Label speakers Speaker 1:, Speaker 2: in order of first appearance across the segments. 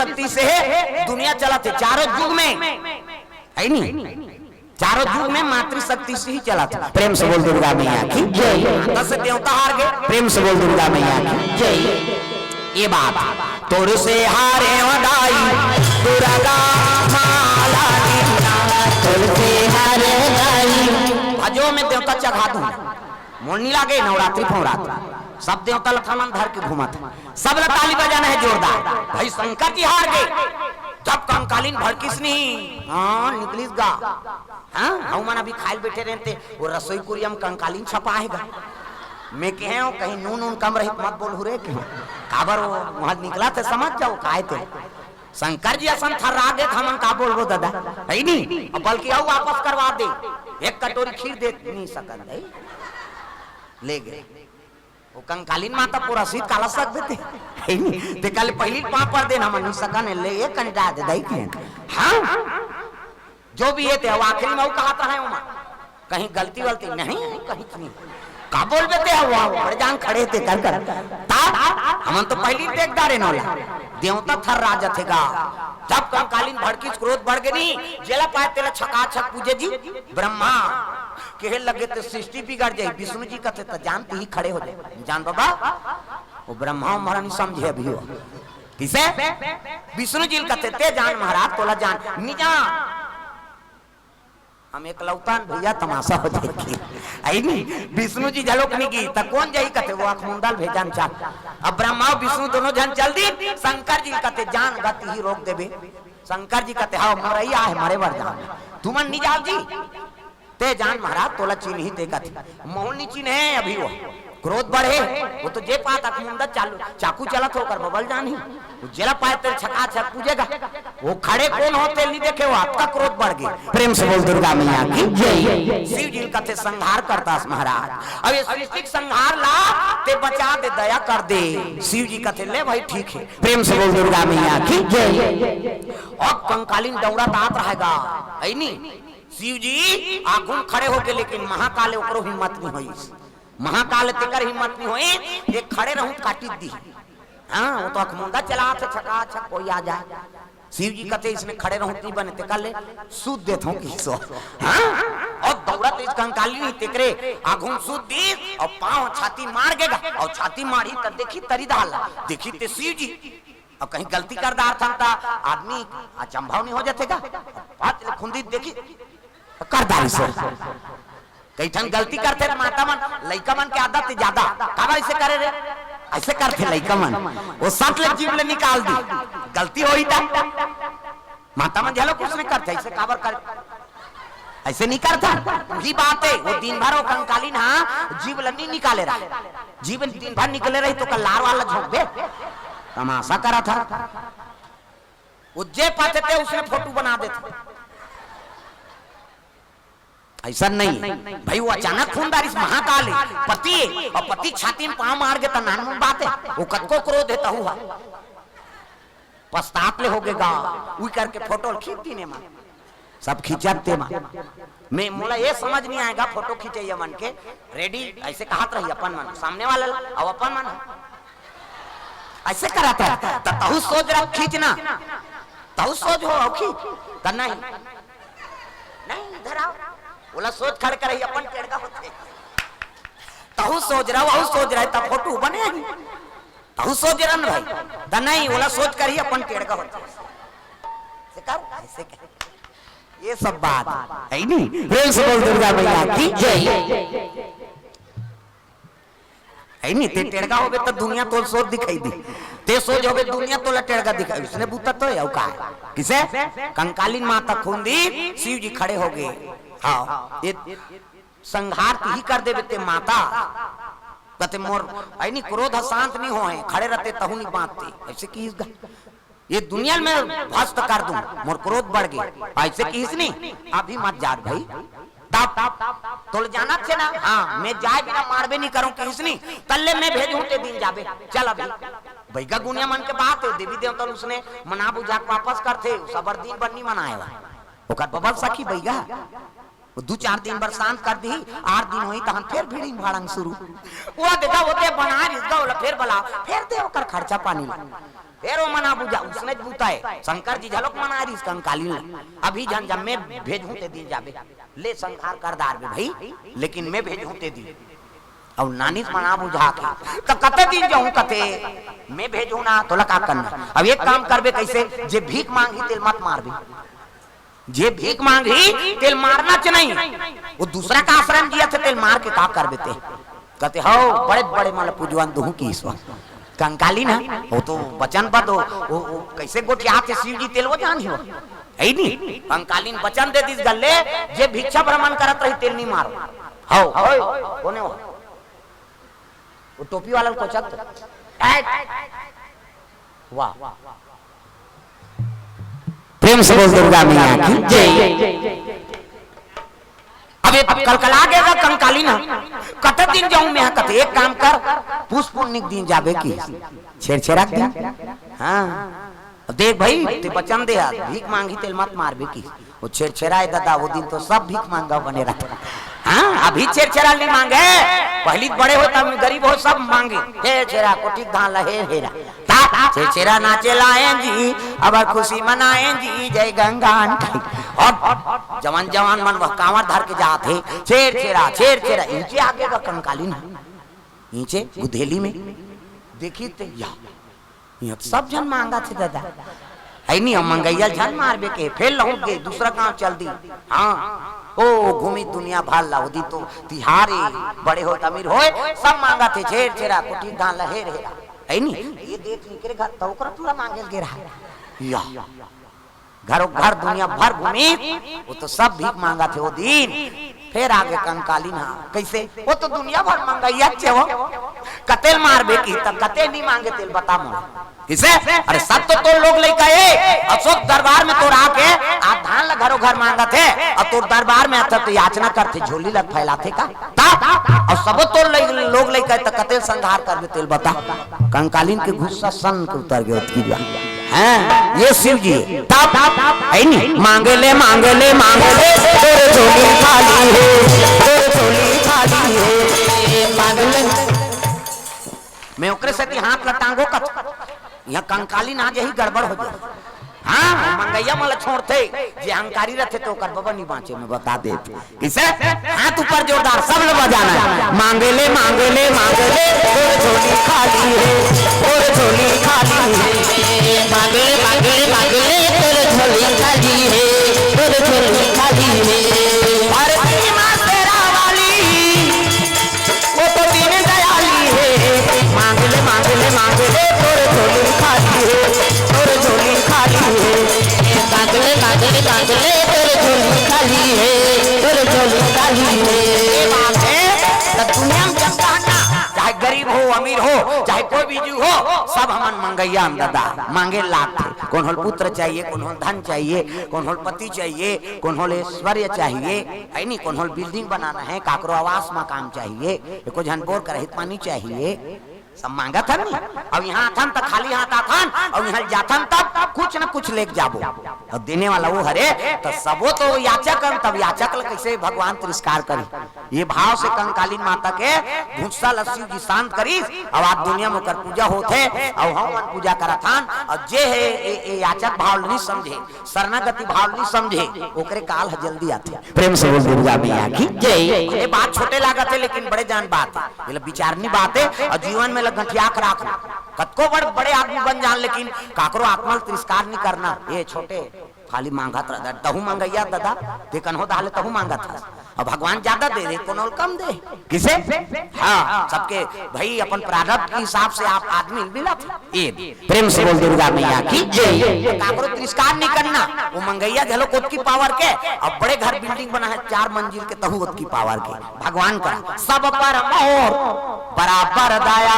Speaker 1: मातृशक्ति से दुनिया चला थे चारों युग में, है नहीं, चारों युग में मातृशक्ति से ही चला था। प्रेम से बोल दुर्गा मैया की जय। माता से देवता हार गए, प्रेम से बोल दुर्गा मैया की जय। ये बात तोर से हारे वदाई दुर्गा माला तोर से हारे वदाई। भजो में देवता चढ़ा दूं, मोनी लागे नवरात्रि फौरात्रि सब देवता लखनन धर के घुमा था, सब ताली बजाना है जोरदार। भाई शंकर जी हार गए जब कंकालीन भड़किसनी हाँ निकलिस गा। हाँ हम मन अभी खाइल बैठे रहते वो रसोई कुरिया में कंकालीन छपाएगा। मैं कहे हो कहीं नून नून कम रही मत बोल हुरे क्यों काबर वो वहां निकला थे समझ जाओ खाए थे। शंकर जी असन थर्रा गए हम का बोलबो दादा है नहीं, बल्कि आओ वापस करवा दे, एक कटोरी खीर दे नहीं सकन दे ले गए। वो कंकालीन माता पूरा सीत काला सक देते है नहीं, ते कल पहली पाप पर देना मन नहीं सकन ले एक कंडा दे दई के। हां जो भी है थे आखिरी में वो कहा था है कहीं गलती वलती नहीं कहीं नहीं का बोल देते हुआ बड़े जान खड़े थे कर कर हम तो पहली देखदारे नौला देवता थर राजा थेगा जब कंकालीन भड़की क्रोध बढ़ गई नहीं जेला पाए तेला छका छक पूजे जी ब्रह्मा कहे लगे तो सृष्टि बिगड़ जाए। विष्णु जी कहते तो जानते ही खड़े हो जाए जान बाबा वो ब्रह्मा महाराज नहीं समझे अभी हो किसे विष्णु जी कहते ते जान महाराज तोला जान निजा हम एक लौतान भैया तमाशा हो जाएगी आई नहीं। विष्णु जी झलोकनी की तब कौन जाई कहते वो अखमुंडल भेजन चाह। अब ब्रह्मा विष्णु दोनों जन चल दी शंकर जी कहते जान गति ही रोक देबे। शंकर जी कहते हाँ मरैया है मरे वर जान तुमन नहीं जाओ जी ते जान महाराज तोला चीन ही ते कहते मोहन नहीं चीन है अभी वो क्रोध बढ़े वो तो जे पात अखमुंडल चालू चाकू चलत होकर बबल जानी वो जेला पाए तेरे छका छक पूजेगा वो खड़े कौन होते नहीं देखे वो आपका क्रोध बढ़ गया। प्रेम से बोल दुर्गा मैया की जय। शिव जी कहते संहार करता महाराज अब ये सृष्टि संहार ला ते बचा दे दया कर दे। शिव जी कहते ले भाई ठीक है प्रेम से बोल दुर्गा मैया की जय। और कंकालीन दौड़ा तात रहेगा है नहीं। शिव जी आगुन खड़े होके लेकिन महाकाल ओकरो हिम्मत नहीं हुई, महाकाल तेकर हिम्मत नहीं हुई ये खड़े रहूं काटी दी। हाँ वो तो अखमुंडा चला थे छका छक कोई आ जाए। शिव जी कहते इसने खड़े रहूं नहीं बने ते कल सूद देता हूं किसो। हाँ और दौड़त इस कंकाली नहीं तेकरे आगुन सूद दी और पांव छाती मार गेगा और छाती मारी तब देखी तरी दाल देखी ते शिव जी अब कहीं गलती कर दार था आदमी अचंभाव नहीं हो जातेगा बात खुंदी देखी कर दारी से कई ठन गलती करते माता मन लइका मन के आदत ज्यादा काबर ऐसे करे रे ऐसे करते लइका मन वो साथ ले जीव ले निकाल दी गलती होई था माता मन झलो कुछ नहीं करते ऐसे काबर कर ऐसे नहीं करता वही बात है। वो दिन भर वो कंकालीन हाँ जीव लन्नी निकाले रहा जीवन दिन भर निकले रही तो कल लार वाला झोंक दे तमाशा करा था वो जे पाते थे उसने फोटो बना देते ऐसा नहीं भाई वो अचानक खूनदार इस महाकाल है पति है और पति छाती में पांव मार के तो नानमुन बात है वो कद को क्रोध देता हुआ पश्चात ले हो गएगा वो करके फोटो खींच दी ने मां सब खींचते मां मैं मोला ये समझ नहीं आएगा फोटो खींचे ये मन के रेडी ऐसे कहत रही अपन मन सामने वाला और अपन मन ऐसे कराता है तो तहु सोच रहा खींचना तहु सोच हो खींच करना ही नहीं इधर आओ बोला सोच खड़ कर रही अपन टेढ़ का होते तहु सोच रहा वहु सोच रहा तब फोटो बने तहु सोच रहा भाई द नहीं बोला सोच कर ही अपन टेढ़ का होते ऐसे ये सब बात है नहीं। प्रेम से बोल दुर्गा मैया की जय है नहीं। ते टेढ़ा होगे तो दुनिया तो सोच दिखाई दी ते सोच होगे दुनिया तो टेढ़ा दिखाई उसने बूता तो है का किसे कंकालीन माता खूंदी शिव जी खड़े हो गए। हाँ ये संहार ही कर दे बेटे माता कहते मोर आई नहीं क्रोध शांत नहीं हो खड़े रहते तहु नहीं बांधते ऐसे की ये दुनिया में ध्वस्त कर दूं मोर क्रोध बढ़ गए ऐसे की नहीं अभी मत जात भाई तो जाना थे ना। हाँ मैं जाए बिना मारबे नहीं करूं किसनी तल्ले मैं भेजूं ते दिन जाबे चल अभी भैया गुनिया मन के बात है देवी देवता उसने मना बुझा वापस करते सबर दिन पर नहीं मनाएगा ओकर बबल सखी भैया दो चार दिन बरसात कर दी 8 दिन हुई तो हम फिर भीड़ी भाड़ंग शुरू वो देखा होते बना रिसगा फिर बोला फिर दे ओकर खर्चा पानी फिर वो मना बुझा उसने बूता है शंकर जी झलक मना रही कंकालीन अभी जन जब मैं भेजूं ते दी जाबे ले संहार कर दार बे भाई लेकिन मैं भेजूं ते दी और नानी मना बुझा के तो कते दिन जाऊं कते मैं भेजूं ना तो लका करना अब एक काम करबे कैसे जे भीख मांगी तेल मत मारबे जे भीख मांगी तेल मारना च नहीं वो दूसरा का आश्रम दिया थे तेल मार के का करबे ते कहते हो बड़े बड़े मतलब पूजवान दूं की ईश्वर कंकाली ना वो तो वचन बद वो कैसे गोटिया थे शिव जी तेल वो जान हो है नहीं कंकालीन वचन दे दिस गल्ले जे भिक्षा भ्रमण करत रही तेल नहीं मारो हो कोने हो वो टोपी वाला को चक वाह प्रेम से बोल दुर्गा मैया की जय अब कलकला गएगा कंकाली ना कत दिन जाऊं मैं कत एक काम कर पुष्प पुण्य दिन जाबे की छेड़छेड़ा दिन हाँ देख भाई ते बचन दे भीख मांगी तेल मत मारबे की वो छेड़छेड़ा दादा वो दिन तो सब भीख मांगा बने रखा हाँ अभी छेड़छेड़ा नहीं मांगे पहली बड़े हो तब गरीब हो सब मांगे हे छेड़ा कोटी धान लहे हेरा छेड़ा नाचे लाए जी अब खुशी मनाए जी जय गंगा और जवान जवान मन वह कांवर धर के जाते छेड़ नीचे आगे का कंकालीन नीचे गुधेली में देखी ते यहाँ सब जन मांगा थे दादा है नहीं हम मंगैया जन मारबे के फेल लहोगे दूसरा काम चल दी हाँ ओ घूमी दुनिया भाल लाउदी तो तिहारे बड़े हो अमीर हो सब मांगा थे छेड़ा कोठी धान लहे रे है नहीं ये देख निकले घर तो ओकरा पूरा मांगे गे रहा या घरों घर दुनिया भर घूमी वो तो सब भीख मांगा थे वो दिन फिर आगे कंकालीन कैसे वो तो दुनिया भर मांगा हो कतेल मार बेकी तब कते नहीं मांगे तेल बता मोड़ किसे अरे सब तो लोग लेके आए अशोक दरबार में तो आके आप धान ला घरों घर मांगा थे और तो दरबार में आता तो याचना करते झोली लग फैलाते का और सब तो लोग लेके तो कतेल संहार कर तेल बता कंकालीन के गुस्सा सन के उतर गए की हैं ये शिव जी तब है नहीं मांगे ले तेरे झोली खाली है मांगे ले मैं ओकरे से हाथ लटांगो कत यहाँ कंकाली ना जही गड़बड़ हो जाए हाँ मंगैया मला छोड़ते जे अहंकारी रहते तो कर बाबा नहीं बाँचे मैं बता दे किसे हाथ ऊपर जोरदार सब लोग बजाना है मांगे ले तेरे झोली खाली है मांगे ले तेरे झोली खाली है अरे मां तेरा वाली वो तो दीन दयाली है मांगे ले तेरे झोली खाली है तेरे झोली खाली है मांगे ले तेरे झोली खाली है मांगे तो दुनिया में जनता ना चाहे गरीब हो अमीर हो चाहे कोई भी जीव हो सब हमन मंगैया दादा मांगे लाख कौन होल पुत्र चाहिए कौन होल धन चाहिए कौन होल पति चाहिए कौन होल ऐश्वर्य चाहिए है नहीं कौन होल बिल्डिंग बनाना है काकरो आवास मकान चाहिए को झनपोर कर हित पानी चाहिए सब मांगा था नहीं अब यहाँ आथन तक खाली हाथ आथन और यहाँ जाथन तब कुछ न कुछ लेके जाबो और देने वाला वो हरे तो सबो तो याचक तब याचक कैसे भगवान तिरस्कार करी ये भाव से कंकालीन माता के गुस्सा लस्सी की शांत करी अब आज दुनिया में कर पूजा होते और हम पूजा करथान और जे है याचक भाव नहीं समझे शरणागति भाव नहीं समझे ओकरे काल जल्दी आते प्रेम से बोल दुर्गा मैया की जय ये बात छोटे लागत है लेकिन बड़े जान बात है ये विचारनी बात है और जीवन में गठिया राख कतको बड़े आदमी बन जान लेकिन काकरो आत्मा तिरस्कार नहीं करना ये छोटे खाली मांगा था तहु मंगैया दादा देखन हो दाले तहु मांगा था और भगवान ज्यादा दे दे कोनो कम दे किसे हाँ सबके भाई अपन प्रारब्ध के हिसाब से आप आदमी मिला ये प्रेम से बोल दुर्गा मैया की जय काकरो तिरस्कार नहीं करना वो मंगैया झलो कोत की पावर के अब बड़े घर बिल्डिंग बना है 4 मंजिल के तहु कोत की पावर के भगवान का सब पर मोर बराबर दया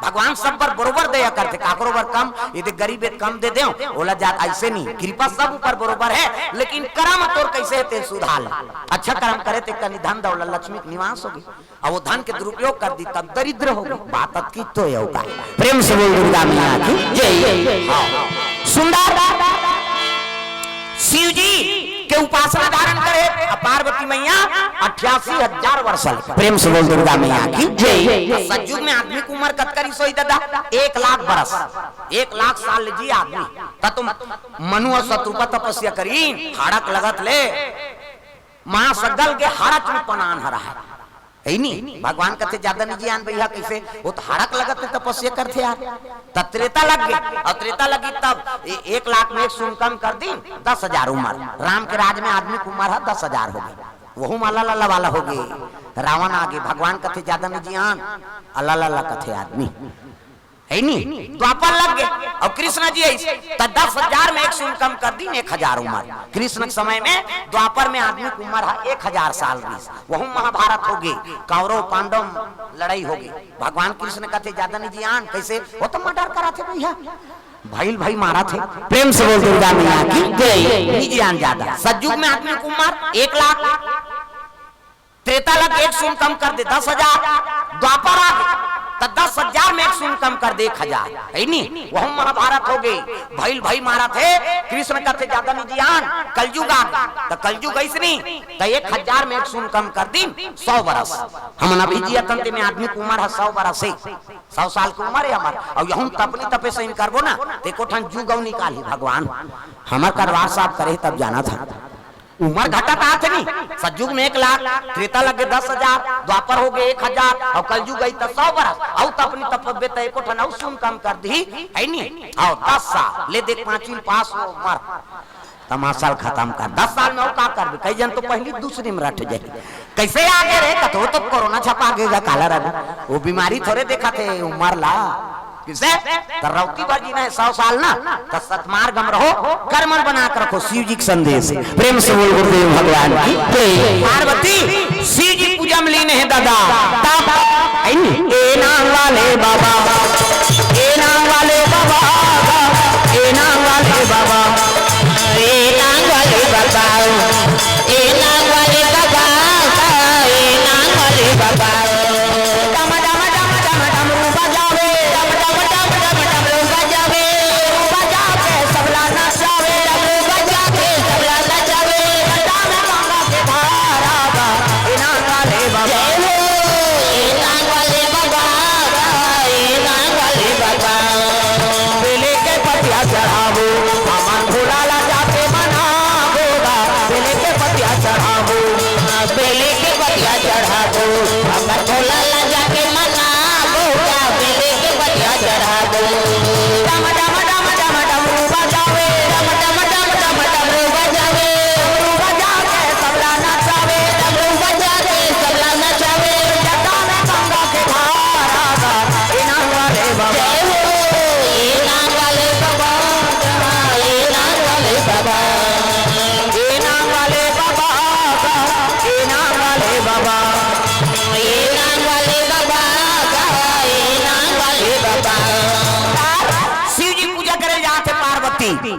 Speaker 1: भगवान सब पर बरोबर दया करते काकरो बर कम यदि गरीब कम दे दे बोला जात ऐसे नहीं कृपा सब ऊपर बरोबर है लेकिन कर्म तोर कैसे है ते सुधार अच्छा कर्म करे ते कनी धन दौलत लक्ष्मी के निवास होगी और वो धन के दुरुपयोग कर दी तब दरिद्र होगी बात की तो ये होगा प्रेम से बोल दुर्गा मैया की जय सुंदर शिव जी के उपासना धारण करे पार्वती मैया 88,000 वर्ष प्रेम से बोल दुर्गा मैया की जय। सतयुग में आदमी की उम्र कतकरी सोई दादा 1 लाख बरस 1 लाख साल जी आदमी तुम मनु और शत्रुपा तपस्या करी हाड़क लगत ले मां सगल के हाड़क में पनान हरा है नहीं भगवान कहते ज्यादा नहीं जान भैया कैसे वो तो हाड़क लगत तपस्या करते यार तब त्रेता लग गई और त्रेता लगी तब 1 लाख में 1 शून्य कम कर दी 10,000 उम्र राम के राज में आदमी की उम्र है 10,000 हो गई वहू माला लाला वाला हो गई रावण आगे भगवान कहते ज्यादा नहीं जियान अल्लाह लाला कथे आदमी है नहीं द्वापर लग गए और कृष्ण जी 10,000 में 1 शून्य कम कर दी 1,000 उम्र कृष्ण के समय में द्वापर में आदमी की उम्र है 1,000 साल वह महाभारत हो गई कौरव पांडव लड़ाई होगी भगवान कृष्ण कहते ज्यादा नहीं जियान कैसे वो तो मर्डर करा थे भैया भाई मारा थे प्रेम से बोल दुर्गा मैया की जय। नहीं जियान ज्यादा सतयुग में आदमी की उम्र 1 लाख त्रेता लग 1 शून्य कम कर दे 10,000 द्वापर आ गए 10,000 में 1 शून्य कम कर दे 1,000 है नहीं वह महाभारत हो गई भाई मारा थे कृष्ण का थे ज्यादा नहीं जियान कलयुग आ तो कलयुग ऐसे नहीं तो 1,000 में 1 शून्य कम कर दी 100 बरस हम अभी जिया तंत्र में आदमी की उम्र है 100 बरस से 100 साल की उम्र है हमार और यहूं तपनी तपे से इन करबो ना देखो ठन जुगौ निकाली भगवान हमार करवार साहब करे तब जाना था उम्र घटा था नहीं सतयुग में 1 लाख त्रेता लगे 10,000 द्वापर हो गए 1,000 और कलयुग गई तो 100 बरस और तपनी तपबे तो एको ठन सुन कम कर दी है नहीं और 10 साल ले देख 5वीं पास हो उम्र तमाशा खत्म कर 10 साल में का कर कई जन तो पहली दूसरी में रट जाए कैसे आगे रहे कतो तो कोरोना छपा गएगा काला रवि वो बीमारी थोड़े देखा थे उम्र ला किसे तरौती बाजी में 100 साल ना तो सतमार गम रहो कर्मन बना कर रखो शिव जी का संदेश प्रेम से बोल गुरुदेव भगवान की पार्वती शिव जी पूजा में लीन है दादा ए नाम वाले बाबा ए नाम वाले बाबा ए नाम वाले बाबा ए नाम वाले बाबा ए नाम वाले बाबा ए नाम वाले बाबा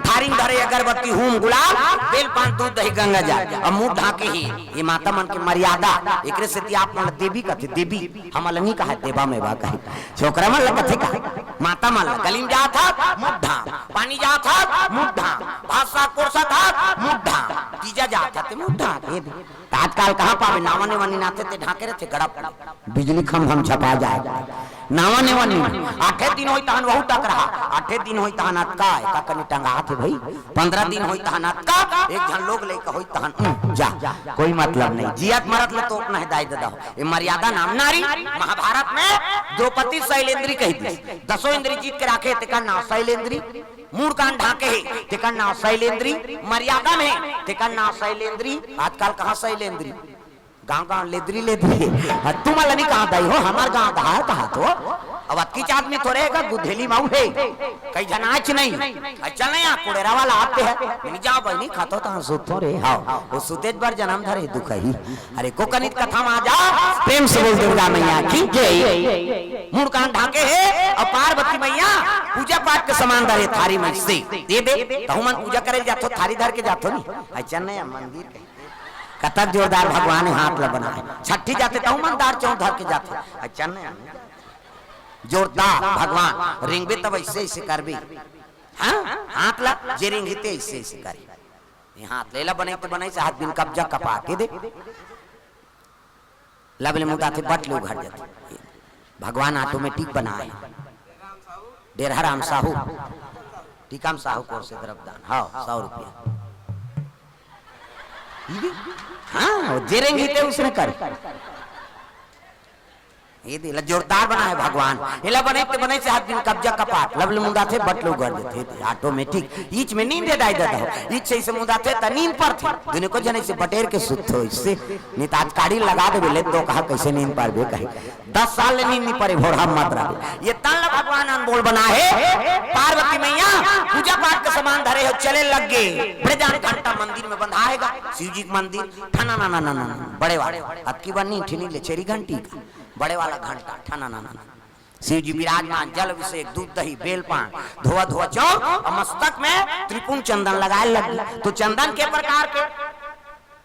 Speaker 1: थारी धरे अगरबत्ती हूम गुलाब बेल पान दूध दही गंगा जा और मुंह ढाके ही ये माता मन की मर्यादा एकरे से आप मन देवी कथे देवी हम अलनी कहे देवा में बा कहे छोकरा मन कथे का माता मन गलीम जा था मुंह ढा पानी जा था मुंह ढा भाषा कोर्सा था मुंह ढा तीजा जा था ते मुंह ढा आजकल कहां पावे नावने वनी नाते ते ढाके रहते गड़ा बिजली खम हम छपा जाए नावने वनी 8 दिन होई तहन बहुत तक रहा 8 दिन होई तहन अटका का कनी टंगा थे भाई 15 दिन होई तहन अटका एक जन लोग लेके होई तहन जा कोई मतलब नहीं जियत मरत ले तो अपना हिदायत दे ये मर्यादा नाम नारी महाभारत में द्रौपदी शैलेंद्री कही थी 10 इंद्री जीत के रखे तेका नाम शैलेंद्री मूड कान ढाके है तेका नाम शैलेंद्री मर्यादा में तेका नाम शैलेंद्री आजकल कहां शैलेंद्री गांव लेद्री तुम अल्लाह नहीं कहा दाई हो हमार गांव धार कहा तो अब अतकी आदमी थोड़े का गुधेली माऊ है कई जनाच नहीं अच्छा नहीं आप कुड़ेरा वाला आते हैं नहीं जाओ भाई नहीं खातो तो सुतो रे हां वो सुतेज बार जन्म धरे दुख ही अरे को कनित कथा में आ जा प्रेम से बोल दुर्गा मैया की जय मुंह कान ढाके है और पार्वती मैया पूजा पाठ के समान धरे थारी में से दे दे तो मन पूजा करे जातो थारी धर के जातो नहीं अच्छा नहीं मंदिर के कतक जोरदार भगवान हाथ ल बनाए छठी जाते तो मंदार चौं धर के जाते अच्छा नहीं जोरदार भगवान रिंगबे तब ऐसे ऐसे करबे हां हाथ ला जे रिंगते ऐसे ऐसे करे हाथ लेला बने तो बने से हाथ बिन कब्जा कपा के दे लबले मुदा थे बट लोग घर जाते भगवान ऑटोमेटिक बना है डेरा राम साहू टीकाम साहू कोर से द्रव्यदान हाँ 100 रुपया हाँ जेरेंगे थे उसने कर ये दिला जोरदार बना है भगवान हिला बने ते बने से हाथ दिन कब्जा कपाट लवल मुंदा थे बट लोग कर देते ऑटोमेटिक ईच में नींद दाई देता हो ईच से मुंदा थे त नींद पर थे दुनिया को जने से बटेर के सुत हो इससे नहीं तो आज काड़ी लगा दे बोले तो कहा कैसे नींद पर बे कहे 10 साल ले नींद नहीं पड़े भोर हम मत रहे ये तन भगवान अनमोल बना है पार्वती मैया पूजा पाठ के सामान धरे हो चले लग गए ब्रजान घंटा मंदिर में बंधाएगा शिव जी मंदिर ठना ना ना ना ना बड़े वाले अब की बनी ठिनी ले चेरी घंटी बड़े वाला घंटा ठना ना ना शिव जी विराजमान जल अभिषेक दूध दही बेलपान धोआ धोआ चौक और मस्तक में त्रिपुण चंदन लगाए लगी तो चंदन के प्रकार के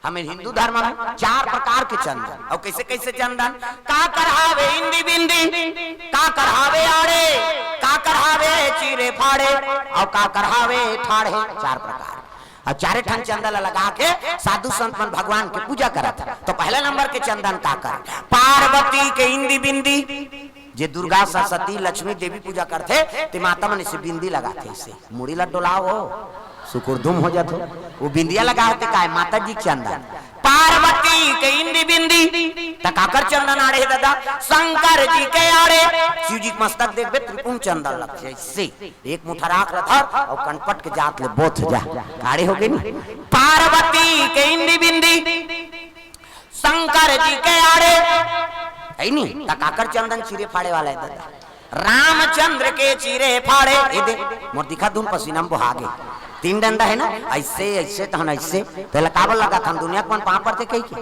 Speaker 1: हमें हिंदू धर्म में 4 प्रकार के चंदन और कैसे कैसे चंदन का करहावे इंदी बिंदी का करहावे आड़े का करहावे चीरे फाड़े और का करहावे ठाड़े 4 प्रकार और 4 ठन चंदन लगा के साधु संत मन भगवान की पूजा करा था तो पहले नंबर के चंदन का कर पार्वती के इंदी बिंदी जे दुर्गा सरस्वती लक्ष्मी देवी पूजा करते ते माता मन से बिंदी लगाते इसे मुड़ी ला डोलाओ सुकुरदुम हो जाते वो बिंदिया लगाते का है माता जी चंदन पार्वती के इंदी बिंदी तकाकर चंदन आड़े दादा शंकर जी के आड़े शिव जी मस्तक देखबे त्रिपुण चंदन लगते इससे एक मुठा राख रहा और कनपट के जात ले बोथ जा आड़े हो गई पार्वती के इंदी बिंदी शंकर जी के आड़े है नहीं तकाकर चंदन चीरे फाड़े वाला है दादा रामचंद्र के चीरे फाड़े ये दे मोर दिखा दून पसीना में बहा गए 3 डंडा है ना ऐसे ऐसे तो ऐसे तो लकाबल लगा था दुनिया को पाँव पड़ते कहीं के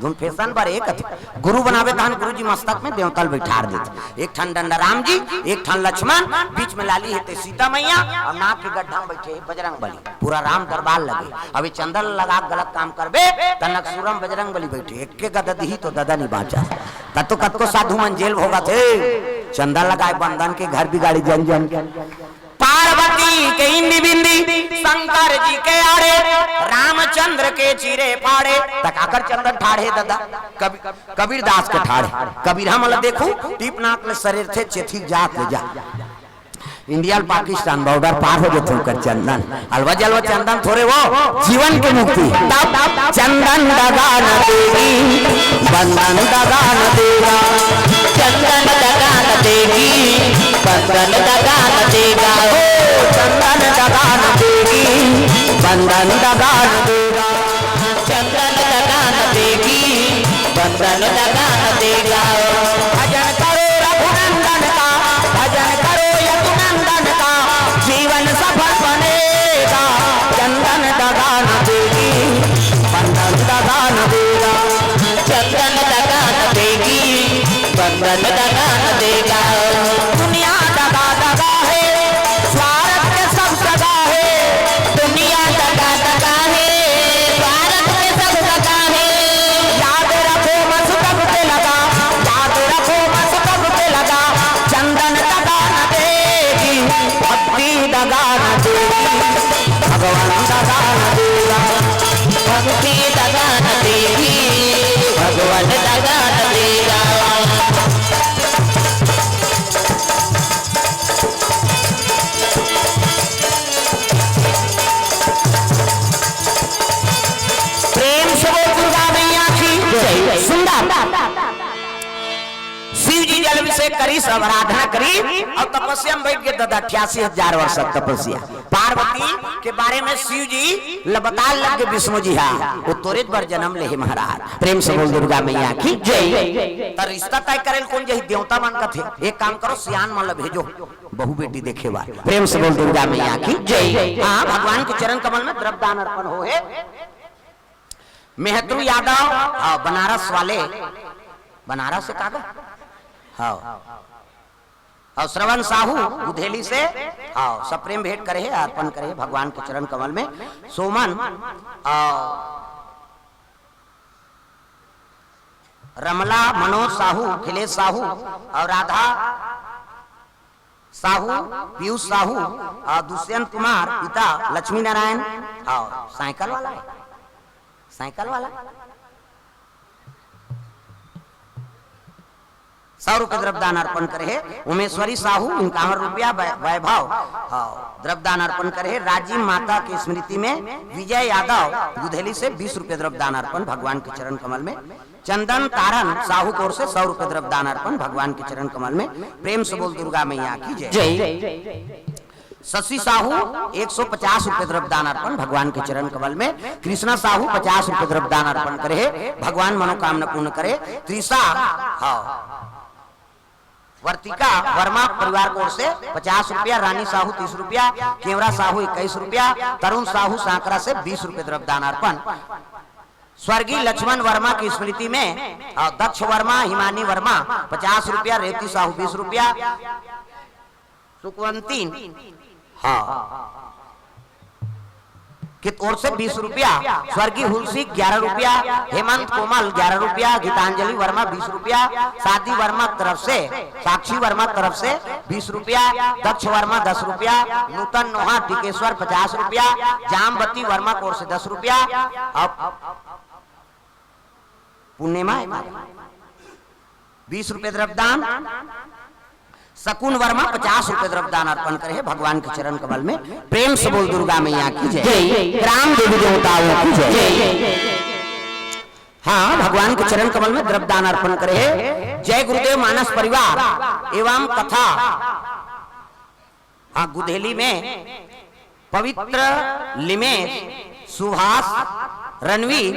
Speaker 1: धुन फैशन पर एक गुरु बनावे तहन गुरु जी मस्तक में देवतल बैठार देते एक ठन डंडा राम जी एक ठन लक्ष्मण बीच में लाली है सीता मैया और नाक के गड्ढा में बैठे बजरंग बली पूरा राम दरबार लगे अभी चंदन लगा गलत काम करबे तनक सूरम बजरंग बली बैठे एक के गदा दी तो दादा नहीं बाचा तब तो कत को साधु मन जेल होगा थे चंदन लगाए बंधन के घर बिगाड़ी जन जन पार्वती के इंदी बिंदी शंकर जी के आड़े रामचंद्र के चीरे फाड़े तकाकर चंदन ठाड़े दादा कबीर दास के ठाड़े कबीर हम देखो टीप नाक ले शरीर थे चेथी जात ले जा इंडिया पाकिस्तान बॉर्डर पार हो गए कर चंदन अलवा जलवा चंदन थोड़े वो जीवन की मुक्ति चंदन दगा न देगी बंधन दगा न देगा चंदन दगा न देगी बंधन दगा न देगा चंदन दगा न देगी बंधन दगा न देगा चंदन दगा न देगी बंधन दगा न देगा भजन करो रघुनंदन का भजन करो यदुनंदन का जीवन सफल बनेगा चंदन दगा न देगी बंधन दगा न देगा चंदन दगा न देगी बंधन दगा न देगा दुनिया दगा दगा है स्वार्थ के सब दगा है दुनिया दगा दगा है स्वार्थ के सब दगा है याद रखो मस कब पे लगा याद रखो मस कब पे लगा चंदन दगा न देगी भक्ति दगा न देगी भगवान दगा न देगा भक्ति दगा न देगी भगवान दगा न देगा शिव जी जल अभिषेक करी सब आराधना करी और तपस्या में बैठ गए दादा 88,000 वर्ष तपस्या पार्वती के बारे में शिव जी बताने लगे विष्णु जी हाँ वो तोरे पर जन्म ले महाराज प्रेम से बोल दुर्गा मैया की जय तो रिश्ता तय करे कौन जही देवता मान का थे एक काम करो सियान मान भेजो बहु बेटी देखे बार प्रेम से बोल दुर्गा मैया की जय हाँ भगवान के चरण कमल में द्रव्यदान अर्पण हो मेहतरू यादव बनारस वाले बनारस से कागा हाँ और श्रवण साहू बुधेली से हाँ सब प्रेम भेंट करे अर्पण करे भगवान के चरण कमल में सोमन रमला मनोज साहू खिलेश साहू और राधा साहू पीयूष साहू और दुष्यंत कुमार पिता लक्ष्मी नारायण हाँ साइकिल वाला है, साइकिल वाला 100 रुपये द्रव्यदान अर्पण करे। उमेश्वरी साहू 51 रुपया वैभव द्रव्यदान अर्पण करे। राजीव माता की स्मृति में विजय यादव गुधेली से 20 रुपये द्रव्यदान अर्पण भगवान के चरण कमल में। चंदन तारन साहू कोर से 100 रुपये द्रव्यदान अर्पण भगवान के चरण कमल में। प्रेम से बोल दुर्गा मैया की जय। शशि साहू 150 रुपये द्रव्यदान अर्पण भगवान के चरण कमल में। कृष्णा साहू 50 रुपये द्रव्यदान अर्पण करे, भगवान मनोकामना पूर्ण करे। त्रिषा वर्तिका वर्मा परिवार की ओर से 50 रुपया। रानी साहू 30 रुपया। केवरा साहू 21 रुपया। तरुण साहू सांकरा से 20 रुपये द्रव्यदान अर्पण। स्वर्गीय लक्ष्मण वर्मा की स्मृति में दक्ष वर्मा हिमानी वर्मा 50 रुपया। रेवती साहू 20 रुपया। सुकवंती की ओर से 20 रुपया। स्वर्गीय हुलसी 11 रुपया। हेमंत कोमल 11 रुपया। गीतांजलि वर्मा 20 रुपया। शादी वर्मा तरफ से, साक्षी वर्मा तरफ से 20 रुपया। दक्ष वर्मा 10 रुपया। नूतन नोहा टिकेश्वर 50 रुपया। जामवती वर्मा की ओर से 10 रुपया। पूर्णिमा 20 रुपये द्रव्यदान। शकुन वर्मा 50 रुपये द्रव्यदान अर्पण करे भगवान के चरण कमल में। प्रेम से बोल दुर्गा मैया की जय। ग्राम देवी देवताओं की जय। हाँ भगवान के चरण कमल में द्रव्यदान अर्पण करे। जय गुरुदेव मानस परिवार एवं कथा हाँ गुधेली में पवित्र लिमेश सुभाष रणवीर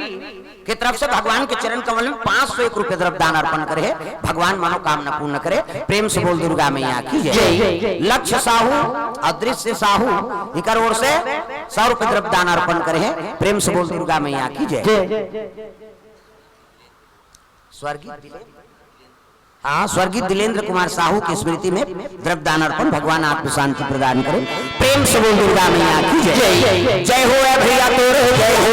Speaker 1: की तरफ से भगवान के चरण कमल में 501 रुपये द्रव्यदान अर्पण करे। भगवान मनोकामना पूर्ण करे। प्रेम से बोल दुर्गा मैया की जय। लक्ष्य साहू अदृश्य साहू इकर ओर से 100 रुपये द्रव्यदान अर्पण करे। प्रेम से बोल दुर्गा मैया की जय। स्वर्गीय दिलेंद्र कुमार साहू की स्मृति में द्रव्यदान अर्पण भगवान आत्म शांति प्रदान करे। प्रेम से बोल दुर्गा मैया की जय। जय हो भैया तोरे जय हो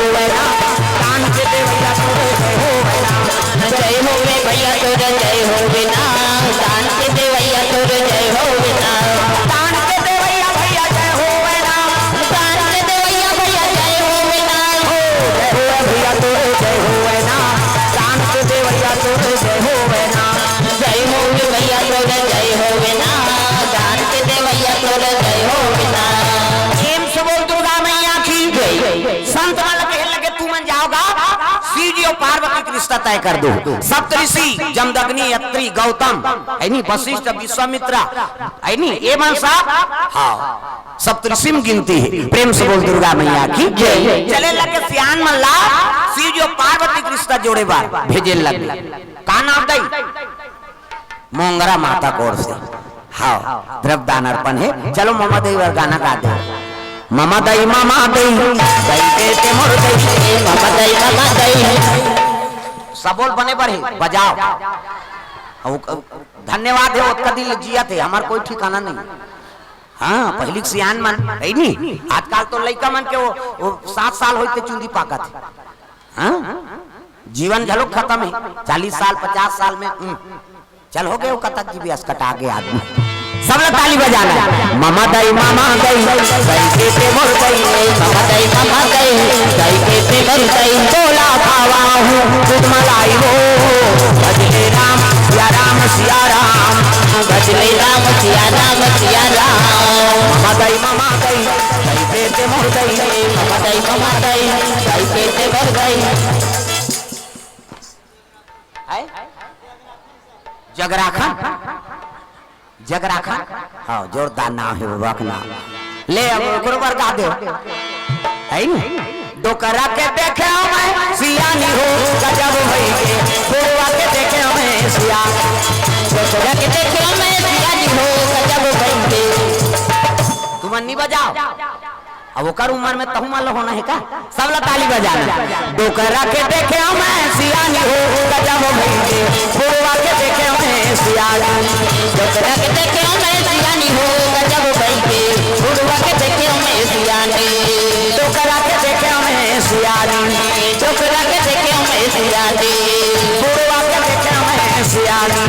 Speaker 1: दान के दे भैया तोरे जय हो जय हो भैया तोरे जय हो बिना दान के दे भैया तोरे जय हो बिना दान के दे भैया भैया जय हो बिना दान के दे भैया भैया जय हो बिना जय हो भैया तोरे जय हो बिना दान के दे भैया तोरे जय हो बिना जय हो भैया तोरे जय हो बिना दान के दे भैया तोरे जय हो बिना। प्रेम से बोल दुर्गा मैया की जय। संत लगे तू मन जाओगा शिव जी और पार्वती की रिश्ता तय कर दो। सप्तऋषि जमदग्नि अत्रि गौतम ऐनी वशिष्ठ विश्वामित्र ऐनी ये मनसा हाँ सप्तऋषि में गिनती है। प्रेम से बोल दुर्गा मैया की जय। चले लगे सियान मल्ला शिव जी और पार्वती की रिश्ता जोड़े बार भेजे लगे का नाम दई मोंगरा माता कोर से हाँ द्रव्यदान अर्पण है। चलो मामा दई गाना गा दे। मामा दई दई के मोर दई मामा दई सबोल बने बढ़े बजाओ। धन्यवाद है उसका दिल जिया थे हमार कोई ठिकाना नहीं। हाँ पहली सियान मन है नहीं आजकल तो लड़का मन के वो 7 साल होते चुंदी पाका थे। हाँ जीवन झलो खत्म है 40 साल 50 साल में चल हो गए वो कतक जी भी कटा गए आदमी। सब लोग ताली बजाना। मामा दई दई के पे मोर दई मामा दई दई के पे मोर दई बोला खावा हूँ खुद मलाई हो भजले राम सिया राम सिया राम भजले राम सिया राम सिया राम। मामा दई दई के पे मोर दई मामा दई के पे मोर दई। जगराखा जगराखा हाँ जोरदार नाम है बाबा का नाम ले अब गुरुवर गा दो है नी डोकरा के देखे मैं सियानी हो गजब भई के गुरुवा के देखे मैं सिया डोकरा के देखे मैं सियानी हो गजब भई के तुम अन्नी बजाओ। अब ओकर उम्र में तहु मान होना है का सब ला ताली बजाना। डोकरा के देखे मैं सियानी हो गजब भई के गुरुवा के देखे मैं सियानी डोकरा के देखे मैं सियानी हो गजब भई के गुरुवा के देखे मैं सियानी डोकरा के देखे मैं सियानी डोकरा के देखे मैं सियानी गुरुवा के देखे मैं सियानी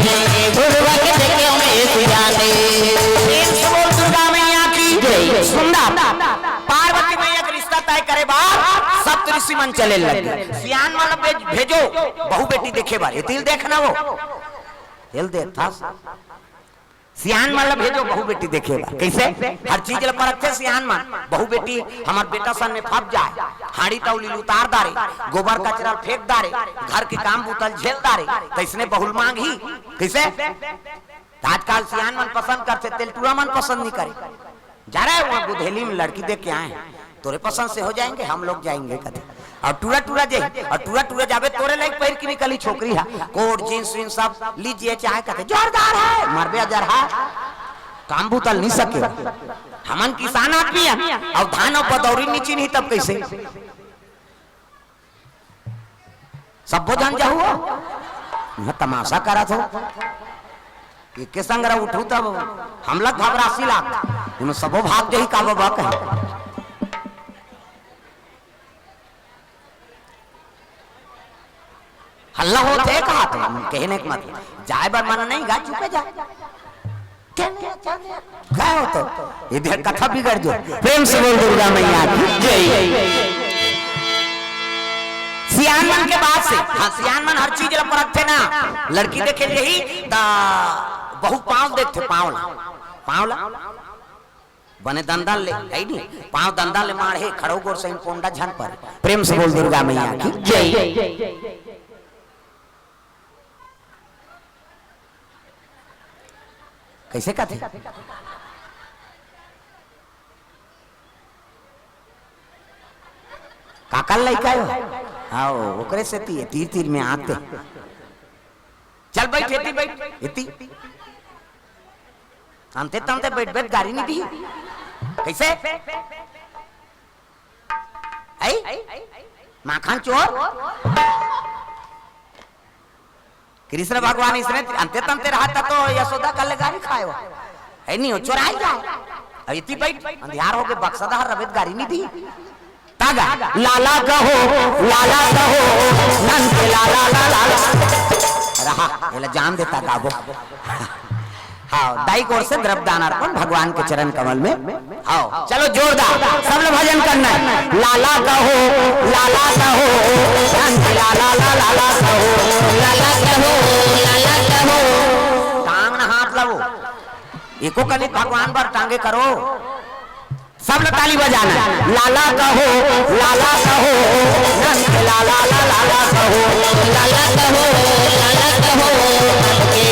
Speaker 1: गुरुवा के देखे मैं सियानी। दुर्गा मैया की जय। सुंदर पार्वती मैया का रिश्ता तय करे बा ऋषि मन चले लगे सियान वाला भेजो बहु बेटी देखे बारे तिल देखना वो तिल देख था सियान वाला भेजो बहु बेटी देखेगा कैसे हर चीज ल परखे सियान मान बहु बेटी हमार बेटा सन में फप जाए हाड़ी तौली उतार दारे गोबर कचरा फेंक दारे घर के काम बुतल झेल दारे कैसने बहुल मांग ही कैसे आजकल सियान मन पसंद करते तेलटूरा मन पसंद नहीं करे जा रहा है वहां बुधेली में लड़की देख के आए तोरे पसंद से हो जाएंगे हम लोग जाएंगे कदे और टूरा टूरा जाए और टूरा टूरा जावे तोरे लाइक पैर की निकली छोकरी है कोट जींस विन सब लीजिए चाहे कहते जोरदार है मारबे हजार है काम भूतल नहीं सके हमन किसान आदमी है और धान और पदौरी नीचे नहीं तब कैसे सब जान जाओ मैं तमाशा करा था के संग उठू तब हम लोग घबरासी लाग सबो भाग जाही का बाबा कहे हल्ला होते कहा तो कहने का मतलब जाए बार माना नहीं गा चुके जा क्या हो तो इधर कथा बिगड़ जो प्रेम से बोल दुर्गा मैया की जय सियान मन के बाद से हाँ सियान मन हर चीज परख थे ना लड़की देखे यही बहु पाँव देखते पाँव बने दंदन ले नहीं पाँव दंदन ले मारे खड़ो गोर से पोंडा झन पर प्रेम से बोल दुर्गा मैया की जय कैसे कहते काकल लइका आओ ओकरे से तीर तीर में आते चल बैठ एती बैठ एती अंते तंते बैठ बैठ गाड़ी नहीं दी कैसे आई माखन चोर कृष्ण भगवान इसने अंते तंते रहा तो यशोदा कल गाड़ी खाए है नहीं हो चोराई जाए अब इतनी बैठ अंधियार हो के बक्सदा रवित गाड़ी नहीं दी तागा लाला कहो नंद लाला लाला रहा ये जान देता गाबो हाँ दाई कोर से द्रव्यदान अर्पण भगवान के चरण कमल में आओ चलो जोरदार सब लोग भजन करना है लाला कहो नंद लाला लाला कहो टांग ना हाथ लगो एको कनिक भगवान पर टांगे करो सब लोग ताली बजाना लाला कहो नंद लाला लाला कहो लाला कहो नंद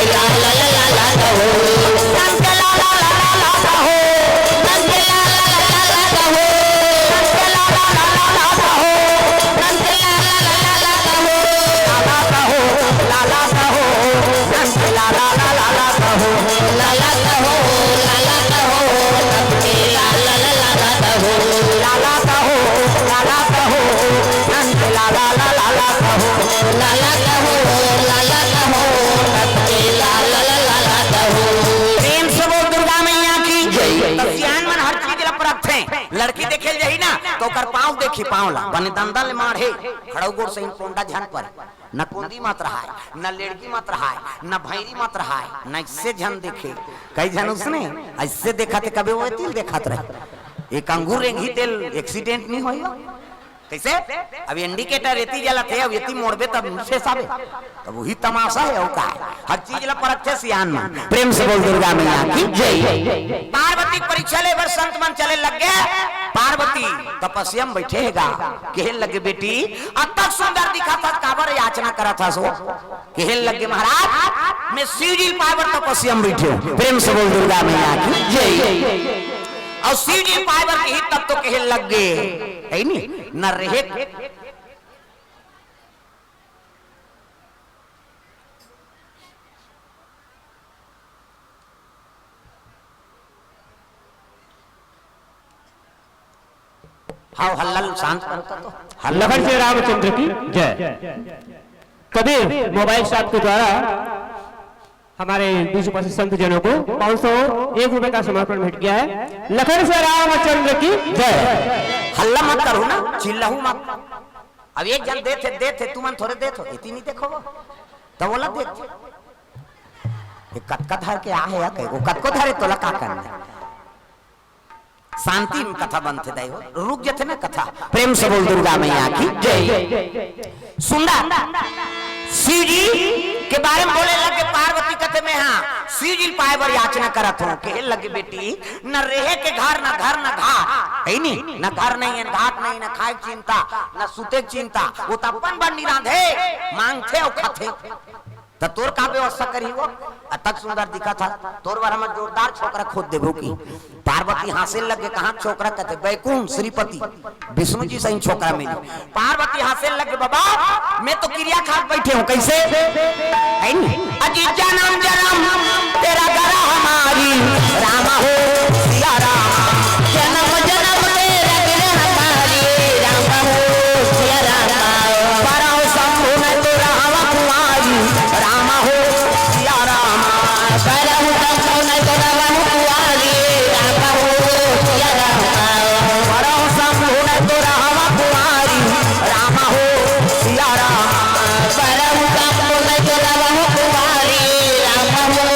Speaker 1: लाला लाला कहो नंद लाला लाला कहो नंद लाला लाला कहो नंद लाला लाला कहो नंद लाला लाला कहो लाला कहो नंद लाला लाला कहो लाला कहो नंद लाला लाला कहो लाला कहो नंद लाला लाला कहो लाला कहो नंद लाला लाला कहो प्रेम से बोल दुर्गा मैया की जय सियान मन हर चीज परख थे लड़की देखे जाही ना तो कर पाँव देखी पाँव ला बने दंदल मारे खड़ो गोर से पोंडा झन पर न कुंदी मत रहा है न लेड़की मत रहा है न भैरी मत रहा है न इससे झन देखे कई झन उसने ऐसे देखा थे कभी वो तिल देखा रहे एक अंगूर रेंगी तेल एक्सीडेंट नहीं होगा कैसे अब इंडिकेटर एती जला थे अब एती मोड़बे तब से साबे तब वही तमाशा है और का हर चीज ला परख थे सियान में प्रेम से बोल दुर्गा मैया की जय पार्वती परीक्षा ले वर संत मन चले लग गए पार्वती तपस्या में बैठेगा कहन लगे बेटी अब तक सुंदर दिखा था काबर याचना करा था सो कहन लगे महाराज मैं शिव जी पावर तपस्या में बैठे प्रेम से बोल दुर्गा मैया की जय और शिव जी पावर के ही तब तो कहन लग गए है नहीं न रहे हाँ हल्लल शांत
Speaker 2: लखन श्री रामचंद्र की जय। कबीर मोबाइल शॉप के द्वारा हमारे बीच उपस्थित संत जनों को 501 रुपए का समर्पण भेंट गया है। लखन श्री रामचंद्र की जय।
Speaker 1: हल्ला मत करो ना चिल्लाहू मत अब एक जन दे थे तुम थोड़े दे थो इतनी नहीं देखो तो बोला दे ये कतका धर के आ है या कहीं वो कतको धरे तोला का करना शांति में कथा बनते दे रुक जाते ना कथा। प्रेम से बोल दुर्गा मैया की जय। सुंदर शिव जी के बारे में बोले लगे पार्वती कथे में हाँ शिव जी पाए बर याचना करत हो के लगे बेटी न रहे के घर न घर न घाट है नी न घर नहीं है घाट नहीं न खाए चिंता न सुते चिंता वो तो अपन बंडी रांधे मांगते और खाते तो तोर का व्यवस्था करी वो अतक सुंदर दिखा था तोर बार हम जोरदार छोकरा खोद देबो की पार्वती हासे लगे कहां छोकरा कहते बैकुंठ श्रीपति विष्णु जी सही छोकरा मिली पार्वती हासे लगे बाबा मैं तो क्रिया खाट बैठे हूं कैसे है नी अजी जन्म जन्म तेरा गरा हमारी राम हो सिया राम जन्म जन्म तेरा गरा हमारी राम हो सिया राम परौ शंभु में तो राम कुमारी राम हो सिया राम परौ शंभु में तो राम कुमारी राम हो सिया राम परौ शंभु में तो राम कुमारी राम हो सिया राम परौ शंभु में तो राम कुमारी राम हो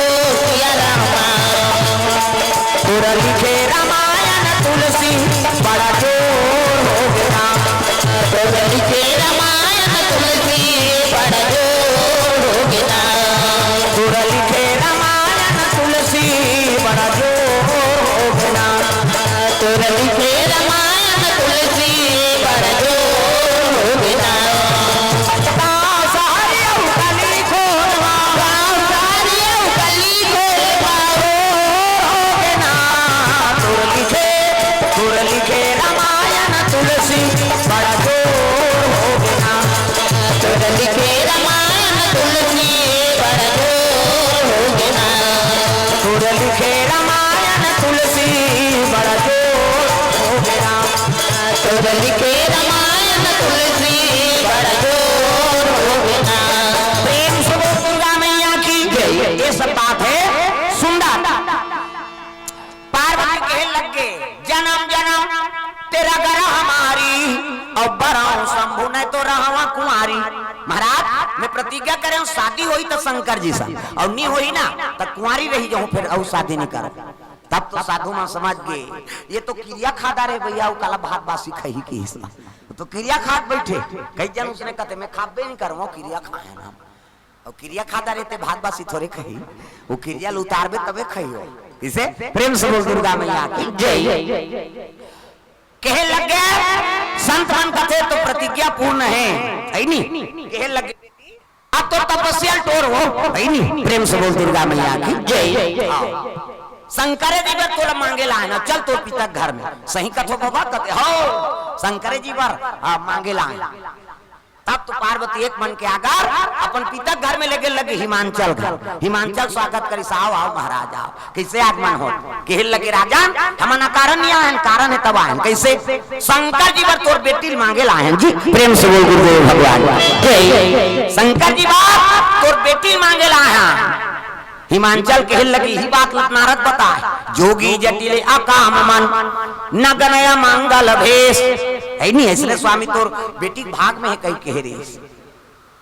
Speaker 1: सिया राम पूरा लिखे रामायण तुलसी बड़ा जोर हो गया पूरा लिखे रामायण तुलसी बड़ा जोर हो गया पूरा लिखे रामायण तुलसी बड़ा जोर हो गया पूरा लिखे रामायण तुलसी बड़ा जोर हो गया सारी कली खोलवा सारी कली खोलवा हो गया पूरा लिखे रामायण तुलसी बड़ा जोर हो गया पूरा लिखे रामायण तुलसी बड़ा जोर हो गया पूरा लिखे रामायण तुलसी बड़ा जोर हो गया पूरा लिखे रामायण तुलसी बड़ा जोर हो गया प्रेम से बोल दुर्गा मैया की जय। ये सब बात है सुंदर पार्वती के लगे जन्म जन्म तेरा गरा हमारी और बराऊ शंभु ने तो रहवा कुमारी महाराज मैं प्रतिज्ञा करे शादी हुई तो शंकर जी से और नहीं हुई ना तो कुंवारी रही जाऊं फिर और शादी नहीं कर तब तो साधु मां समझ गए ये तो क्रिया खादा रे भैया काला भात बासी खही की हिस्सा तो क्रिया खाद बैठे कई जन उसने कहते मैं खाबे नहीं करूँ क्रिया खाए ना और क्रिया खाता रहते भात बासी थोड़े खही वो क्रिया उतारबे तबे खही हो इसे प्रेम से बोल दुर्गा मैया की जय। कहे लगे संत मन कथे तो प्रतिज्ञा पूर्ण है नी कहे लगे अब तो तपस्या टोर हो नी प्रेम से बोल दुर्गा मैया की जय। शंकर जी बर तोला मांगे लाए ना चल तो पिता घर में सही कथो बाबा कहते हो शंकर जी बर मांगे लाए तब तो पार्वती एक मन के आगर अपन पिता घर में लेके लगे हिमांचल घर हिमांचल स्वागत करी साहब आओ महाराज आओ कैसे आगमन हो कहे लगे राजा हमारा कारण नहीं आए कारण है तब आए कैसे शंकर जी बर तोर बेटी मांगे लाए जी प्रेम से बोल गुरुदेव भगवान शंकर जी बात तोर बेटी मांगे लाए हिमांचल कहे लगी ही बात नारद बताए जोगी जटिल अकाम मन न गनया मंगल भेष है नहीं इसलिए स्वामी तोर बेटी भाग में है कहीं कह रही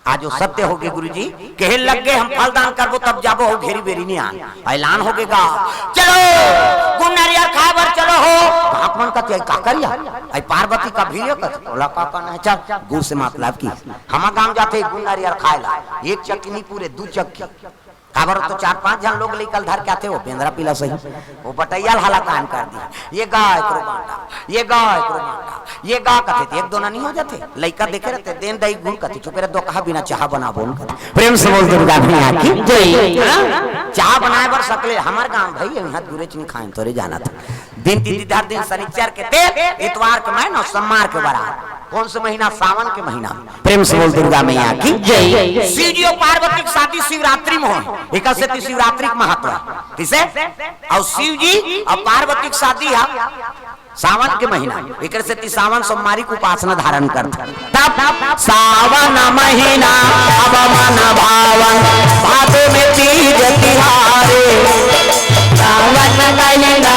Speaker 1: आज वो सत्य हो गए गुरु जी कहे लग गए हम फलदान करबो तब जाबो हो घेरी बेरी नहीं आन ऐलान हो गएगा चलो गुन्नरिया खाबर चलो हो आपमन का का करिया आई पार्वती का भीड़ का बोला का नहीं चल गुरु से मतलब की हम गांव जाते गुन्नरिया खाएला एक चक्की नहीं पूरे दो चक्की काबर तो 4-5 जन लोग लेकर धर के आते हो पेंद्रा पीला सही वो बटैया हाला कान कर दिया ये गाय करो बाटा ये गाय करो बाटा ये गा कहते एक दोना नहीं हो जाते लइका देखे रहते देन दही गुड़ कहते तो मेरा दो कहा बिना चाह बना बोल कहते प्रेम से बोल दुर्गा मैया की जय। चाह बनाए बर सकले हमार गांव भाई यहां गुरे चनी खाए तोरे जाना था दिन तीन दिन शनिचर के तेल इतवार के महीना सोमवार के बारात कौन से महीना सावन के महीना प्रेम से बोल दुर्गा मैया की जय। शिव जी और पार्वती की शादी शिवरात्रि में हो एक से शिवरात्रि का महत्व है किसे और शिव जी और पार्वती की शादी है सावन के महीना एक से सावन सोमवारी को उपासना धारण करते तब सावन महीना अब मन भावन भादो में तीज तिहारे सावन महीना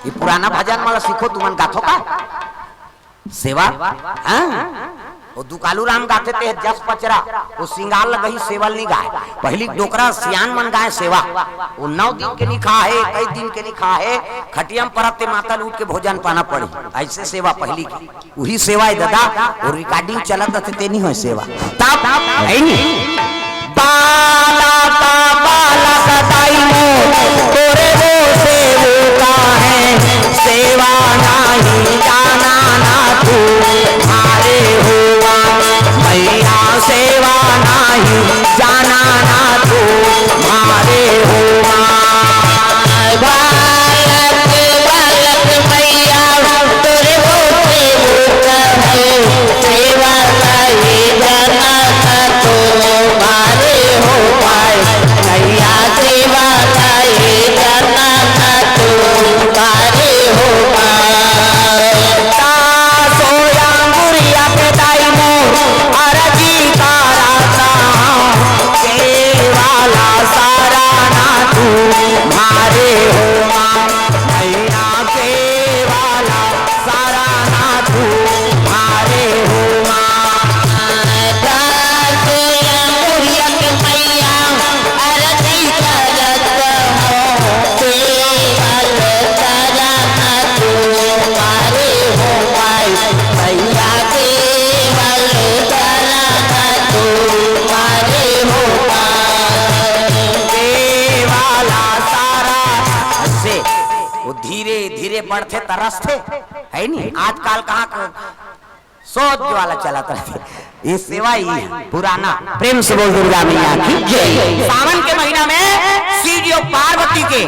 Speaker 1: ये पुराना भजन वाला सीखो तुमन गाथो का सेवा वो दुकालू राम गाते थे जस पचरा वो सिंगार लगही सेवल नहीं गाय पहली डोकरा सियान मन गाय सेवा वो 9 दिन के निखा है कई दिन के निखा है खटियम परते माता लूट के भोजन पाना पड़ी ऐसे सेवा पहली की वही सेवा है दादा और रिकॉर्डिंग चलत थे ते नहीं हो सेवा तब है नहीं बाला का बाला सदाई मो तोरे वो सेवका है सेवा नहीं जाना ना तू मारे हुआ मैया सेवा नहीं जाना ना तू मारे हुआ बालक बालक मैया तोरे वो सेवका है सेवा नहीं जाना ना तू मारे हुआ मैया सेवा नहीं जाना ना तू मारे हुआ सोया गुड़िया के दाई मोर अरजी ताराता केवाला सारा ना तू मारे हुआ मैया केवाला सारा ना तू मारे हुआ सोया गुड़िया के मैया अरजी ताराता केवाला सारा ना तू मारे हुआ मैया केवाला सारा ना तू मारे हुआ केवाला सारा से वो धीरे धीरे बढ़ते तरसते है नहीं आजकल कहाँ सोच वाला चलाता है ये सेवा ही पुराना प्रेम से बोल दुर्गा मैया की जय सावन के महीना में शिव और पार्वती के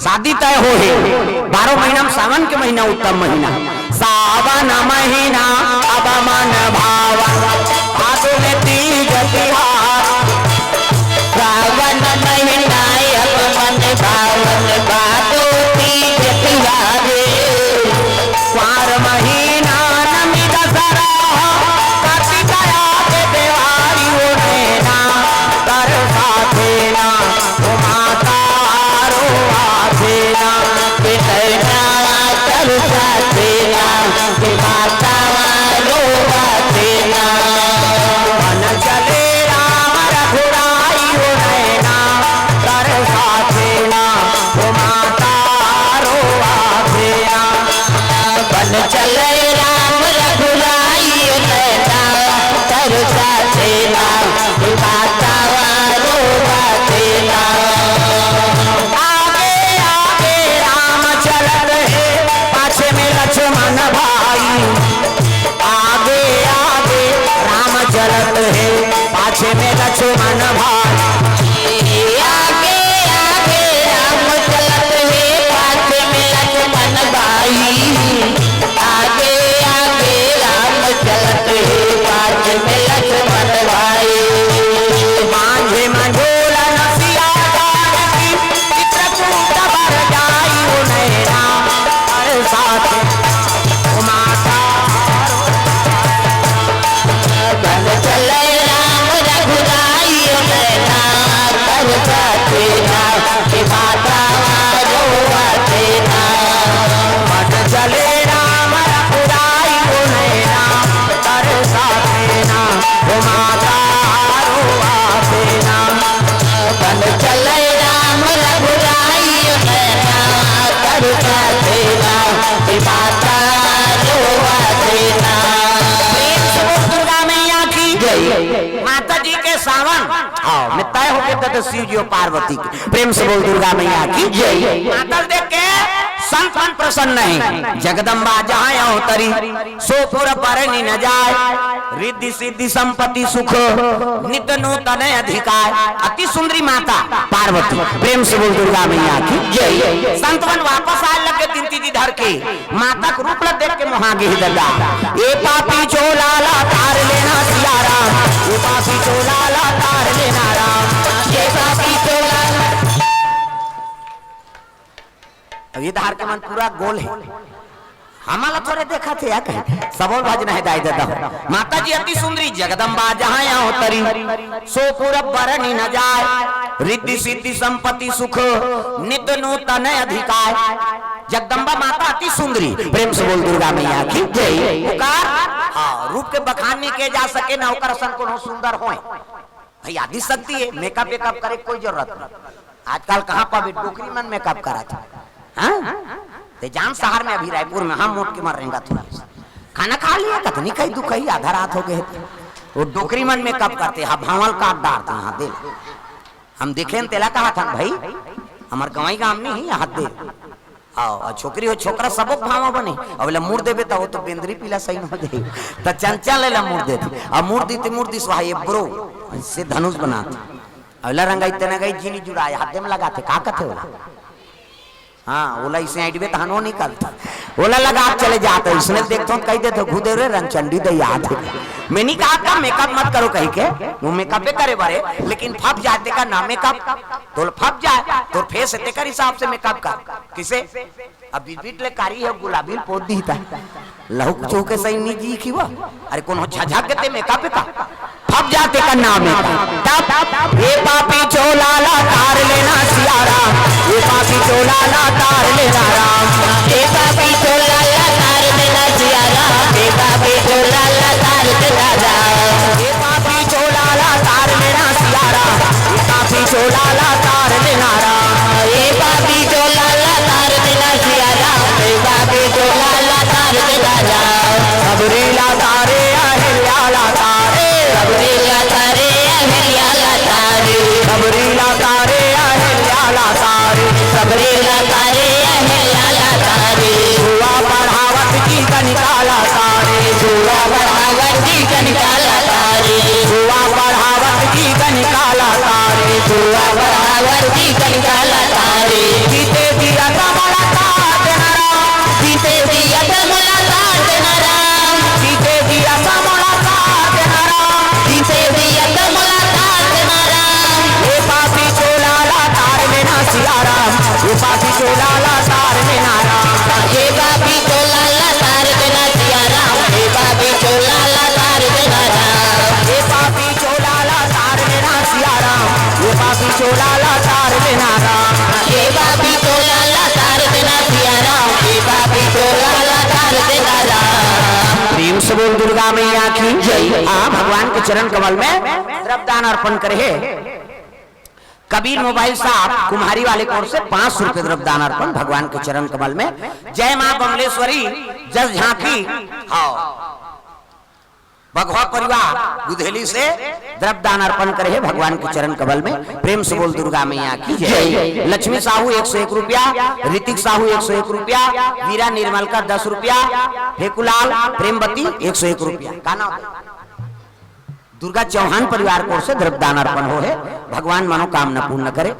Speaker 1: शादी तय हो है 12 महीना में सावन के महीना उत्तम महीना सावन महीना अब मन भावन भादो में तीज तिहार सावन महीना अब मन भावन भादो तीज तिहार क्वार महीना नमी दशहरा कार्तिक के देवारी उठेना कर साथेना ओ माता रो आथेना पितैना कर साथेना कि माता रो आथेना मन चले राम रघुराई उठेना कर साथेना ओ माता रो आथेना बन चले राम रघुराई उठेना कर साथेना कि माता रो आथेना आगे आगे राम चलत है पाछे में लक्ष्मण भाई आगे आगे राम चलत है पाछे में लक्ष्मण भाई आगे आगे राम चलत है पाछे में लक्ष्मण भाई आगे आगे राम चलत है पाछे में लक्ष्मण भाई मांझे मंझोला नसिया की चित्रकूट भर जाई उनैना और साथ माता बन चले राम रघुराई उनैना कर साथेना कि माता रो आथेना बन चले राम रघुराई उनैना कर साथेना ओ माता रो आथेना बन चले राम रघुराई उनैना कर साथेना कि माता रो आथेना दुर्गा मैया की जय माता जी के सावन आओ में तय होके तो शिव जी और पार्वती की प्रेम से बोल दुर्गा मैया की जय माता देख के संत मन प्रसन्न है जगदम्बा जहाँ अवतरी सोपुर पर न जाए रिद्धि सिद्धि संपत्ति सुख नित्य नूतन अधिकार अति सुंदरी माता पार्वती प्रेम से बोल दुर्गा मैया की जय संत मन वापस आए लगे दिन तीजी धर के माता को रूप देख के मोहागे ही ददा ये पापी चोलाला तार लेना सियारा ये पापी चोलाला तार लेना राम ये पापी चोलाला ये धार के मन पूरा गोल है हमारा थोड़े देखा थे यार सबोल भजना है दाई दादा माता जी अति सुंदरी जगदम्बा जहाँ अवतरी सो पूरब बरनी न जाए रिद्धि सिद्धि संपत्ति सुख नित्य नूतन अधिकार जगदम्बा माता अति सुंदरी प्रेम से बोल दुर्गा मैया की जय पुकार हाँ रूप के बखान में के जा सके ना ओकर सन कोनो सुंदर होए भाई आदि सकती है मेकअप वेकअप करे कोई जरूरत नहीं आजकल कहाँ पर डोकरी मन मेकअप करा था हाँ ते जान शहर में अभी रायपुर में हम मोट के मर रहेगा थोड़ा खाना खा लिया कतनी कहीं दुखई आधा रात हो गए वो डोकरी मन मेकअप करते हाँ भावल काट डालते हाँ दे हम देखे तेला कहा था भाई हमार गवाई गाम नहीं हाथ दे आओ छोकरी हो छोकरा सबक भावा बने अब मुड़ देबे तो वो तो बेंदरी पीला सही हो जाए तो चंचल ले मुड़ देते अब मुड़ दी मुड़ दी सुहाई ब्रो से धनुष बनाते अगला रंगा इतना गई जीनी जुड़ाए हाथ में लगाते का कथे होला हाँ ओला इसे आइडवे तहनो निकलता ओला लगा चले जाते इसने देखते कही देते घुदे रे रंगचंडी दे याद मैं नहीं कहा था मेकअप मत करो कहीं के वो मेकअप करे बारे लेकिन फप जाते का ना मेकअप तो फप जाए तो फेस ते कर हिसाब से मेकअप कर किसे अब बीट ले कारी है गुलाबी पोत दी था लहू चौके सही नहीं जी की वो अरे कौन झझक के मेकअप का फप जाते का नाम तब ये पापी चोला ला तार लेना सियारा ये पापी चोला ला तार लेना राम ये पापी चोला ला तार लेना सियारा ये पापी चोला ला तार लेना राम ये पापी चोला ला तार लेना सियारा ये पापी चोला ला तार लेना राम ये पापी चोला ला तार लेना सियारा ये पापी चोला ला तार लेना राम सबरी ला तारे अहिल्या ला तारे सबरी ला तारे अहिल्या ला तारे सबरी ला तारे अहिल्या ला तारे सबरी ला तारे अहिल्या ला तारे जुआ बढ़ावत की कनिकाला तारे जुआ बढ़ावत की कनिकाला तारे जुआ बढ़ावत की कनिकाला तारे जुआ बढ़ावत की कनिकाला तारे जीते दिया कमला ताज नाराम जीते दिया कमला ताज नाराम जीते दिया कमला ताज नाराम जीते दिया कमला ताज नाराम ये पापी चोला ला तार लेना सियाराम ये पापी चोला ला तार लेना राम ये पापी चोला ला तार लेना सियाराम ये पापी चोला ला तार लेना राम ये पापी चोला ला तार लेना सियाराम ये पापी चोला ला तार लेना राम ये पापी चोला ला तार लेना सियाराम ये पापी चोला ला तार लेना राम प्रेम से बोल दुर्गा मैया की जय आ भगवान के चरण कमल में द्रव्यदान अर्पण करे कबीर मोबाइल साहब कुम्हारी वाले कोर से 500 रुपए द्रव्यदान अर्पण भगवान के चरण कमल में जय मां बमलेश्वरी जस झांकी हाँ भगवा परिवार बुधेली से द्रव्यदान अर्पण करे भगवान के चरण कमल में प्रेम से बोल दुर्गा मैया की जय लक्ष्मी साहू 101 रुपया ऋतिक साहू 101 रुपया वीरा निर्मल का 10 रुपया फेकुलाल प्रेमवती 101 रुपया का नाम दुर्गा चौहान परिवार को से द्रव्यदान अर्पण हो है भगवान मनोकामना पूर्ण करे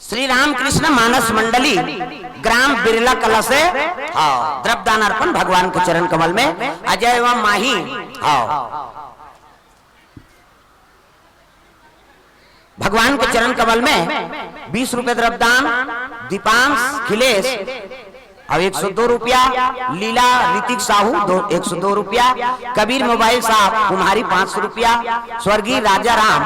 Speaker 1: श्री रामकृष्ण मानस मंडली ग्राम बिरला कला से द्रव्यदान अर्पण भगवान के चरण कमल में अजय एवं माही भगवान के चरण कमल में 20 रुपए द्रव्यदान दीपांश खिलेश और 102 रुपया लीला ऋतिक साहू 102 रुपया कबीर मोबाइल साहब कुम्हारी 500 रुपया स्वर्गीय राजा राम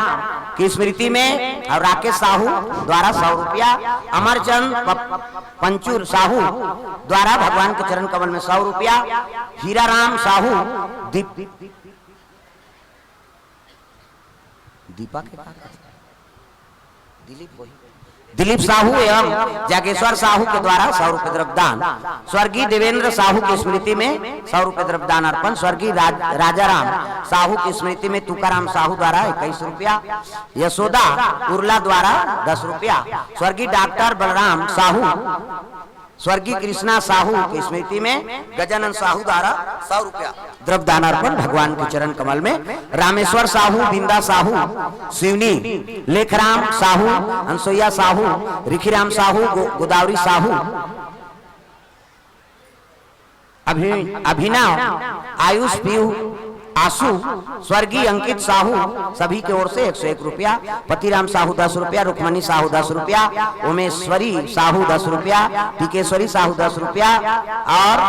Speaker 1: की स्मृति में और राकेश साहू द्वारा 100 रुपया अमरचंद पंचूर साहू द्वारा भगवान के चरण कमल में 100 रुपया हीरा राम साहू दीपा के दिलीप साहू एवं जागेश्वर साहू के द्वारा 100 रुपए द्रव्यदान स्वर्गीय देवेंद्र साहू की स्मृति में 100 रुपए द्रव्यदान अर्पण स्वर्गीय राजाराम साहू की स्मृति में तुकाराम साहू द्वारा 21 रुपया यशोदा उर्ला द्वारा 10 रुपया स्वर्गीय डॉक्टर बलराम साहू स्वर्गीय कृष्णा साहू की स्मृति में गजानंद साहू द्वारा 100 रुपया द्रव्यदान अर्पण भगवान के चरण कमल में रामेश्वर साहू बिंदा साहू शिवनी लेखराम साहू अनसुईया साहू रिखीराम साहू गोदावरी साहू अभिनव आयुष पीयू आशु स्वर्गीय अंकित साहू सभी की ओर से 101 रुपया पतिराम साहू 10 रुपया रुक्मणी साहू 10 रुपया उमेश्वरी साहू 10 रुपया टिकेश्वरी साहू 10 रुपया और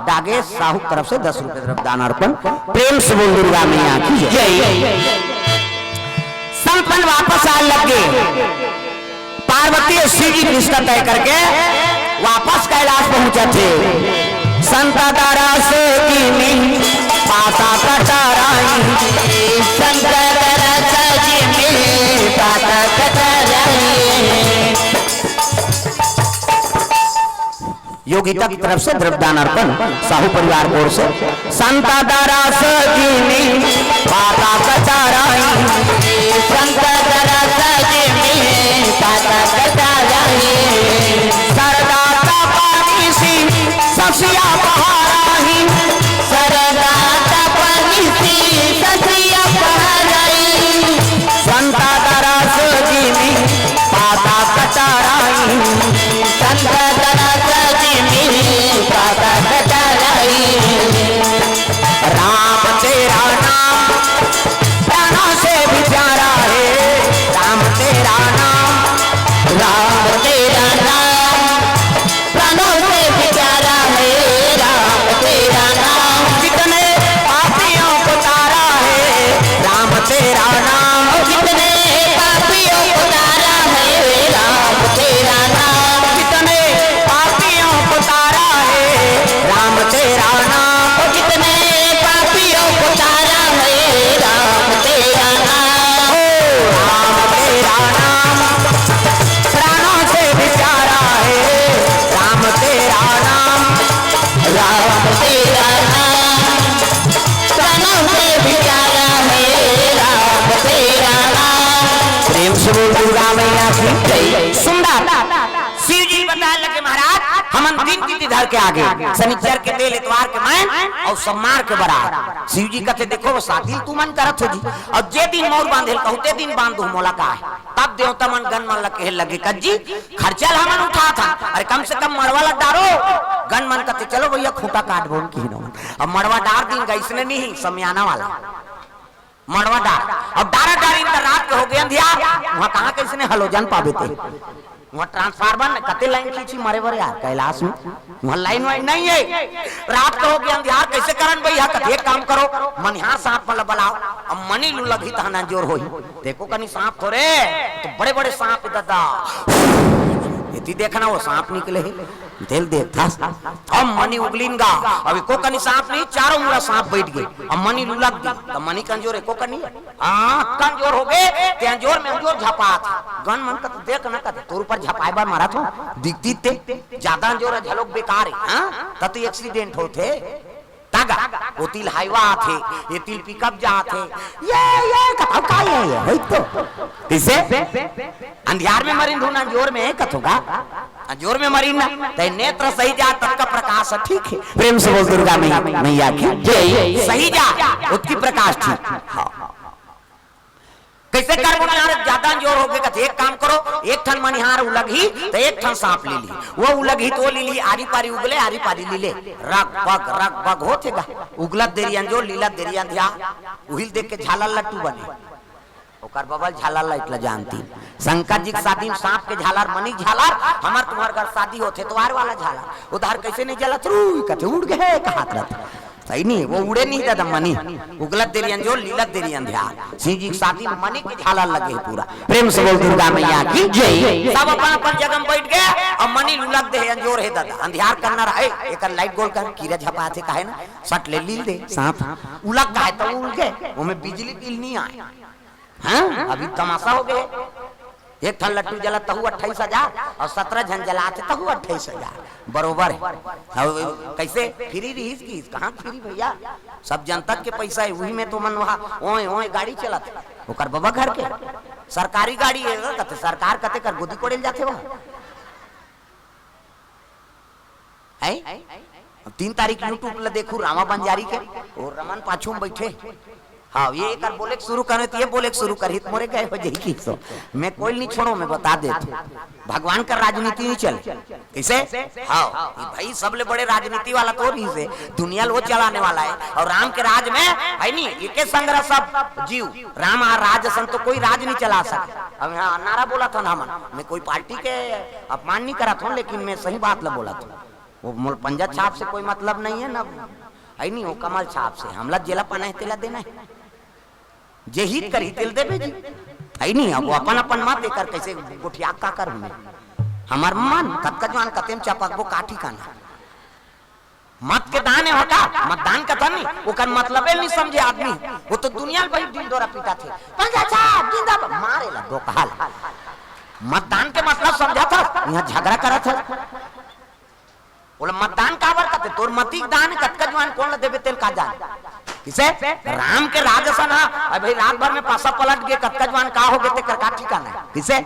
Speaker 1: डागेश साहू तरफ से 10 रुपए द्रव्यदान अर्पण प्रेम से बोल दुर्गा मैया की जय संपन्न वापस आ लगे पार्वती और शिव जी रिश्ता तय करके वापस कैलाश पहुंचे थे। संत दरस की पाता कटराई,
Speaker 3: संत दरस की पाता कटराई।
Speaker 1: योगी तक तरफ से द्रव्यदान अर्पण साहू परिवार की ओर से। संत दरस की पाता कटराई,
Speaker 3: संत दरस की पाता कटराई।
Speaker 1: सरदाता पानी सी ससिया पहाराही,
Speaker 3: सरदाता पानी सी ससिया पहाराही।
Speaker 1: संत दरस की पाता कटराई,
Speaker 3: संत दरस की पाता कटराई।
Speaker 1: राम तेरा नाम प्राणों से भी प्यारा है, राम तेरा नाम,
Speaker 3: राम तेरा नाम प्राणों से भी प्यारा है। राम तेरा नाम
Speaker 1: कितने पापियों को तारा है, राम तेरा नाम,
Speaker 3: कितने पापियों को तारा है। राम तेरा नाम
Speaker 1: कितने पापियों को तारा है, राम तेरा नाम,
Speaker 3: कितने पापियों को तारा है। राम तेरा नाम
Speaker 1: राम तेरा नाम प्राणों से भी प्यारा है, राम तेरा नाम,
Speaker 3: राम तेरा नाम प्राणों से भी प्यारा है। राम तेरा नाम।
Speaker 1: प्रेम से बोल दुर्गा मैया की जय। सुंदर शिव जी बताने लगे महाराज हम दिन तिथि धर के आगे, शनिचर के तेल इतवार के मैं और सोमवार के बरात। शिव जी कहते देखो वो शादी तू मन करत हो जी, और जे दिन मोर बांधे कहते दिन बांध दू मोला का है। तब देवता मन गन मन लगे लगे कज्जी खर्चा हमन उठा था, अरे कम से कम मरवा लग डारो। गन मन कहते चलो भैया खूंटा काट बोल की न, अब मरवा डार दिन गई इसने नहीं समियाना वाला मरवा डार, अब डारा डारी रात के हो गए अंधियार, वहां कहां कैसे ने हलोजन पावे थे, वहाँ ट्रांसफार्मर कते लाइन खींची मारे बर यार कैलाश में, वहाँ लाइन वाइन नहीं है। रात को हो गया अंधियार कैसे करन भैया, कते एक काम करो मनिहार सांप मतलब बुलाओ, अब मनी लू लगी तहना जोर होई। देखो कनी सांप थोड़े तो बड़े बड़े सांप दादा यदि देखना वो सांप निकले दिल देखता, अब मनी उगलिनगा, अभी को कनी सांप नहीं चारों मुड़ा सांप बैठ गए, अब मनी लू लग गई तो मनी कमजोर है को कनी कमजोर हो गए, कमजोर में जोर झपा गन मन का देख ना कर तोर ऊपर झपाए बार मारा तो दिखती ते ज्यादा जोर झलोक बेकार है तब एक्सीडेंट होते तागा वो तिल हाईवा थे, ये तिल पिकअप जा थे, ये कथो का ये होई तो किसे अंधियार में मरीन ढूंढना जोर में कथोगा जोर में मरीन ना ते नेत्र सही जा तब का प्रकाश ठीक है। प्रेम से बोल दुर्गा मैया की जय। सही जा उसकी प्रकाश ठीक। हाँ कैसे कर ज्यादा जोर हो गया, एक काम करो एक ठन मनिहार उलगी तो एक ठन सांप ले ली, वो उलगी तो ले ली आरी पारी उगले आरी पारी लीले रग बग होतेगा उगलत देरी अंजोर लीला देरी अंधिया उहिल देख के झाला लट्टू बने ओकर बबल झालर लाइट जानती। शंकर जी के शादी में सांप के झालर मनी झालर, हमार तुम्हार घर शादी होते तो वाला झालर उधार कैसे नहीं जला कथे उड़ गए कहा सही नहीं वो उड़े नहीं दादा मनी उगलत देरी अंजोर लीलत देरी अंधियार। सिंह जी की शादी में मनी की झालर लगे पूरा। प्रेम से बोल दुर्गा मैया की जय। सब अपन अपन जगह में बैठ गए और मनी लुलक दे अंजोर है दादा अंधियार करना रहे एक लाइट गोल कर कीड़ा झपा थे काहे ना सट ले लील दे सांप उलक गए तो उड़ गए वो में बिजली बिल नहीं आए। हाँ अभी तमाशा हो गए, एक ठन लट्टू जला तहु 28,000 और 17 जन जलाते तहु 28,000 बरोबर है। कैसे फ्री रही की कहाँ फ्री भैया, सब जनता के पैसा है वही में तो मन वहाँ ओए ओए गाड़ी चलत ओकर बाबा घर के सरकारी गाड़ी है कते सरकार कते कर गोदी कोड़े जाते वहाँ है। 3 तारीख यूट्यूब ला देखू रामा बंजारी के और रमन पाछू में बैठे हाँ ये एक बोले शुरू करे तो ये बोले शुरू कर हित मोरे गए हो जही की मैं कोई नहीं छोड़ो मैं बता दे भगवान का राजनीति नहीं चले कैसे हाँ भाई सबले बड़े राजनीति वाला तो नहीं से दुनिया वो चलाने वाला है और राम के राज में है नहीं एक संग्रह सब जीव राम राज सन तो कोई राज नहीं चला सकता। अब यहाँ नारा बोला था ना मैं कोई पार्टी के अपमान नहीं करा था लेकिन मैं सही बात ला बोला था वो मोल पंजा छाप से कोई मतलब नहीं है ना है नहीं वो कमल छाप से हमला जेला पना है तेला देना है जे हित कर हितेल देबे जी है नहीं अब अपन अपन मत देकर कैसे गोठिया का कर हमें हमार मन कतका जवान कतेम चपक वो काठी काना मत के दान है हटा मतदान का था नहीं वो कर मतलब नहीं समझे आदमी वो तो दुनिया में भाई दिन दौरा पीटा थे जिंदाबाद मारे ला दो कहाल मतदान के मतलब समझा था यहाँ झगड़ा करा था बोले मतदान का बार करते तोर मती दान कतका जवान कौन देवे तेल का जान किसे राम के राजसन है भाई रात भर में पासा पलट गए कतका जवान का हो गए कर का ठिकाना है किसे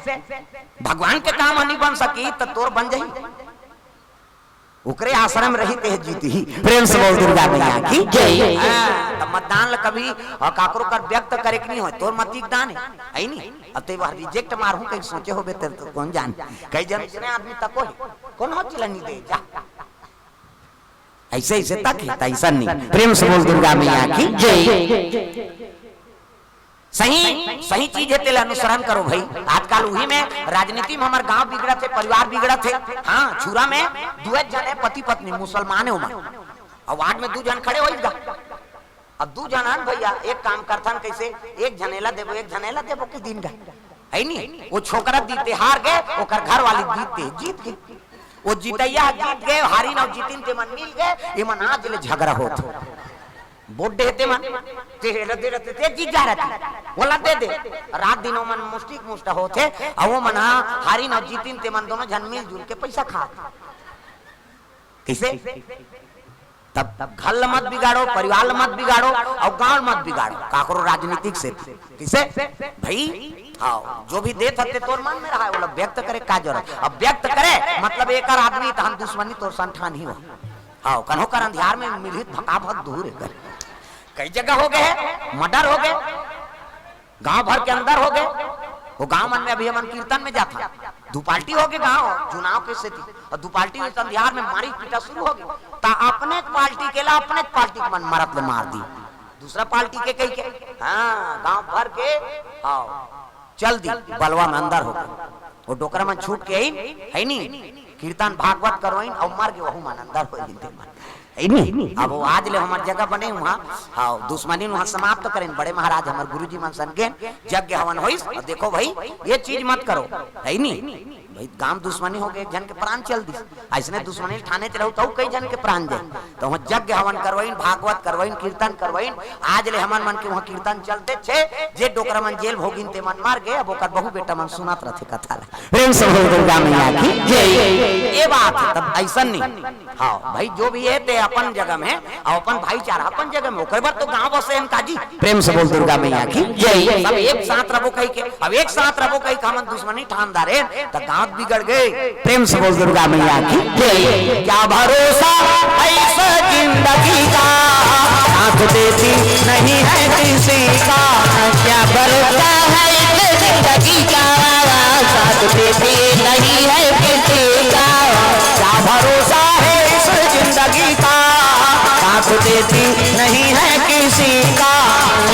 Speaker 1: भगवान के काम नहीं बन सकी तो तोर बन जाही उकरे आश्रम रही ते जीती ही प्रेम से बोल दुर्गा मैया की जय। तब मतदान कभी काकरो कर व्यक्त करे कि नहीं हो तोर मती दान है नहीं अब ते बार रिजेक्ट मारू कहीं सोचे हो बेहतर तो कौन जान कई जन इतने आदमी तक हो कौन हो चला नहीं दे जा ऐसे ऐसे तक है ऐसा नहीं प्रेम से बोल दुर्गा मैया की जय। सही सही चीज है तेल अनुसरण करो भाई आजकल वही में राजनीति में हमारे गांव बिगड़ा थे परिवार बिगड़ा थे हाँ छुरा में दुए जने पति पत्नी मुसलमान है और वार्ड में 2 जन खड़े हो अब 2 जनन भैया एक काम करथन कैसे एक झनेला देबो एक झनेला देबो के दिन का है नहीं वो छोकरा जीते हार गए ओकर घर वाली जीत गए वो जीतैया जीत गए हारी ना जीतिन ते मन मिल गए ये मन आज ले झगड़ा होत वोट देते मन ते हेलते रहते ते जीत जा रहते बोला दे रात दिनों मन मुष्टिक मुष्टा होते और वो मन हारी ना जीतिन ते मन दोनों जन मिल जुल के पैसा खा कैसे तब घर मत बिगाड़ो परिवार मत बिगाड़ो और गांव मत बिगाड़ो काकरो राजनीतिक से किसे भाई हाँ जो भी दे सकते तोर मन में रहा है वो लोग व्यक्त करे का जरूरत अब व्यक्त करे मतलब एक आदमी तो हम दुश्मनी तोर संठान ही हो हाँ कन्हो कर अंधियार में मिलित भका भक दूर है कई जगह हो गए मर्डर हो गए गांव भर के अंदर हो गए वो गांव मन में अभी हम कीर्तन में जाता 2 पार्टी हो गए गांव चुनाव के स्थिति और 2 पार्टी में संध्यार में मारी पीटा शुरू हो गई ता अपने पार्टी के ला अपने पार्टी के मन मरत ले मार दी दूसरा पार्टी के कई के हाँ गांव भर के आओ चल दी बलवा में अंदर हो गए वो डोकरा में छूट के है नहीं कीर्तन भागवत करवाइन और मार के वहु मन अंदर हो जीते मन नहीं अब वो आज ले हमार जगह बने वहाँ हाँ दुश्मनी वहाँ समाप्त तो करें बड़े महाराज हमारे गुरुजी मन सन के यज्ञ हवन होइस और देखो भाई ये चीज मत करो है नहीं भाई गांव दुश्मनी हो गए जन के प्राण चल दी ऐसने दुश्मनी ठाने चलो तो कई जन के प्राण दे तो वहाँ यज्ञ हवन करवाइन भागवत करवाइन कीर्तन करवाइन आज ले हमार मन के वहाँ कीर्तन चलते छे जे डोकरा मन जेल भोगिन ते मन मार गए अब ओकर बहु बेटा मन सुनात रहते कथा प्रेम से दुर्गा मैया की जय। ये बात है तब ऐसा नहीं हाँ भाई जो भी है ते अपन जगह में और अपन भाईचारा अपन जगह में ओकर बाद तो गांव बसे इनका जी प्रेम से बोल दुर्गा मैया की जय। सब एक साथ रहो कहीं के अब एक साथ रहो कहीं का मन दुश्मनी ठानदार है तो गांव बिगड़ गए प्रेम से बोल दुर्गा मैया की जय। क्या भरोसा ऐसा जिंदगी का साथ देती नहीं है किसी का
Speaker 3: क्या भरोसा है जिंदगी का साथ देती नहीं है किसी का
Speaker 1: क्या भरोसा है इस जिंदगी का साथ देती नहीं है किसी का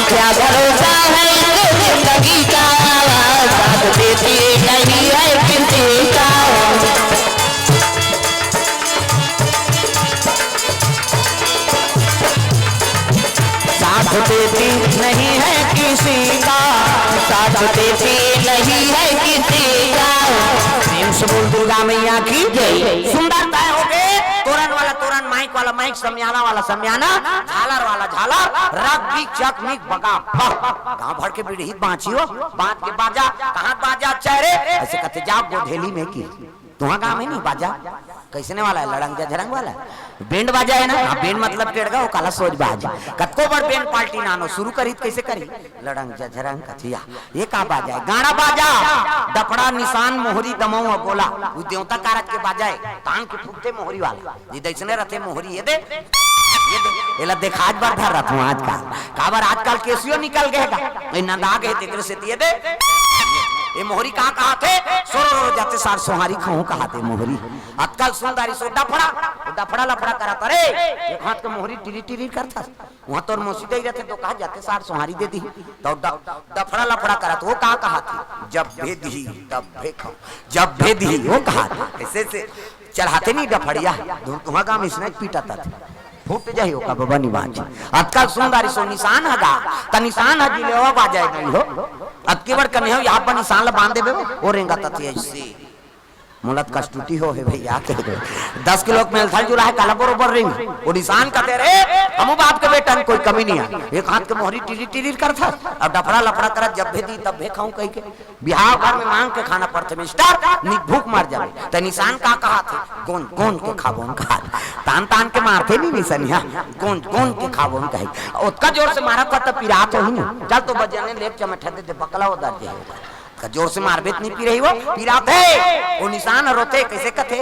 Speaker 3: क्या भरोसा है जिंदगी का साथ देती नहीं है किसी का
Speaker 1: साथ देती नहीं है किसी का
Speaker 3: साथ देती नहीं है किसी का
Speaker 1: प्रेम से बोल दुर्गा मैया की जय। सुंदरता हो गए तोरण वाला तोरण माइक वाला माइक समियाना वाला समियाना झालर वाला झालर रग भी चक मिक बगा गांव भर के बीड़ी बाँचियो बाँच के बाजा कहाँ बाजा चेहरे ऐसे कहते जाओ गोधेली में की तुहा गाँव में नहीं बाजा कैसने वाला है लड़ंग झरंग वाला बैंड बाजा है ना हाँ बैंड मतलब टेढ़गा वो काला सोच बाजा कतको बड़ बैंड पार्टी नानो शुरू करी कैसे करी लड़ंग झरंग कथिया ये का बाजा है गाना बाजा डपड़ा निशान मोहरी दमऊ गोला वो देवता कारक के बाजा है कान के फूकते मोहरी वाला ये दैसने रहते मोहरी ये दे एला देखा आज बार धर रहा था आज का काबर आजकल केसियो निकल गएगा नंदा गए तेरे से दिए दे ये मोहरी कहा थे सोरो जाते सार सोहारी खाऊं कहा थे मोहरी अतकल सुंदरी सो डफड़ा लफड़ा करा था रे एक हाथ के मोहरी टिरी टिरी करता वहां तो मौसी रहते तो कहा जाते सार सोहारी दे दी तो डफड़ा लफड़ा करा तो वो कहा थी जब भेदी तब भेखो जब भेदी वो कहा ऐसे से चढ़ाते नहीं डफड़िया तुम्हारा काम इसने पीटा था फूट जाइयो का बाबा निवाज अतकल सुंदरी सो निशान हगा त निशान हजी ले ओ बाजाए नहीं हो अतकी बार कने हो यहां पर निशान ल बांध देबे ओ रेंगा तथी ऐसे मुलत कष्टुटी हो है भैया 10 किलो मेल थल जुला है काला बरोबर रिंग वो निशान कहते रे हमू बाप के बेटा कोई कमी नहीं है एक हाथ के मोहरी टिरी टिरी करता अब डफड़ा लफड़ा कर जब भी दी तब भी खाऊं कह के बिहार भर में मांग के खाना पड़ते मिस्टर नी भूख मार जावे तो निशान का कहा थे कौन कौन के खाबोन खा तान तान के मारते नहीं निशानिया कौन कौन के खाबोन कहे उसका जोर से मारा था तो पिरात हो ही चल तो बजाने लेक चमठा दे बकला वो दर्द होगा जोर से मारबेत नहीं पी रही वो पिरात है वो निशान रोते कैसे कथे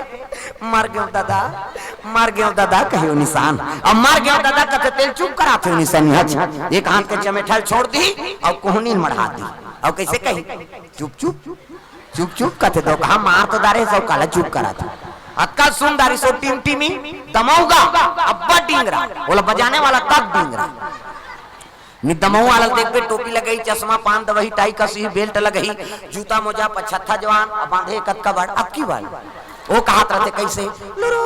Speaker 1: मर गयो दादा कहे वो निशान अब मर गयो दादा कथे तेल चुप कराते हो निशान एक हाथ के चमेठल छोड़ दी और कोहनी मढ़ा दी और कैसे कही चुप चुप चुप चुप कथे दो कहा मार तो दारे सब काला चुप करा था अक्का सुन दारी सो टीम टीमी दमाऊगा अब्बा डिंगरा बोला बजाने वाला तब डिंगरा निदमऊ वाला देख पे टोपी लगाई चश्मा पान दवही टाई कसी बेल्ट लगाई जूता मोजा पछत्ता जवान बांधे कद का बड़ अक्की बाल वो कहत रहते कैसे लरो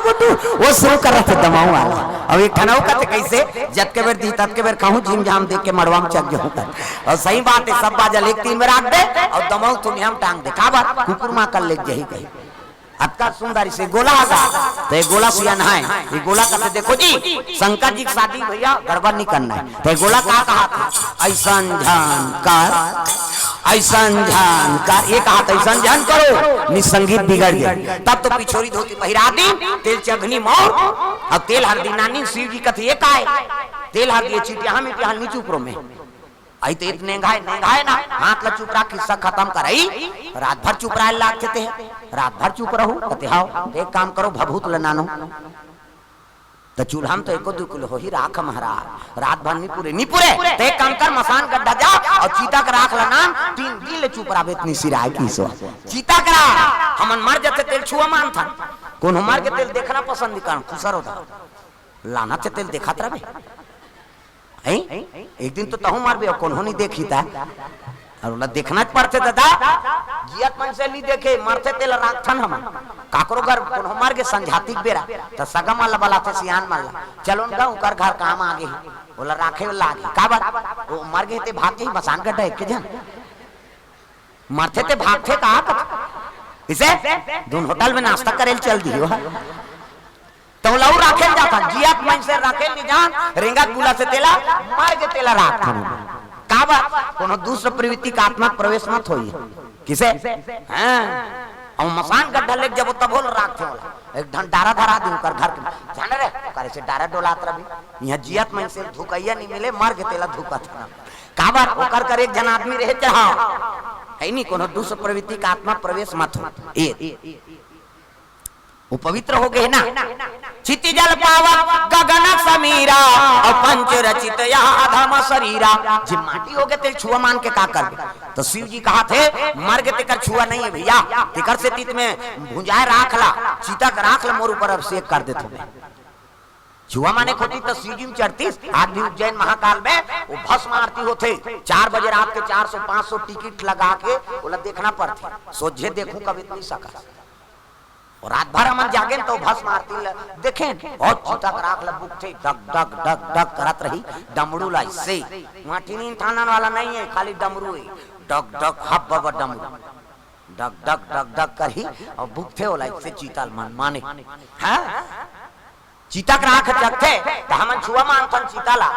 Speaker 1: बटू वो शुरू कर रहे थे दमाऊ वाला अब एक ठनाऊ कहते कैसे जत के बेर दी तत के बेर कहूं जिम जाम देख के मड़वा में चक गयो और सही बात है सब बाजल एक तीन बेर आग दे और दमाऊ तुम हम टांग दे का बात कुकुर मां कर ले जही कही अतका सुंदरी से गोला आगा तो ये गोला सियान है ये गोला कहते देखो जी शंकर जी की शादी भैया गड़बड़ नहीं करना है तो गोला कहा था ऐसन जानकार ये कहा था ऐसन जान करो निसंगीत बिगड़ गया तब तो पिछोरी धोती पहिरा दी तेल चघनी मोर और तेल हल्दी नानी शिव जी कथे ये का है तेल हल्दी चीटिया में पिया नीचे ऊपर में आई तो इतने नेंगाए ना हाथ ला चुप रहा किस्सा खत्म कराई रात भर चुप रहा लाग थे रात भर चुप रहू कहते हाओ एक काम करो भभूत लनानो तो चूल्हा में तो एको दो किलो हो ही राख महाराज रात भर नहीं पूरे तो एक काम कर मसान गड्ढा जा और चीता का राख लना 3 दिन ले चुप रहा इतनी सिराय की सो चीता करा हमन मर जाते तेल छुआ मान था कौन हमार के तेल देखना पसंद नहीं कर खुसर होता लाना से तेल देखा रहे एक दिन तो तहु मार भी कौन नहीं देखी था और देखना पड़ते दादा जियत मन से नहीं देखे मरते तेल राखथन हम काकरो घर कौन मार के संझाती बेरा तो सगा माला बलाते सियान माला चलो उनका उनका घर काम आगे बोला राखे वाला आगे का बात वो मर गए थे भाग गई मसान गड्ढा एक जन मरते थे भागते कहा इसे दोन होटल में नाश्ता करेल चल दियो तो लऊ राखेल जाता जियत मन से राखेल नहीं जान रेंगा गुला से तेला मार के तेला राख का बात कोनो दूसरा प्रवृत्ति का आत्मा प्रवेश मत होई किसे हां और मसान गड्ढा ले जब तब बोल राख थे एक ढन डारा धरा दी कर घर के जाने रे करे से डारा डोलात रही यहां जियत मन से धुकैया नहीं मिले मार के तेला धुका था का बात ओकर कर एक जन आदमी रहे चढ़ा है नहीं कोनो दूसरा प्रवृत्ति का आत्मा प्रवेश मत हो ए वो पवित्र हो गए ना चिति जल पावा गगन समीरा और पंच रचित यहाँ अधम शरीरा जी माटी हो गए तेरे छुआ मान के का कर तो शिव जी कहा थे मर गए तेकर छुआ नहीं है भैया तेकर से तीत में भुंजाए राख ला चीता का राख ला मोर ऊपर अब सेक कर दे तुम्हें छुआ माने खोटी तो शिव जी में चढ़ती आज भी उज्जैन महाकाल में वो भस्म आरती होते 4 बजे रात के 400-500 टिकट लगा के बोला देखना पड़ती सोझे देखूं कभी नहीं सका और रात भर हम जागे तो भस्म आरती देखें बहुत चीता राख ल बुक थे डक डक डक डक करत रही डमरू ला से वहां टीनी थाना वाला नहीं है खाली डमरू है डक डक हब बब डमरू डक डक डक डक करही और बुक थे वाला से चीता मन माने हां चीता का राख जगथे तो हम छुआ मानथन चीता ला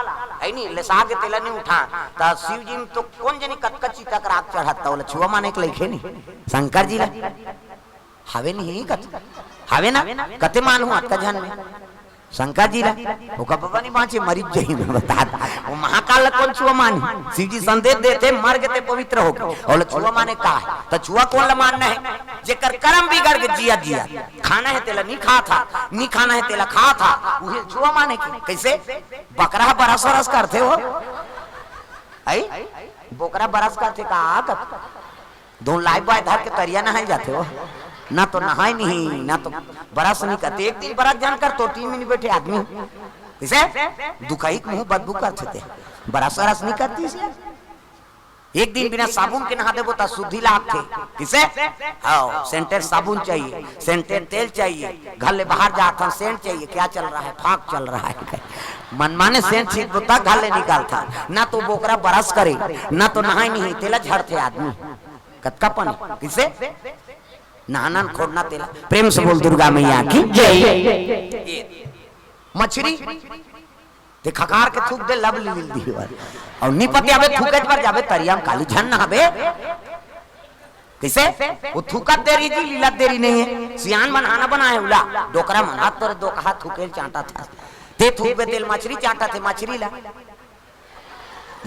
Speaker 1: है नहीं ले साग तेला नहीं उठा तो शिव जी तो कौन जनी कतका चीता का राख चढ़ाता वाला छुआ माने के लिखे नहीं शंकर जी ला हवे नहीं कत हवे ना कते मानू अतका जन में शंकर जी ला वो का बाबा नहीं माचे मरीज जही में बता वो महाकाल कौन छुआ मानी शिव जी संदेश देते मर गए पवित्र हो गए और छुआ माने का है तो छुआ कौन ला मानना है जेकर कर्म बिगड़ के जिया जिया खाना है तेला नहीं खा था नहीं खाना है तेला खा था वही छुआ माने की कैसे बकरा बरस बरस करते हो आई बोकरा बरस करते का दो लाइफ बॉय धर के तरिया नहाए जाते हो ना तो नहाए नहीं ना तो बरस नहीं करते एक दिन बरस जानकर तो 3 मिनट बैठे आदमी किसे दुखाई मुंह बदबू करते थे बरस बरस नहीं करती इसे एक दिन बिना साबुन के नहा देबो तो शुद्धि लाग थे किसे हाँ सेंटेड साबुन चाहिए सेंटेड तेल चाहिए घर ले बाहर जाता सेंट चाहिए क्या चल रहा है फाक चल रहा है मनमाने सेंट छीट बोता घर ले निकालता ना तो बोकरा बरस करे ना तो नहाए नहीं तेला झड़ते आदमी कतका पानी किसे नहाना खोड़ना तेला। प्रेम से बोल दुर्गा मैया की जय। मछली ते खकार के थूक दे लब लील दी और नी पति आवे थूके पर जावे तरियाम काली झन नहावे कैसे वो थूकत देरी जी लीला देरी नहीं है। सियान बनाना बनाए उला डोकरा मना तोरे दो कहा थूके चाटा था ते थूक पे तेल मछली चाटा थे मछली ला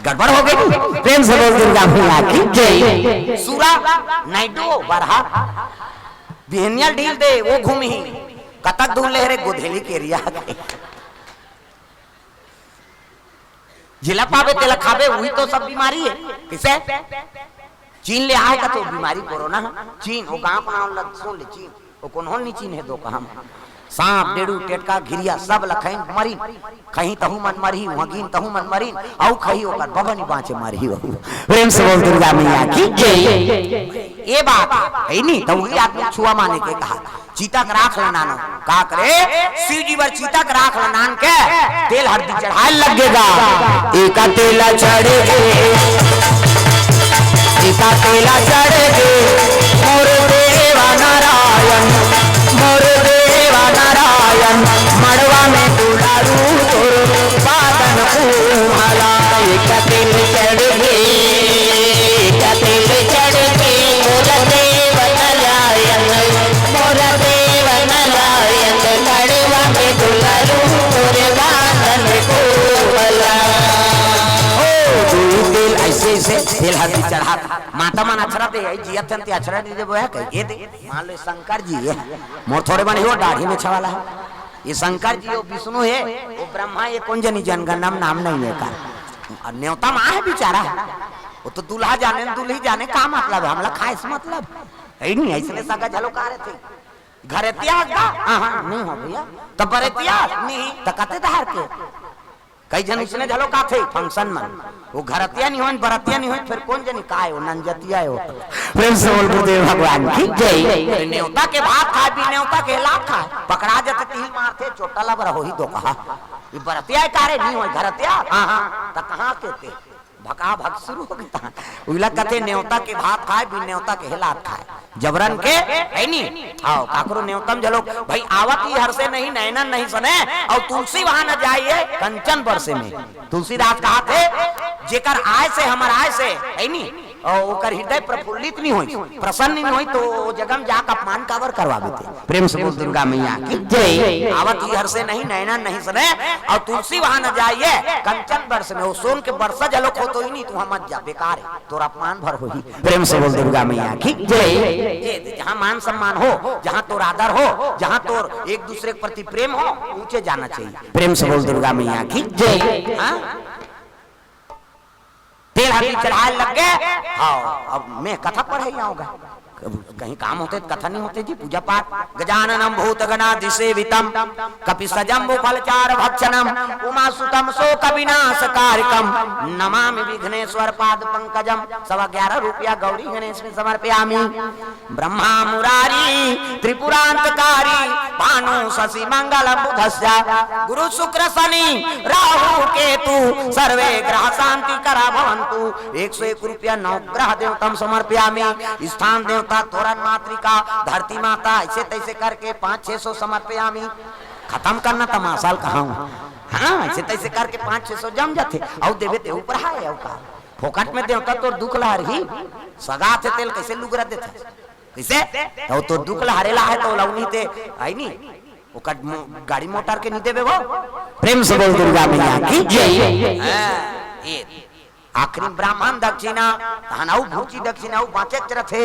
Speaker 1: गड़बड़ हो गई। प्रेम से बोल दुर्गा मैया की जय। सूरा नाइडो बरहा बिहनियल ढील दे वो घूमी कतक दूर ले रे गोधेली के रिया जिला पावे तेला खावे वही तो सब बीमारी है। किसे चीन ले आएगा तो बीमारी कोरोना है। चीन वो गांव का नाम लग सुन ले चीन वो कौन हो नहीं चीन है दो कहा सांप डेड़ू टेटका घिरिया सब लखैन मरी कहीं तहु मन मरी वहीन तहु मन मरी औ खही ओकर बबनी बाँचे मरी हो। प्रेम से बोल दुर्गा मैया की जय। ये बात है नहीं तो वही आदमी छुआ माने के कहा चीता का राख नानो का करे शिव जी वर चीता का राख नान के तेल हल्दी चढ़ाए लगेगा एका तेला चढ़े एका तेला चढ़े मोर देवा नारायण मोर देवा नारायण मड़वा में दुलारू तोर बादन उमला एका तेल चढ़े एका तेल चढ़े मोर देवा नारायण मोर देवा नारायण मड़वा में दुलारू तोर बादन उमला तेल ऐसे ऐसे तेल हल्दी चढ़ा माता मन अक्षरा दे जिया तंते अक्षरा दे वो है कह दे मान लो शंकर जी है मोर थोड़े बने हो दाढ़ी में छवाला है ये शंकर जी वो विष्णु है वो ब्रह्मा ये कौन जनी जनगणना नाम नहीं है का न्योता माँ है बेचारा वो तो दूल्हा जाने दूल्ही जाने का मतलब है हमला खाए से मतलब है नहीं ऐसे सगा चलो का रहे थे घर इतिहास हाँ नहीं हो भैया तब पर इतिहास नहीं तकते धार के कई जन इसने झलो का थे फंक्शन में वो घरतिया नहीं हो बरतिया नहीं हो फिर कौन जनी का है वो नंजतिया है वो। प्रेम से बोल गुरुदेव भगवान की जय। न्योता के भात खाए भी न्योता के लाभ खाए पकड़ा जाते तिल मारते चोटा लबर हो ही दो कहा ये बरतिया कारे नहीं हो घरतिया हाँ तो कहाँ के भका भक शुरू हो गया उला कहते न्योता के भात खाए भी न्योता के हिलात खाए जबरन के है नहीं आओ काकरो न्योतम जलो भाई आवत ही हर से नहीं नैनन नहीं सने और तुलसी वहां न जाइए कंचन बरसे में तुलसीदास कहा थे जेकर आय से हमर आय से है नहीं और ओकर हृदय प्रफुल्लित नहीं होई प्रसन्न नहीं होई तो जगम जाक अपमान कावर करवावे थे। प्रेम से बोल दुर्गा मैया की जय। आवत ही हर से नहीं नैनन नहीं सने और तुलसी वहां न जाइए कंचन बरस में वो सोन के बरसा जलो खो तो ही नहीं तू मत जा बेकार है तोर अपमान भर होई। प्रेम से बोल दुर्गा मैया की जय। जहाँ मान सम्मान हो जहाँ तोर आदर हो जहाँ तोर एक दूसरे के प्रति प्रेम हो ऊंचे जाना चाहिए। प्रेम से बोल दुर्गा मैया की जय। तेल हल्दी चढ़ाए लग गए हाँ अब मैं कथा पढ़े आऊंगा कहीं काम होते कथा नहीं होते जी पूजा पाठ गजाननम भूत गणाधिसेवितम कपि सजम्बु फलचार भक्षणम उमा सुतम शोक विनाश कारकम नमामि विघ्नेश्वर पाद पंकजम 11.25 रुपया गौरी गणेश में समर्पयामि। ब्रह्मा मुरारी त्रिपुरांतकारी भानु शशि मंगल बुधस्य गुरु शुक्र शनि राहु केतु सर्वे ग्रह शांति करा भवन्तु 101 रुपया नवग्रह देवतम समर्पयामि। स्थान देवता तोरण मातृका धरती माता ऐसे तैसे करके 500-600 समर्पयामि। खत्म करना तमाशाल कहा हाँ ऐसे तैसे करके 500-600 जम जाते और देवे ते ऊपर है का फोकट में देवता तो दुख लहर ही सगा थे तेल कैसे लुगरा देता कैसे तो दुख लहरेला है तो लवनी ते आई नहीं वो गाड़ी मोटर के नहीं देवे वो। प्रेम से बोल दुर्गा मैया की जय। आखिरी ब्राह्मण दक्षिणा हनाऊ भूची दक्षिणा बाँचे रथे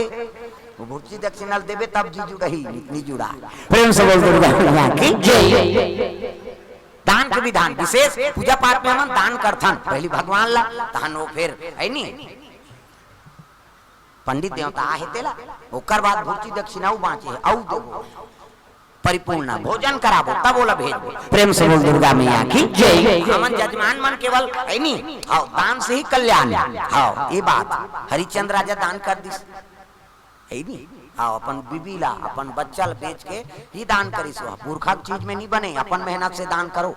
Speaker 1: वो भूची दक्षिणा देवे तब जीजू रही नहीं जुड़ा। प्रेम से बोल दुर्गा मैया की जय। दान के विधान विशेष पूजा पाठ में हम दान करथन पहली भगवान ला तहन वो फिर है नहीं पंडित देवता आहे तेला ओकर बाद भूची दक्षिणा बाँचे औ देवो परिपूर्ण भोजन कराबो तब बोला भेजबो। प्रेम से बोल दुर्गा मैया की जय। हमन जजमान मन केवल है नहीं हाँ दान से ही कल्याण हाँ ये बात हरिचंद्र राजा दान कर दिस है नहीं हाँ अपन बीबी ला अपन बच्चा ला बेच के ही दान करी सो पुरखा चीज में नहीं बने अपन मेहनत से दान करो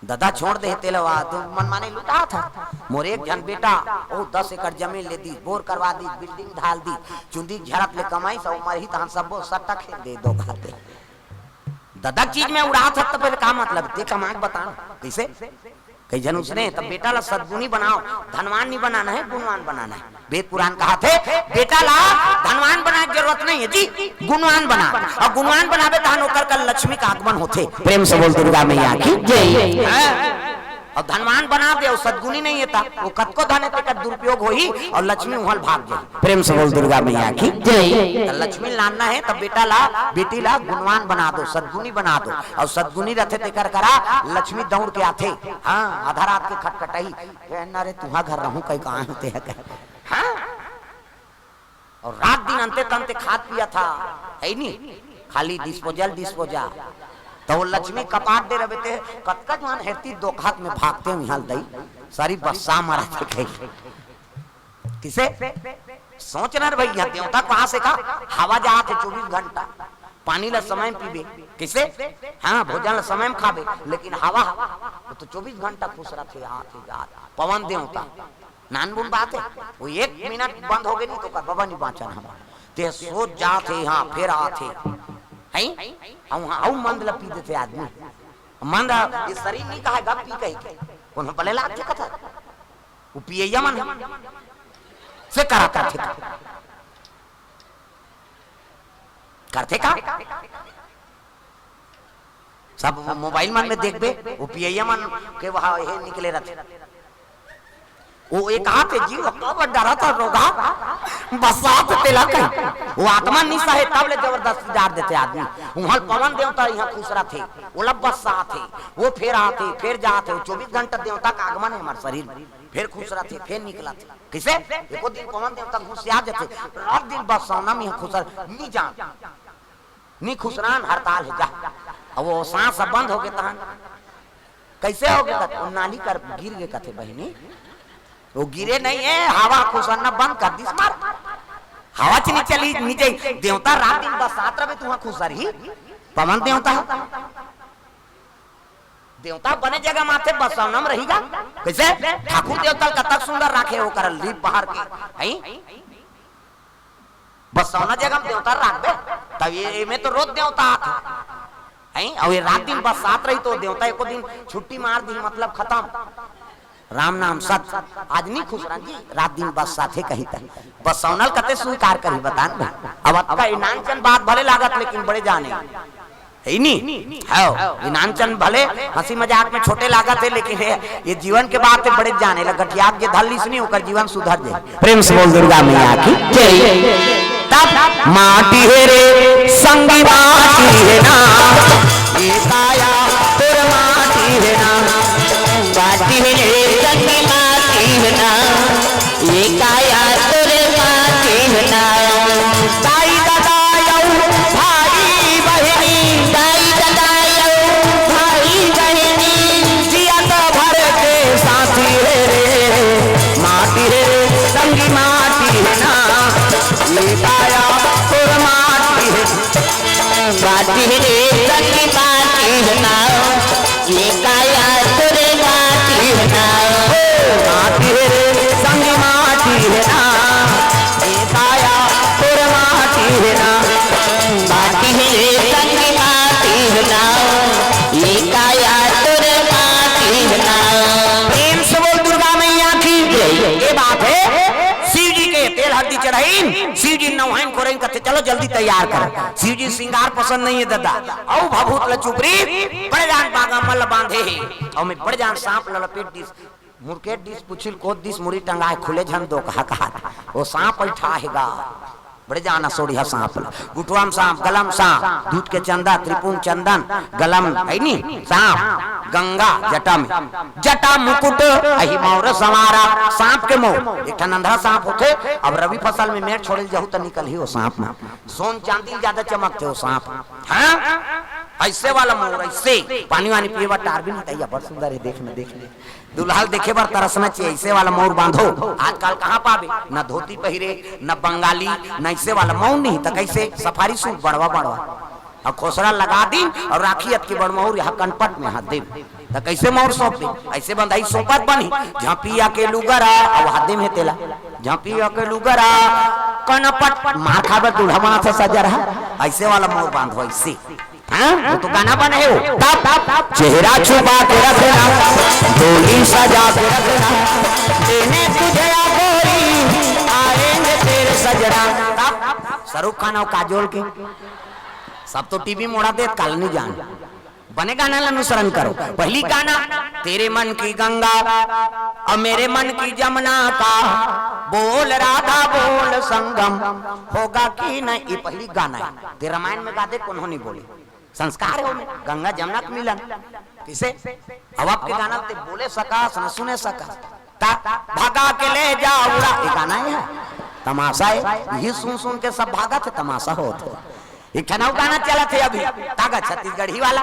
Speaker 1: दादा छोड़ दे तेलवा तो मन माने लुटा था। मोर एक जन बेटा ओ 10 एकड़ जमीन ले दी, बोर करवा दी, बिल्डिंग ढाल दी, चुंदी झड़प ले कमाई सब मरही तहन सब सट्टा खेल दे दो खाते। दादा चीज में उड़ा था तो फिर का मतलब ते कमाक बता कैसे कई जन उसने तब बेटा ला सद्गुणी बनाओ, धनवान नहीं बनाना है गुणवान बनाना है। वेद पुराण कहा थे बेटा ला धनवान बनाने की जरूरत नहीं है जी, गुणवान बना और गुणवान बनावे तहन ओकर कल लक्ष्मी का आगमन होते। प्रेम से बोल दुर्गा मैया की जय। और धनवान बना दे और सद्गुणी नहीं है वो कतको धन का दुरुपयोग होई और लक्ष्मी उहल भाग जाए। प्रेम से बोल दुर्गा मैया की जय। लक्ष्मी लाना है तब बेटा ला बेटी ला गुणवान बना दो, सद्गुणी बना दो और सद्गुणी रहते ते कर करा लक्ष्मी दौड़ के आते। हाँ आधा रात के खटखटाई कहना रे तुहा घर रहूं कहीं कहां होते है। हाँ और रात दिन अंते तंते खाद पिया था है नहीं खाली डिस्पोजल तो वो लक्ष्मी कपाट दे रहे थे कतका जवान हेती दो हाथ में भागते हुए हाल दई सारी बस्सा मारा थे कहीं किसे सोचना रे भैया देवता कहां से का हवा जा थे 24 घंटा पानी ला समय पीबे किसे हाँ भोजन ला समय में खाबे लेकिन हवा तो 24 घंटा खुश रखे हाथ जात पवन देवता नान बुन बात है वो 1 मिनट बंद हो गई नहीं तो कर बाबा नहीं बाँचन हम ते सोच जाते हाँ फिर आते मंद लपी देते आदमी मंद ये शरीर नहीं कहा गप पी कही के भले लाते कथा वो पिए मन से कराता थे करते का सब मोबाइल मन में देख बे वो पिए मन के वहां ये निकले रहते वो एक हाथ जीव कब डरा था रोगा बसात तेला कहीं वो आत्मा निशा है तब ले जबरदस्ती डाल देते आदमी वहां पवन देवता यहाँ खुसरा थे वो लब्बसा थे वो फिर आते फिर जाते 24 घंटा देवता का आगमन है हमारे शरीर फिर खुसरा थे फिर निकला थे किसे एको दिन पवन देवता घुस आ जाते रात दिन बसाना में खुसर नहीं जा नहीं खुसरान हड़ताल है जा अब वो सांस बंद हो गए तहन कैसे हो गया नाली कर गिर गए कथे बहनी वो गिरे नहीं है हवा खुसरना बंद कर दी मार हवा चली चली नीचे देवता रात दिन बसात रहे तू खुसर ही पवन देवता बने जगह माथे बसवनम रहेगा कैसे ठाकुर देवता कतक सुंदर रखे हो कर लीप बाहर के हैं बसवना जगह में देवता रख दे तब ये में तो रोज देवता हैं और ये रात दिन बसात रही तो देवता एको दिन छुट्टी मार दी मतलब खत्म राम नाम सत आज नहीं खुश जी रात दिन बस साथे कहीं तक बस सौनल कते स्वीकार करी बता अब आपका इनानचन बात भले लागत लेकिन बड़े जाने है नहीं है इनानचन भले हंसी मजाक में छोटे लागत है लेकिन है ये जीवन के बात बड़े जाने लगा गठियाब जे धल नहीं होकर जीवन सुधर जाए। प्रेम से बोल दुर्गा मैया की जय। तब माटी है रे संगी माटी है ना ये काया तोर माटी है ना
Speaker 3: माटी है संगी माटी है ना ये काया तोरे माटी है ना
Speaker 1: ताई दादा भाई बहनी
Speaker 3: दाई दादा भाई बहनी
Speaker 1: जिया तो भर के साथी है रे माटी है संगी माटी है ना ये काया तोर माटी है
Speaker 3: माटी है संगी माटी है ना ये काया तोरे माटी है ना
Speaker 1: माटी है संगी माटी है ना ये काया तोर माटी है ना
Speaker 3: माटी है संगी माटी है ना ये काया तोरे माटी है ना।
Speaker 1: प्रेम से बोल दुर्गा मैया की ये बात है शिव जी के तेल हल्दी चढ़ाई शिव जी नौहाइन कोरेन कहते चलो जल्दी तैयार करो शिव जी श्रृंगार पसंद नहीं है दादा औ भभूत लचुपरी बड़े जान बागा मल बांधे है और मैं बड़े जान सांप ललपेट दिस मुर्केट दिस पुछिल कोद दिस मुड़ी टंगाए खुले झन दो कहा वो सांप उठाएगा बड़े जाना सोड़ी है सांप गुटवाम सांप गलम सांप दूध के चंदा त्रिपुन चंदन गलम है नी सांप गंगा जटा में जटा मुकुट अही मौर सवारा सांप के मोर एक नंधा सांप होते अब रवि फसल में मेड़ छोड़े जाहू तो निकल ही वो सांप में सोन चांदी ज्यादा चमकते हो सांप हाँ ऐसे वाला मोर ऐसे पानी वानी पिए टार भी नहीं तैयार बड़ सुंदर है देखने दुल्हाल देखे बार तरसना चाहिए ऐसे वाला मोर बांधो आजकल कहाँ पावे न धोती पहिरे न बंगाली न ऐसे वाला मौन नहीं तो कैसे सफारी सूट बड़वा और खोसरा लगा दी और राखियत की बड़मौर यहाँ कनपट में हाथ दे तो कैसे मोर सौंप दे ऐसे बंधाई सोपत बनी झांपिया के लुगरा और हाथे में तेला झांपिया के लुगरा कनपट मार खाबर दूल्हा बना था सजा रहा ऐसे वाला मोर बांधो ऐसे वो तो गाना बने हो चेहरा छुपा के रखना डोली सजा के रखना देने तुझे गोरी आएंगे तेरे सजना शाहरुख खान और काजोल के सब तो टीवी मोड़ा दे कल नहीं जान बने गाना अनुसरण करो पहली गाना तेरे मन की गंगा और मेरे मन की जमुना का बोल राधा बोल संगम होगा कि नहीं ये पहली गाना है ते रामायण में गाते कौन नहीं बोले संस्कार है उनमें गंगा जमुना का मिलन किसे अब आपके गाना ते बोले सका न सुने सका भागा के ले जाओ ये गाना है तमाशा है ये सुन सुन के सब भागा थे तमाशा होता एक ठनाव गाना चला थे अभी तागा छत्तीसगढ़ी वाला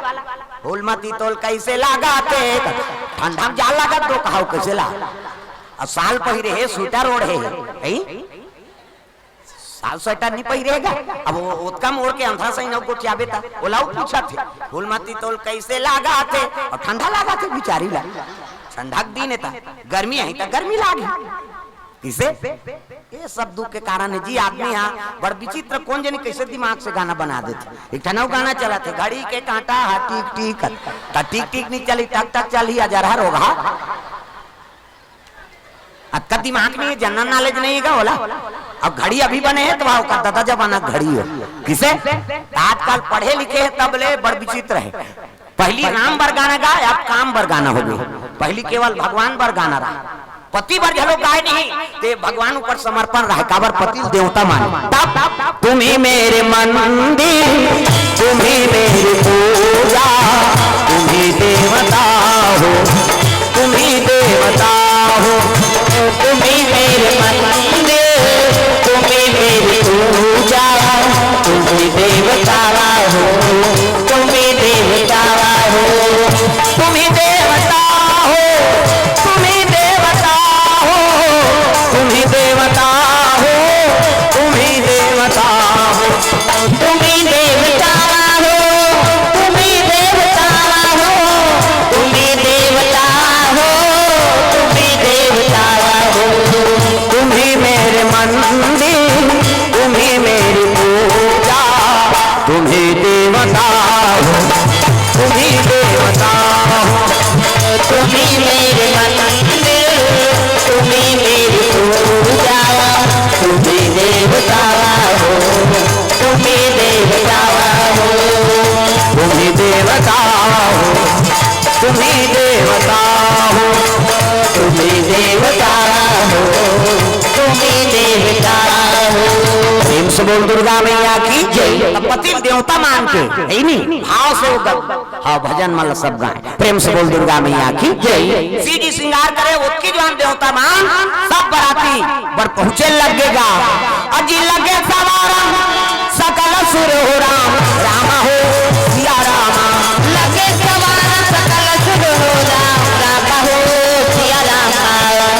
Speaker 1: होलमती तोल कैसे लगाते ठंडा में जाल लगा तो कहाव कैसे ला और साल पहिरे है स्वेटर ओढ़ है साल स्वेटर नहीं पहिरेगा अब वो उतका मोड़ के अंधा सही को क्या बेटा ओलाऊ पूछा थे होलमती तोल कैसे लगाते और ठंडा लगा थे बिचारी ला ठंडा दिन था गर्मी है तो गर्मी लागी किसे ये सब दुख के कारण है जी आदमी यहाँ बड़ विचित्र कौन जाने कैसे दिमाग से गाना बना देते एक ठनाव गाना चला थे घड़ी के कांटा हा टिक टिक टिक टिक नहीं चली टक टक चली अजरहा रोगा अक्का दिमाग में जनरल नॉलेज नहीं है बोला अब घड़ी अभी बने हैं तो वहां का दादा जमाना घड़ी है किसे आजकल पढ़े लिखे हैं तबले बड़ विचित्र है पहली राम बर गाना गाए अब काम बर गाना हो गई पहली केवल भगवान बर गाना रहा पति बर झलो गाय नहीं ते भगवान ऊपर समर्पण रहे काबर पति देवता माने तुम्ही मेरे मंदिर तुम्ही मेरी पूजा तुम्ही देवता हो तुम्ही देवता हो तुम्ही मेरे मंदिर तुम्ही मेरी पूजा तुम्ही देवता हो तुम्ही देवता हो तुम्ही देवता हो तुम्ही देवता हो तुम्ही देवता हो तुम्ही देवता हो तुम्ही देवता हो तुम्ही देवता हो तुम्ही देवता हो तुम्ही देवता हो तुम्ही मेरे मंदिर तुम्ही मेरी पूजा तुम्ही देवता हो तुम्ही देवता हो तुम्ही मेरे मंदिर तुम्ही मेरी पूजा तुम्ही देवता हो तुम्ही देवता हो तुम्ही देवता हो तुम्ही देवता हो तुम्ही देवता हो तुम्ही देवता हो प्रेम से बोल दुर्गा मैया की जय पति देवता मान के है नहीं भाव से हाँ भजन मतलब सब गाए प्रेम से बोल दुर्गा मैया की जय सीधी श्रृंगार करे उसकी जो देवता मान सब बराती बर पहुंचे लगेगा अजी लगे सवारा सकल सुर हो राम रामा हो सिया रामा लगे सवारा सकल सुर हो राम रामा हो सिया रामा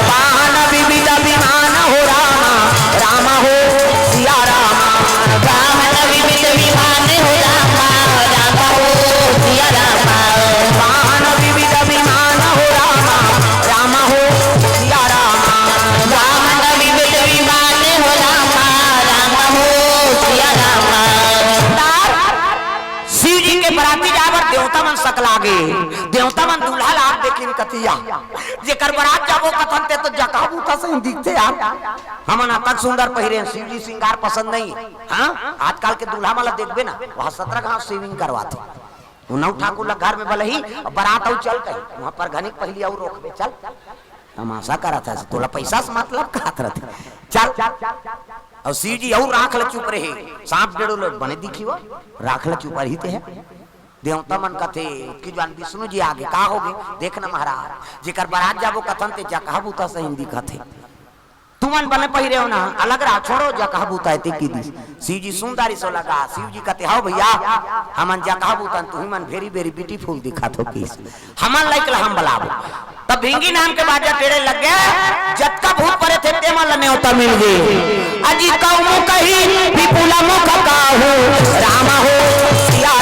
Speaker 1: वाहन विविध विमान हो रामा रामा हो सिया रामा वाहन विविध विमान हो रामा रामा हो सिया रामा वाहन विविध विमान हो रामा रामा हो सिया रामा वाहन विविध विमान हो रामा रामा हो सिया रामा शिव जी के बराती जावर देवता मन सकला गे देवता मन दूल्हा लाग देखिन कतिया जेकर बरात जाबो कथन ते तो जकाबू का सही दिखते यार हमन तक सुंदर पहिरे शिव जी श्रृंगार पसंद नहीं हां आजकल के दूल्हा वाला देखबे ना वहां 17 घास सेविंग करवाते उनौ ठाकुर ला घर में भले ही बरात आउ चल गई वहां पर घनिक पहली और रोकबे चल तमाशा करा था तोला पैसा से मतलब खात रहते चल और शिव जी और राख ल चुप रहे सांप डेढ़ो लोग बने दिखी वो राख ल चुप रही थे देवता मन कथे कि जान विष्णु जी आगे का होगे देखना महाराज जेकर बारात जाबो कथन ते जकाबूता से हिंदी कथे तुमन बने पहिरे हो ना अलग रहा छोड़ो जकाबूता ते की दी शिव जी सुंदरी सो लगा शिव जी कथे हां भैया हमन जकाबूता तू मन वेरी वेरी ब्यूटीफुल दिखा थो की हमन लाइक हम बलाबो तब भिंगी नाम के बाजा टेढ़े लग गया जत का भूत परे थे ते मन में होता मिल गई अजी कौमो कही विपुला मुख काहू रामा हो सिया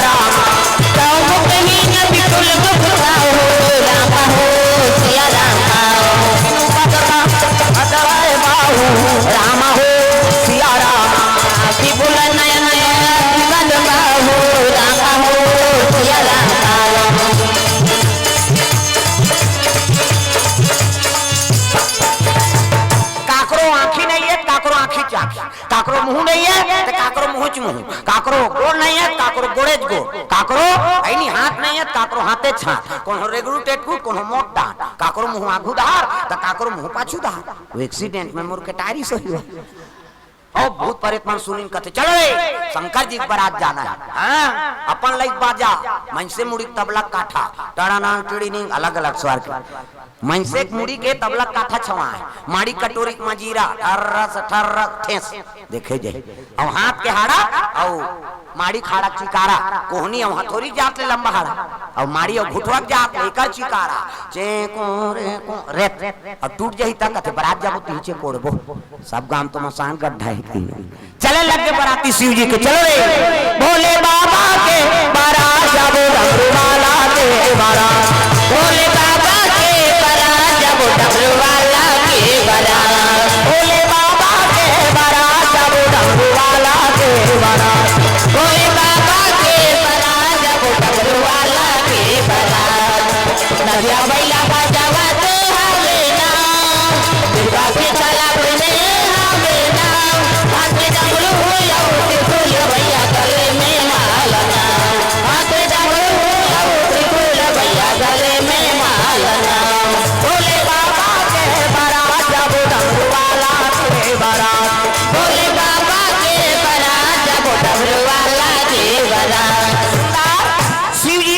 Speaker 1: मुंह काकरो गोड़ नहीं है काकरो गोड़ेज गो काकरो ऐनी हाथ नहीं है काकरो हाथे छा कोनो रेगरू टेटकू कोनो मोटा काकरो मुंह आगू धार त काकरो मुंह पाछू धार वो एक्सीडेंट में मोर के टायरी सही हो ओ भूत प्रेत मन सुनिन कथे चलो रे शंकर जी के बारात जाना है हां अपन लाइक बाजा मनसे मुड़ी तबला काठा टड़ाना टिड़ी नी अलग अलग स्वर के मनसे मुड़ी के तबला काठा छवा है माड़ी कटोरी मजीरा ठर्रा ठेस देखे जे और हाथ के हाड़ा और माड़ी खाड़ा चिकारा कोहनी और हथोरी जात ले लंबा हाड़ा और माड़ी और घुटवा जात लेकर चिकारा चे को रेत और टूट जाई तक कथे बारात जाबो पीछे कोड़बो सब गांव तो मसान गड्ढा है चले लगे बराती शिव जी के चलो रे भोले बाबा के बारात जाबो डमरू वाला के बारात भोले बाबा के बारात जाबो डमरू वाला के बारात भोले बाबा के बारात जाबो डमरू वाला के बारात भोले बाबा के बारात जाबो डमरू वाला के बारात नदिया बैला बाजावा तो हवे ना दुर्गा के चला बने हवे ना हाथ डमरू होया फूल भैया गले में मालना हाथ डमरू होया फूल भैया गले में मालना भोले बाबा के बारात जाबो डमरू वाला के बारात भोले बाबा के बारात जाबो डमरू वाला के बारात शिव जी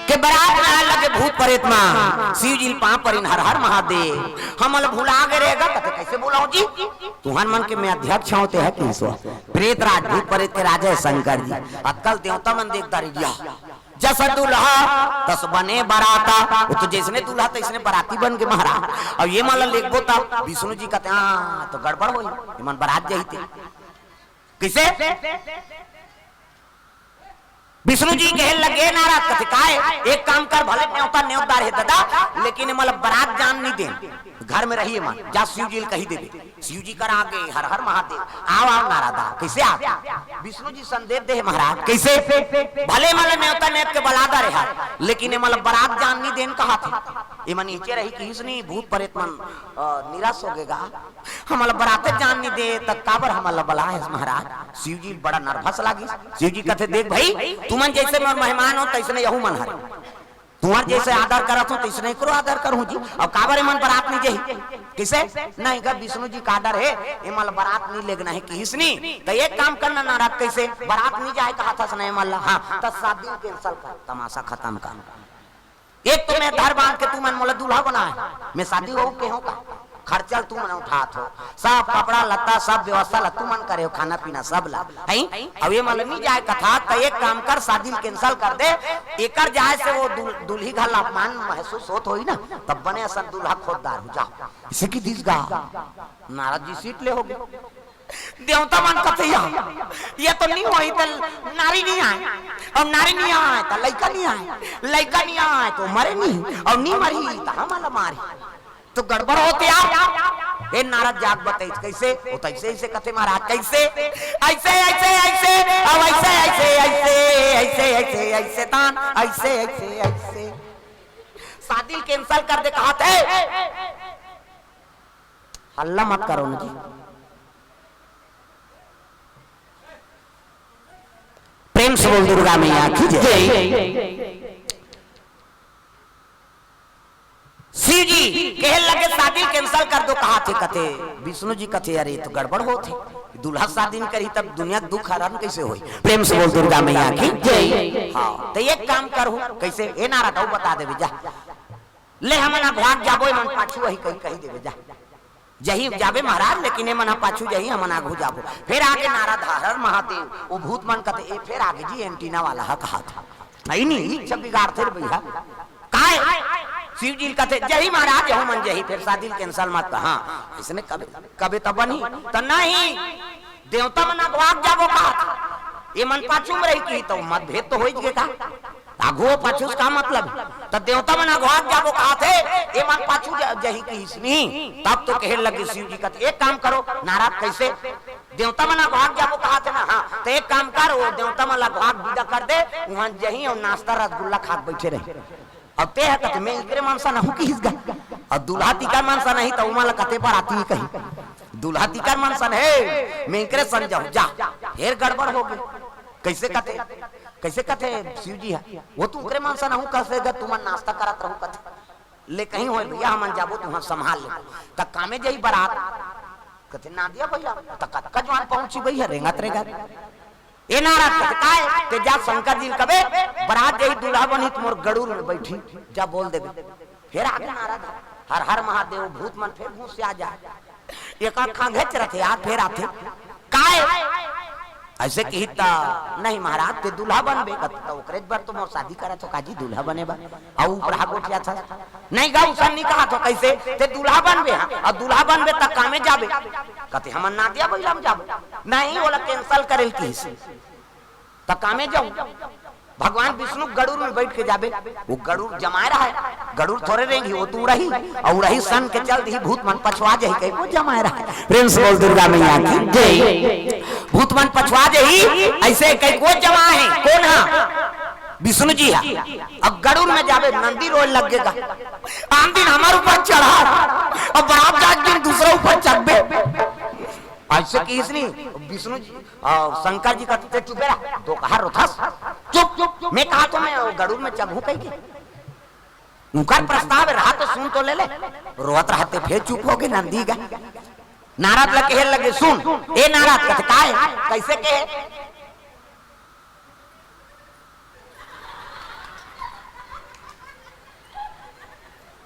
Speaker 1: के बारात में लगे भूत प्रेत में शिव जी पां परिन हर हर महादेव हमल भुला गए रहेगा कते कैसे बुलाओ जी तुहन मन के मैं अध्यक्ष होते है किसो प्रेत राज भूत प्रेत के राजा शंकर जी अक्कल देवता मन देखता रह गया जैसा दूल्हा तस बने बराता वो तो जैसने दूल्हा तो इसने बराती बन के महाराज और ये माला लेखबो ता विष्णु जी कहते हां तो गड़बड़ होई ये मन बारात जही थे किसे विष्णु जी कहे लगे नाराज कथे काय एक काम कर भले न्योता न्योतार है दादा लेकिन मतलब बारात जान नहीं दे घर में रहिए मन जा शिव जी कही देवे शिव जी कर आगे हर हर महादेव आओ आओ नारादा कैसे आप विष्णु जी संदेश दे महाराज कैसे भले मतलब न्योता नेत के बलादा रहा लेकिन मतलब बारात जान नहीं देन कहा थे ये मन नीचे रही किसनी भूत प्रेत मन निराश हो गएगा हम बारात जान नहीं दे तक काबर हम बला है महाराज शिव जी बड़ा नर्वस लागी शिव जी कहते देख भाई तुमन जैसे मेहमान हो तैसने यहू मन हरे तुम्हार जैसे आदर करत हो तैसने करो आदर करूं जी और काबर मन बारात नहीं जही किसे नहीं का विष्णु जी का आदर है ये मल बारात नहीं लेगना है किसनी तो एक काम करना नाराज कैसे बारात नहीं जाए कहा था सने मल्ला हां तो शादी कैंसिल कर तमाशा खत्म कर एक तो मैं घर बांध के तू मन मोला दूल्हा बनाए मैं शादी हो के हो का खर्चा तू मन उठात हो सब कपड़ा लत्ता सब व्यवस्था ला तू मन करे हो खाना पीना सब ला है अब ये मतलब नहीं जाए कथा तो एक काम कर शादी कैंसिल कर दे एकर जाए से वो दूल्ही घर अपमान महसूस होत होई ना तब बने असन दूल्हा खोददार हो जा इसे की दिस गा नारद जी सीट ले होगे देवता मन कथैया ये तो नहीं होई तो नारी नहीं आए और नारी नहीं आए तो लड़का नहीं आए तो मरे नहीं और नहीं मरी तो हम मारे तो गड़बड़ होते आप ए नारद जाग बताइए कैसे वो ऐसे ऐसे कथे महाराज कैसे ऐसे ऐसे ऐसे अब ऐसे ऐसे ऐसे ऐसे ऐसे ऐसे तान ऐसे ऐसे ऐसे शादी कैंसिल कर दे कहा थे हल्ला मत करो ना जी प्रेम से बोल दुर्गा मैया की जय शिव जी कहे लगे शादी कैंसिल कर दो कहा थे कथे विष्णु जी कथे अरे तो गड़बड़ होते दूल्हा शादी करी तब दुनिया दुख हरण कैसे होई प्रेम से बोल दुर्गा मैया की जय हां तो एक काम करू कैसे ए नारा तो बता देबे जा ले हमना भाग जाबो मन पाछू वही कही देबे जा जही जाबे महाराज लेकिन ए मना पाछू जही हमना आगू जाबो फिर आगे नारा धारर महादेव वो भूत मन कथे ए फिर आगे जी एंटीना वाला हा कहा था नहीं सब बिगाड़ थे भैया काय शिव जी कहते जही महाराज यहू मन जही फिर शादी कैंसिल मत हां इसने कबे तब बनी तो नहीं देवता मन अगवाग जाबो कहा ये मन पाछू में रही की तो मतभेद तो होई गे का आगो पाछू का मतलब तो देवता मन अगवाग जाबो कहा थे ये मन पाछू जही की इसनी तब तो कहे लगे शिव जी कहते एक काम करो नाराज कैसे देवता मन अगवाग जाबो कहा थे ना हां तो एक काम कर वो देवता मन अगवाग विदा कर दे वहां जही और नाश्ता रसगुल्ला खा बैठे रहे अब ते है मैं इकरे मानसा ना हूं कि इसका और दूल्हा टीका मानसा नहीं तो उमाला कते पर आती कहीं दूल्हा तिकर मन सन है मेकरे सन जाओ जा फिर गड़बड़ हो गई कैसे कथे शिव जी है वो तू करे मन सन हूं कैसे तुम नाश्ता करत रहूं कथे ले कहीं हो भैया हम जाबो तुम संभाल ले तक कामे जई बारात कथे ना दिया भैया तक कजवान पहुंची भैया रेंगत रेगा ए नाराज कथे काय ते जा शंकर जी कबे बारात जई दूल्हा बनी तुमर गड़ूर में बैठी जा बोल देबे फिर आगे नाराज हर हर महादेव भूत मन फिर घूस से आ जाए एक आंखा घेच रहे यार फिर आते काय ऐसे कहता नहीं महाराज ते दूल्हा बनबे तो ओकरे बार तुम शादी करा तो काजी दूल्हा बनेबा आ ऊपर हागोटिया था नहीं गाऊ सन नहीं कहा तो कैसे ते दूल्हा बनबे और दूल्हा बनबे तक कामे जाबे कहते हम ना दिया भइला हम जाबे नहीं बोला कैंसिल करेल की तक कामे जाऊं भगवान विष्णु गरुड़ में बैठ के जाबे वो गरुड़ जमा रहा है गरुड़ थोड़े रहेंगी वो तू रही और रही सन के चल दी भूत मन पछवा जाही कहीं वो जमा रहा है प्रेम से बोल दुर्गा मैया की जय भूत मन पछवा जाही ऐसे कहीं वो जमा है कौन है विष्णु जी है अब गरुड़ में जाबे नंदी रोज लगेगा आम दिन हमारे ऊपर चढ़ा अब बारात जाग दिन दूसरा ऊपर चढ़बे ऐसे की इसने विष्णु जी शंकर जी कहते चुप रहा तो कहा रोथस चुप मैं कहा तो मैं गरुड़ में चढ़ू कहीं के उनका प्रस्ताव रहा तो सुन तो ले रोत रहते फिर चुप हो गए नंदी का नाराज लगे लगे सुन ए नाराज कहते काय कैसे कहे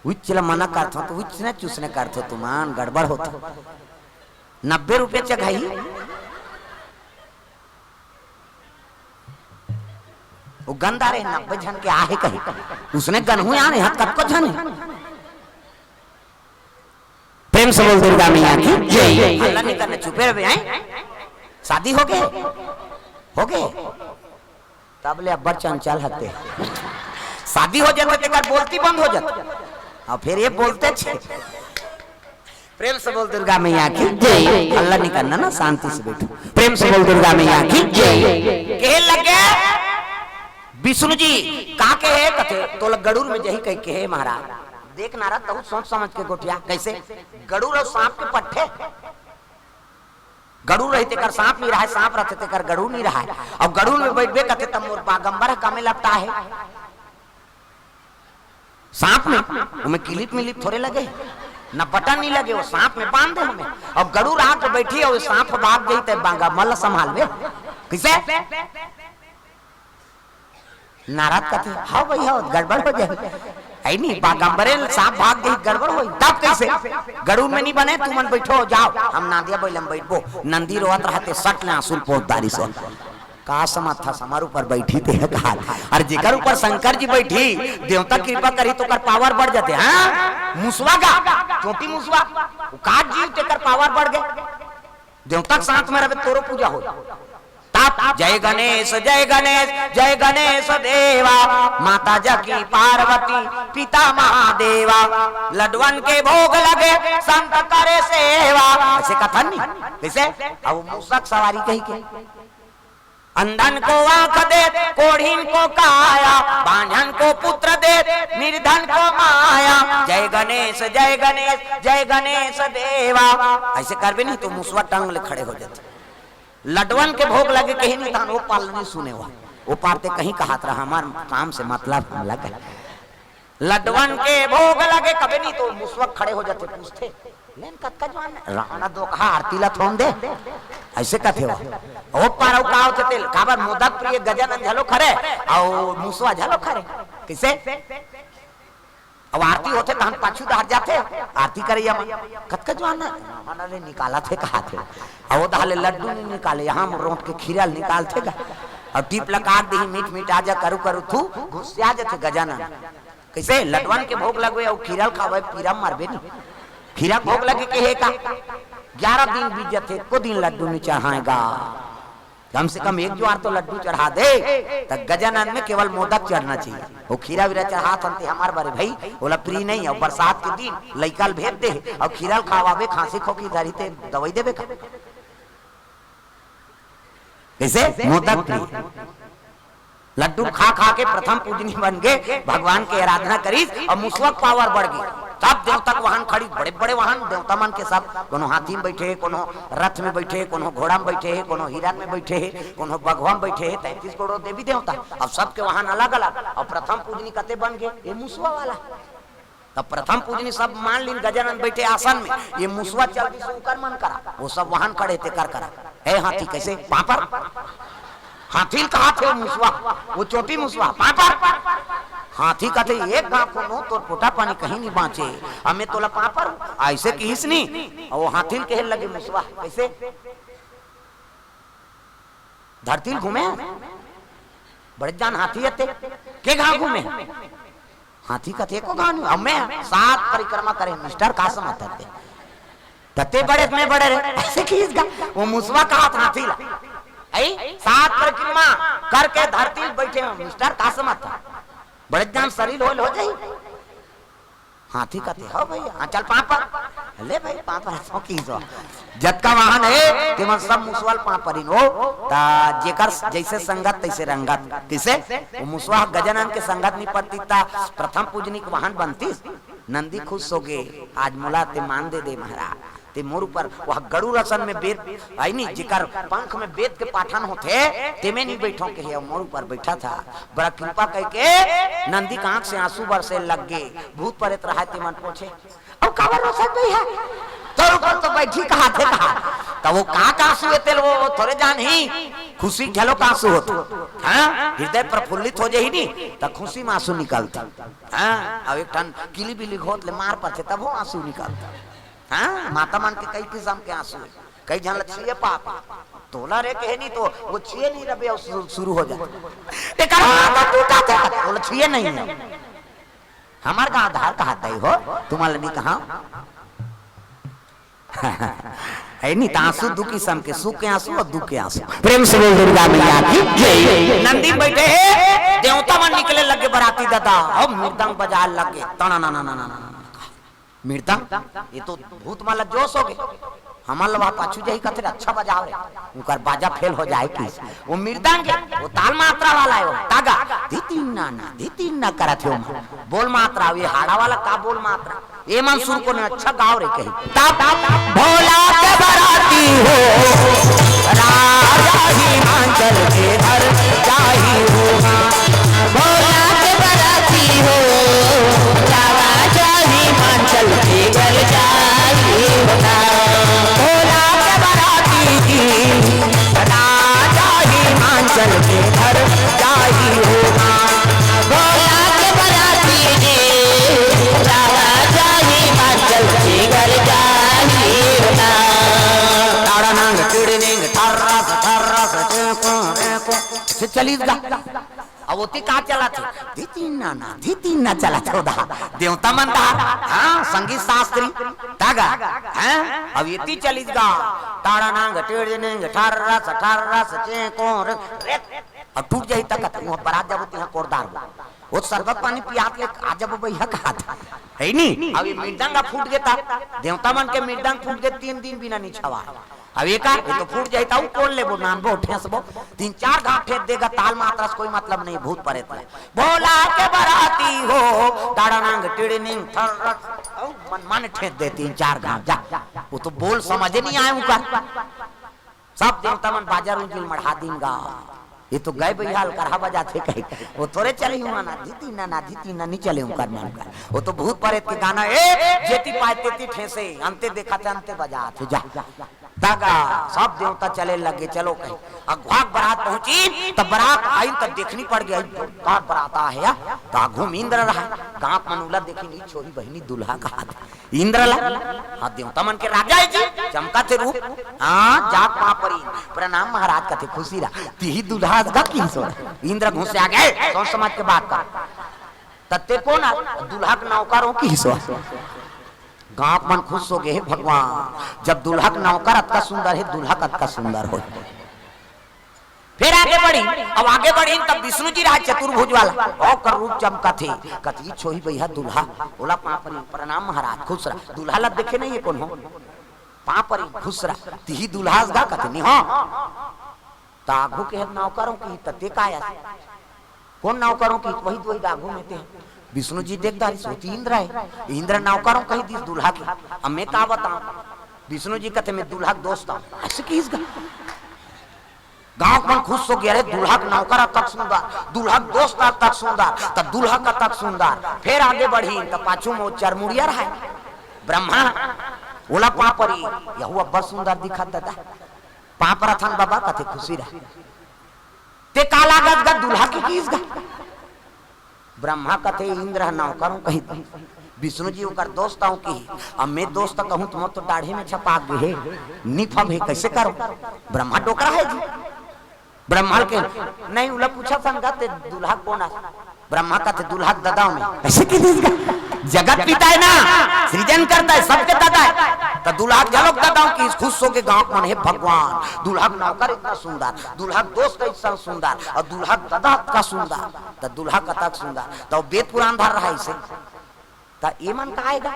Speaker 1: उच्चला मना करता तो उच्च ने चूसने करता तुमान गड़बड़ होता 90 रुपये चढ़ाई वो गंदा रे 90 जन के आहे कही उसने गनहु आने हाथ कब को जाने प्रेम से बोल दुर्गा मैया की जय अल्लाह ने करने चुपे रहे हैं शादी हो गए तब ले अब्बर चंचल हते शादी हो जाते तेकर बोलती बंद हो जाती और फिर ये बोलते छे प्रेम से बोल दुर्गा मैया की जय अल्लाह नहीं करना ना शांति से बैठो प्रेम से बोल दुर्गा मैया की जय कहे लगे विष्णु जी का के है कथे तो गरुड़ में जही कह के है महाराज देख नाराज तो सोच समझ के गोटिया कैसे गरुड़ और सांप के पट्टे गरुड़ रहते कर सांप नहीं रहा सांप रहते ते कर गरुड़ नहीं रहा और गरुड़ में बैठबे कथे तब मोर बागंबर कामे लपटा है सांप में हमें किलिप मिलिप थोड़े लगे न बटन नहीं लगे वो सांप में बांध दे हमें अब गरुड़ आके बैठी है वो सांप भाग गई तो बांगा मल संभाल में किसे नाराज कहते हाँ भैया गड़बड़ हो जाए है नहीं बागंबरे सांप भाग गई गड़बड़ हो तब कैसे गरुड़ में नहीं बने तुम बैठो जाओ हम नादिया बैलम बैठबो नंदी रोवत रहते सट ले आंसू पोतदारी से का समाज था हमारे ऊपर बैठी थे कहा अरे जेकर ऊपर शंकर जी बैठी देवता कृपा करी तो कर पावर बढ़ जाते हाँ मुसवा का छोटी मुसवा काट जीव तेकर पावर बढ़ गए देवता के साथ में रहे तोरो पूजा हो जय गणेश जय गणेश देवा माता जकी पार्वती पिता महादेवा लडवन के भोग लगे संत करे सेवा ऐसे कथन नहीं कैसे अब मूसक सवारी कही के अंधन को आंख दे कोढ़ीन को काया बांझन को पुत्र दे निर्धन को माया जय गणेश देवा ऐसे करबे नहीं तो मुसवा टंग ले खड़े हो जाते लडवन के भोग लगे कहीं नहीं था वो पाल नहीं सुने हुआ वो पारते कहीं कहा था हमार काम से मतलब लगे लडवन के भोग लगे कभी नहीं तो मुसवा खड़े हो जाते पूछते लेन कक्का जवान राणा दो कहा आरती ला थोन दे ऐसे कथे हो ओ पारौ काव चते काबर मोदक प्रिय गजानन झलो खरे और मुसवा झलो खरे किसे अब आरती होते तो हम पाछू दार जाते आरती करिया कक्का जवान राणा ने निकाला थे कहा थे और वो दाले लड्डू नहीं निकाले यहाँ रोट के खीरा निकालते गा और टीप लगा दी मीठ आजा करू थू घुसिया जाते गजानन कैसे लडवन के भोग लगवे और खीरा खावे पीरा मारबे नहीं खीरा भोग लगे के का 11 दिन बीत जाते को दिन लड्डू नहीं चढ़ाएगा कम से कम एक ज्वार तो लड्डू चढ़ा दे तो गजानन में केवल मोदक चढ़ना चाहिए वो खीरा वीरा चढ़ा थे हमारे बारे भाई बोला प्री नहीं है बरसात के दिन लइकाल भेज दे और खीरा खावावे खांसी खोखी धरी थे दवाई देवे का कैसे मोदक प्री लड्डू खा के प्रथम पूजनी बन गए भगवान की आराधना करी और मुसवक पावर बढ़ गई सब देवता के वाहन खड़ी, बड़े बड़े वाहन देवता मन के सब, कोनो हाथी में बैठे, कोनो रथ में बैठे, कोनो घोड़ा में बैठे, कोनो हिरण में बैठे, कोनो बघवा में बैठे, 33 करोड़ देवी देवता। अब सबके वाहन अलग अलग। और प्रथम पूजनी कते बन गए, ये मुसवा वाला। तब प्रथम पूजनी सब मान लीन गजानन बैठे आसन में, ये मुसवा चल कर मन करा, वो सब वाहन खड़े थे कर करा। है हाथी कैसे पापर, हाथी कहा थे वो मुसवा, वो चोटी मुसवा पापर। हाथी का थे एक गांव को नो तो पोटा पानी कहीं नहीं बाँचे, हमें तोला पापर ऐसे किस नहीं। और वो हाथी के लगे मुसवा कैसे धरती घूमे, बड़े जान हाथी थे के गांव घूमे, हाथी का थे को गांव हमें 7 परिक्रमा करे मिस्टर कासम आते तते बड़े में बड़े रे ऐसे किस गा वो मुसवा का हाथी ला 7 परिक्रमा करके धरती बैठे मिस्टर कासम आता बड़े जान शरीर हो जाए। हाथी का थे हो भैया चल पापर ले भाई पापर सो की सो जतका वाहन है तेमन सब मुसवाल पापरिन हो ता जेकर जैसे संगत तैसे रंगत किसे वो मुसवा गजानन के संगत नहीं पड़ती ता प्रथम पूजनिक वाहन बनती। नंदी खुश हो गए आज मोला ते मान दे महाराज ते मोर ऊपर वह गरु रसन में बेद आई नहीं जिकर पंख में बेद के पाठान होते ते में नहीं बैठो के है मोर ऊपर बैठा था। बड़ा कृपा कह के नंदी का आंख से आंसू बरसे लग गए, भूत प्रेत रहा ते मन पूछे अब काबर रोसत नहीं है तो ऊपर तो बैठी कहा थे कहा तब वो कहां आंसू होते वो थोड़े जान ही खुशी झलो का आंसू होते हां हृदय प्रफुल्लित हो जाई नहीं तब खुशी में आंसू निकलता। हां अब एक टन किली बिली घोत ले मार पड़ते तब वो आंसू निकलता। हाँ माता मान के कई किस्म के आंसू है, कई जन लक्षिए पाप तोला रे कहे नहीं तो वो छिए नहीं रबे शुरू हो जाता टेकर माता टूटा था वो लक्षिए नहीं है। हमार का आधार कहता ही हो तुम्हारे नहीं कहा है नहीं आंसू दो किस्म के सुख के आंसू और दुख के आंसू। प्रेम से बोल दुर्गा मैया की जय। नंदी बैठे देवता मन निकले लगे बराती दादा अब मृदंग बजा लगे तना ना ना ना ना मृदंग ये तो भूत माला जोश हो गए हमारा वहां पाछू जाई कथे अच्छा बजाओ रे उनकर बाजा फेल हो जाए कि वो मृदंग वो ताल मात्रा वाला है वो तागा धी ना करत हो बोल मात्रा ये हाड़ा वाला का बोल मात्रा ये मंसूर को ने अच्छा गाओ रे कही ता भोला के बराती हो राजा हिमाचल के घर जाही हो भोला के बराती हो राजा हिमाचल के घर जाही हो भोला के बराती की राजा हिमाचल के घर जाही हो भोला के बराती की राजा हिमाचल के घर जाही हो ताड़ा नंग टिड़निंग ठर्रस से चली जा अब वो का चला थे धी ना चला छोड़ा देवता मनता हाँ संगीत शास्त्री तागा हैं अब ये चली गा ताड़ा नांग टेड़नेंग ठर्रस चेकोर अब टूट जाई तक वहां पर आ जब यहाँ कोरदार वो सरबत पानी पियात ले आ जब भैया कहा था है नहीं। अब ये मृदंग फूट गया देवता मन के मृदंग फूट गए 3 दिन बिना नहीं छवा अब ये तो फूट जाता हूँ कौन ले वो नान वो ठेस वो 3-4 घाट ठेस देगा ताल मात्रा से कोई मतलब नहीं भूत परे बोला के बराती हो ताड़ा नांग टिड़निंग मन मन ठेस दे 3-4 घाट जा वो तो बोल समझे नहीं आए उनका सब देवता मन बाजार उंजिल मढ़ा देंगा ये तो गए बहाल करहा बजा थे कहीं वो थोड़े चले हुआ ना धी ना नहीं चले उनका नाम का वो तो भूत परे के गाना ए जेती पाए तेती ठेसे अंते देखा थे अंते बजा थे जा तागा सब देवता चले लगे चलो कहीं अगवाग बारात पहुंची तब बारात आई तब देखनी पड़ गई कहाँ बारात आया तो घूम इंद्र रहा गाँव मनुला देखी नहीं छोरी बहनी दुल्हा का हाथ इंद्र ला हाँ देवता मन के राजा है जी चमका थे रूप हाँ जाग वहां पर प्रणाम महाराज का थे खुशी रहा ती दुल्हा की सो इंद्र घुस आ गए तो समाज के बात का तत्ते कौन दुल्हा के नौकरों की सो गांव मन खुश हो गए भगवान जब दुल्हा का नौकर अतका सुंदर है दुल्हा अतका सुंदर हो। फिर आगे बढ़ी अब आगे बढ़ी तब विष्णु जी राज चतुर्भुज वाला और कर रूप चमका थे कथी छोही भैया दुल्हा बोला पापरी प्रणाम महाराज खुश रहा दुल्हा लग देखे नहीं है कौन हो पापरी खुश रहा ती दुल्हा गा कथे नहीं हाँ तागू के नौकरों की तते काया कौन नौकरों की वही गागू में थे विष्णु जी देखता सोती इंद्र है, इंद्र नौकरों कहीं दिस दूल्हा की, अब मैं कहा बताऊं। विष्णु जी कहते मैं दूल्हा दोस्त हूं, ऐसे किस गांव मन खुश हो गया, दूल्हा नौकर तक सुंदर, दूल्हा दोस्त तक सुंदर, तब दूल्हा का तक सुंदर। फिर आगे बढ़ी तब पाछू में चरमुड़िया रहा ब्रह्मा बोला पापरी यह अब्बर सुंदर दिखा दादा पाप रथन बाबा कथे खुशी रहे ते काला गद दूल्हा की किस गा ब्रह्मा कथे इंद्र नौकरों कही विष्णु जी उनका दोस्त हूं की, अब मैं दोस्त कहूं तुम तो दाढ़ी में छपा गए निफम है कैसे करो। ब्रह्मा डोकरा है जी, ब्रह्मा के नहीं उला पूछा संगत दूल्हा कौन है, ब्रह्मा का थे दूल्हा दादा में ऐसे की जगत पिता है ना, सृजन करता है सबके दादा है, तो दूल्हा जलोक दादा की खुश हो के गांव मन है भगवान, दूल्हा नौकर इतना सुंदर, दूल्हा दोस्त इतना सुंदर और दूल्हा दादा का सुंदर, तो दूल्हा का तक सुंदर, तो वेद पुराण धर रहा है इसे, तो ये मन का आएगा